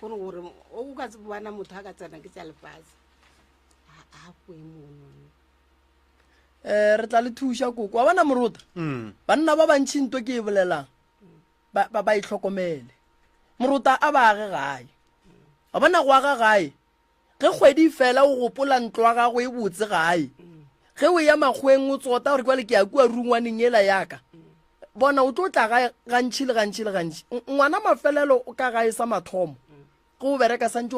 gore gore o ka tsebana motho a ka tsena ke tša lefase a kwe mono re tla le thuša koko wa bona morota banna ba bantšhi nto ke e bolelang ba itlhokomele morota a ba age gae wa bona go aga gae ge kgwedi fela o gopola ntlo wa gago e botse gae ge o ya magweng o tsota gore kwale ke ya kua rungwaneng ela yaka bona o tlo tla gae gantšhi le gantšhi le gantšhi ngwana mafelelo o ka gae sa mathomo ge o bereka santse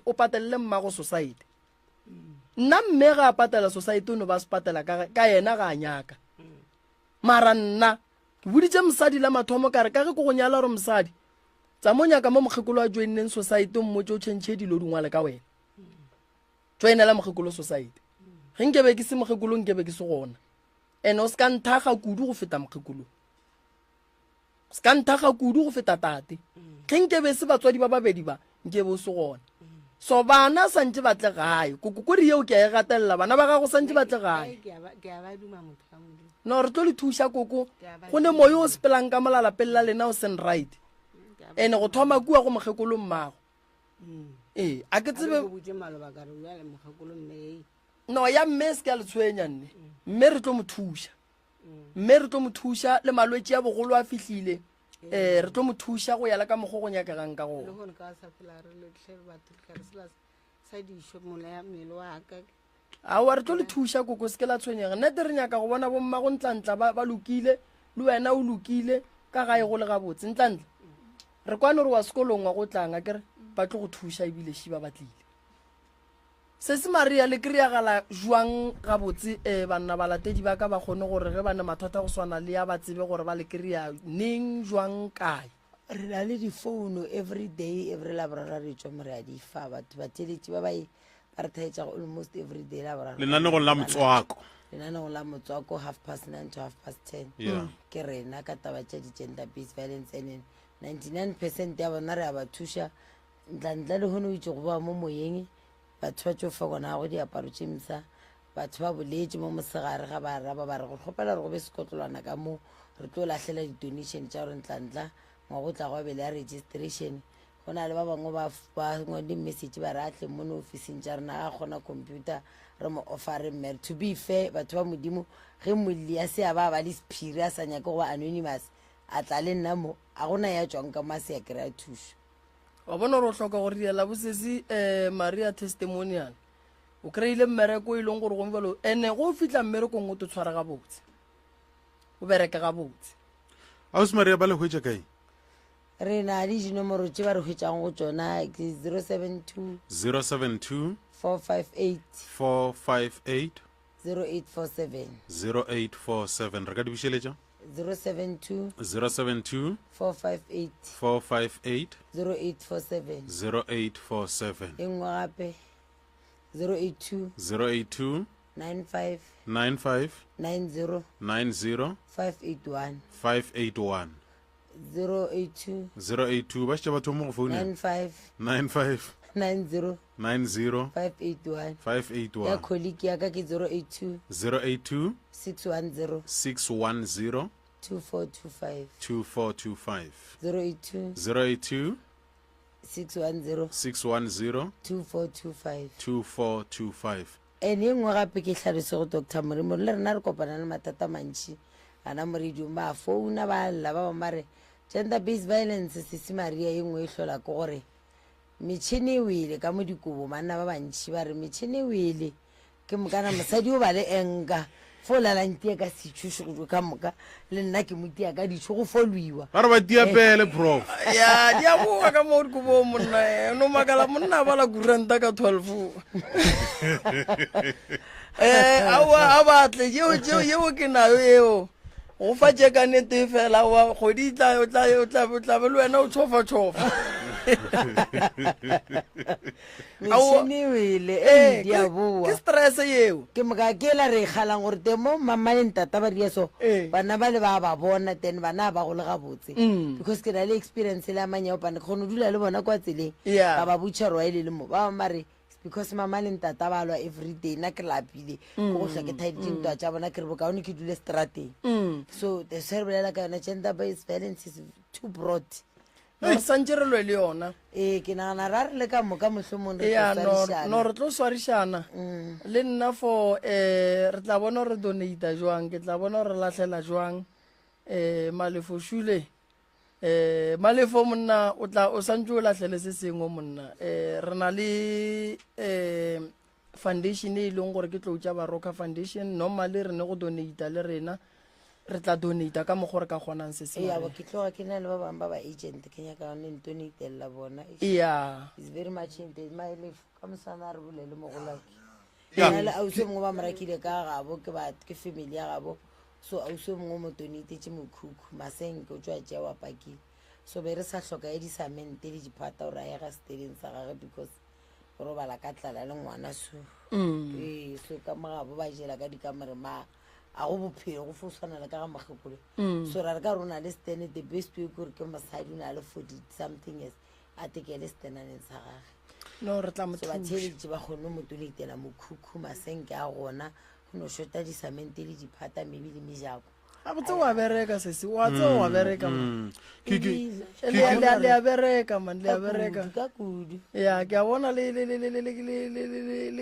o patelele mmago society nna mme ga a patela society o ne ba se patela ka yena ga a nyaka mara nna ke boditše mosadi la mathomo kare ka ge ko go nyala gore mosadi tsa mo nyaka mo mokgekolo a joineng society mmotse o tšhentšhe dilo dingwale ka wena joinela mokgekolo society ge nkebe ke se mokgekolo nkebe ke se gona ene o se ka nthaga kudu go feta mokgekolo se ka nthaga kudu go feta tate ge nkebe se batswadi ba babedi ba nkebe o se gona so bana santse ba tle gae kokokori yeo ke a e gatelela bana ba gago santse ba tle gae no re tlo le thuša koko go ne moyo o sepelang ka molalapeng la lena o sen right ene go thoma kua go mokgekolo mmago a ke tsebe no ya mme se ka le tshwenya nne mme re tlo mo thuša le malwetse ya bogolo a fihlile re tlo mo thuša go ya le ka mogo go nyakegang ka go aowa re tlo le thuša koko se ke la tshwenyega nnete re nyaka go bona bomma go ntlantla ba lokile le wena o lokile ka gae go le gabotse ntlantla re kwane re wa sekolong wa go tlanga kere ba tlo go thuša ebile šiba batlile se se maria le kry-agala jwang gabotse banna balatedi ba ka ba kgone gore ge bane mathata go swana le ya ba tsebe gore ba le kry-a neng jwang kae re na le difounu every day every laborara re tšwa more a di fa batho batheletši ba re thaetša almost every day lenanegong la motswako lenanegong la motswako 9:30 to 10:30 ke rena ka taba tša di-gender based violence and 99% ya bona re a ba thuša ntla le gone o itse go ba mo moyeng batho ba tšofa gona go diaparo tše msa batho ba boletše mo mosegare ga ba raba ba re go tlhopela re go be sekotlolwana ka mo re tlo lahlela di-donation tša gore ntlantla ngwa go tla go bele ya registration go na le ba bangwe ba ngwadi message ba re atle mo no officing tša rena ga kgona computer re mo offere mmere to be fair batho ba modimo ge molli a se a ba le sephiri a sa nyake go ba anonymous a tla le nna mo a gona ya tswang ka mase ya kry-a thuso wa bona re o tlhoka gore diela bosesi maria testimonial o kry-ile mmereko e leng gore gomfelo ene go fitlha mmerekong o te tshwara ga botse o bereka ga botse Aus Maria ba le hwetša kae re na le dinomoro tse ba re hwetšang go tsona ke 072 458 0847 0847 re ka di bušeletša 072 458 0847 e nngwe gape 082 95 90 581 082 ba šetša batho mo go founela 95 90 581 ya kholiki ya ka ke 082 610 2425 082 610 2425 ene e nngwe gape ke tlhalose go Dr. Morimo le rena re kopana le matata mantši ana morediong ba founa ba lla ba bamare gender based violence sesi Maria e nngwe e hlola ke gore metšhini e wele ka mo dikobo manna ba bantši ba re metšhini e wele ke mokana mosadi o ba le enka fo lalantie ka setšhošo ka moka le nna ke motia ka ditšho go folwiwa ba re ba diapele prof ya di a boga ka mo dikobo monna no makala monna ba la kuranta ka 12 a batle yeo ke nayo eo go fa tšeka nete fela wa kgodi tla be le wena o tshofa metšhini wele di a boa ke stress yeo ke moka ke la re kgalang gore te mo mamaleng tata ba ria so bana ba le ba bona then bana ba go le gabotse because ke na le experience le amanya opane kgone dula le bona kwa tseleng ba ba butšherwa e le mo ba mare because mamaleng tata ba lwa every day na ke lapile go hla ke thaiditse ntwa tša bona ke re bokaone ke dule strateng so the cerebral ka yona gender based violence is too broad sanjerelo le yona ke nagana ra re le ka moka mohlomong no re tlo swarišana le nna for re tla bona re donata jwang ke tla bona re latlhela jwang malefo shule malefo monna o santse o latlhele se sengwe monna re na le foundation e leng gore ke tlo tša Baroka Foundation normally re ne go donata le rena re tla donata ka mo gore ka gonang se se ya ke tloga ke na le ba bang ba ba agent ke nyaka one donatella bona is very much in my life ka mosana re bolele mo go laki ya le auso mongwe ba morakile ka gabo ke family ya gabo so auso mongwe mo donate mokhukhu masenke o tswa tšea wa pakile so be re sa hloka e disamente le diphata o ra ya ga steding sa gagwe because go robala ka tlala le ngwana so so ka mogabo ba jela ka dikamere ma a go bophelo go fosana le ka ga magekolo so ra re ka rona le stand the best way gore ke mosadi na le 40 something is a tekele standaneng sa gagwe no re tla mo ba tsheletše ba kgone mo donatela mokhukhu masenke a gona go no shota disamente le diphata maybe le mejako a botse wa bereka sesi wa tse wa bereka le a bereka man le a bereka ka kudu ya ke a bona le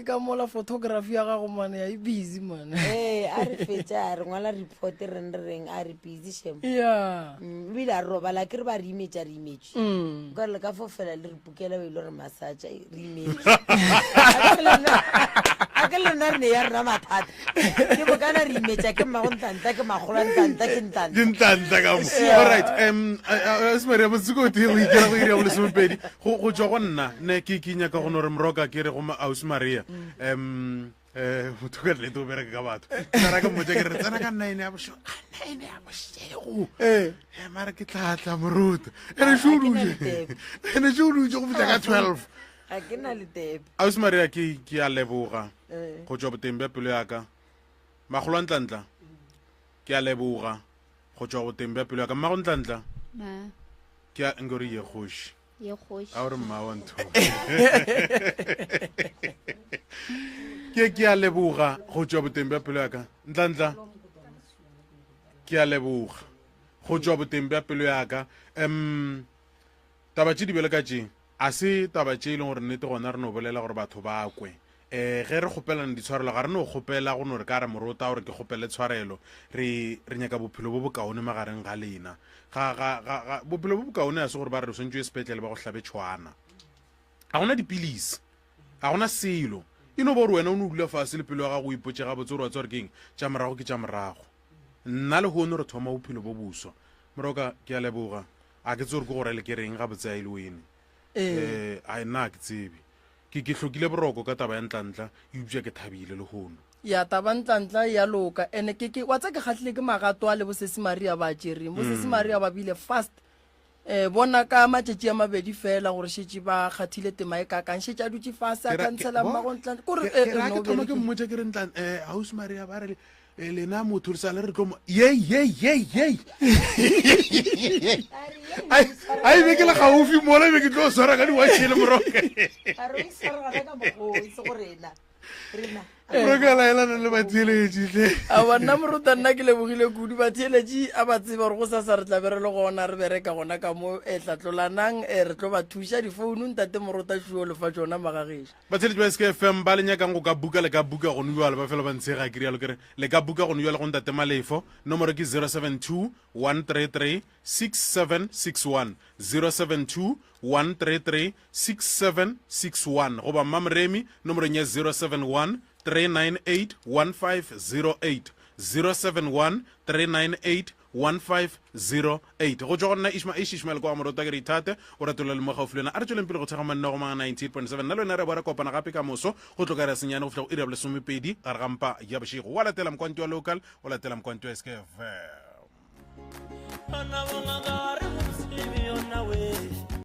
ka mola photography ya gago man ya e busy man a re fetša re ngwala report reng a re busy shem ya bile a robala ke re ba re imetša ka le ka fofela le re pukela ba ile re massage re imetša a ke lena re ne ya rena mathata ke bokana re imetša ke magontanta ke magolantanta ke ntanta ka mo alright Maria Motsikoti o ikela go ira go lesomepedi go tswa go nna ne ke nyaka go no re mroka ke re go Aus Maria motho ka le to bereka ka batho tsara ka motse ke re tsana ka 9 ya bosho 9 ya boshego mara ke tlatla moruta ene shuru go fitla ka 12 a ke na le tepe Aus Maria ke a leboga go tswa boteng ba pelo ya ka magolo ntantla ke a leboga go tswa boteng ba pelo ya ka mago ntantla ke a ngori ye khoshi a re mma wa ntho ke a leboga go tswa boteng ba pelo ya ka ntantla ke a leboga go tswa boteng ba pelo ya ka taba tse di bele ka tšeng a se taba tše e leng gore nnete gona re no bolela gore batho ba kwe ge re kgopelana ditshwarelo ga re no kgopela go no re ka re morota gore ke kgopele tshwarelo re nyaka bophelo bo bokaone magareng ga lena ga bophelo bo bokaone a se gore ba re swantse sepetlele ba go hlabe tshwana ga gona dipilisi ga gona selo ino bo re wena o ne o dula fase le pelo ya gago o ipotse ga botse gore wa tswa keng tša morago ke tša morago nna le gono re thoma bophelo bo buswa moroka ke a leboga a ke tse gore ke gore le ke reng ga botse a ile wene a nna ke tsebe ke hlokile boroko ka taba ya ntlantla e upša ke thabile le gono ya taba ntlantla ya loka ene wa tsa ke kgatlhile ke magato a le bosese maria ba tšereng bosese maria ba bile fast bona ka matšatši a mabedi fela gore šetše ba kgathile tema e kakang šetše a dutše fase a kansela mmagontla kore ke thoma ke mmotse ke re ntla house maria ba re lena motho re sa le re tlomo yei a ebe ke le gaufi mola ebe ke tlo swara ka diwatšhele moroka rokalaelana le batheeletši a banna moruta nna ke lebogile kudu batheeletši a ba tseba gore go sa re tlabe re le gona re bereka gona ka mo tlatlolanang re tlo ba thuša difounu ntate moruta šuo lefa tšona magagešo batheeletši ba sk fm ba le nyakang go ka buka le ka buka gone jale ba fela ba ntshega ke rialo kere le ka buka gone jale go ntate malefo nomoro ke 072 133 6761 072 133 6761 goba mmamoremi nomorong ya 071 398 1508 071 398 1508 go tswa go nna ishmael kwa morota ke re ithate o ratola le mo gaufi lena a re tsweleng pele go tshega manna go mga 98.7 nna le wena re bo re kopana gape ka moso go tloka re senyane go fitla go ira bole somepedi gare gampa ya bošego wa latela mokwanti wa local o latela mokwanti wa skf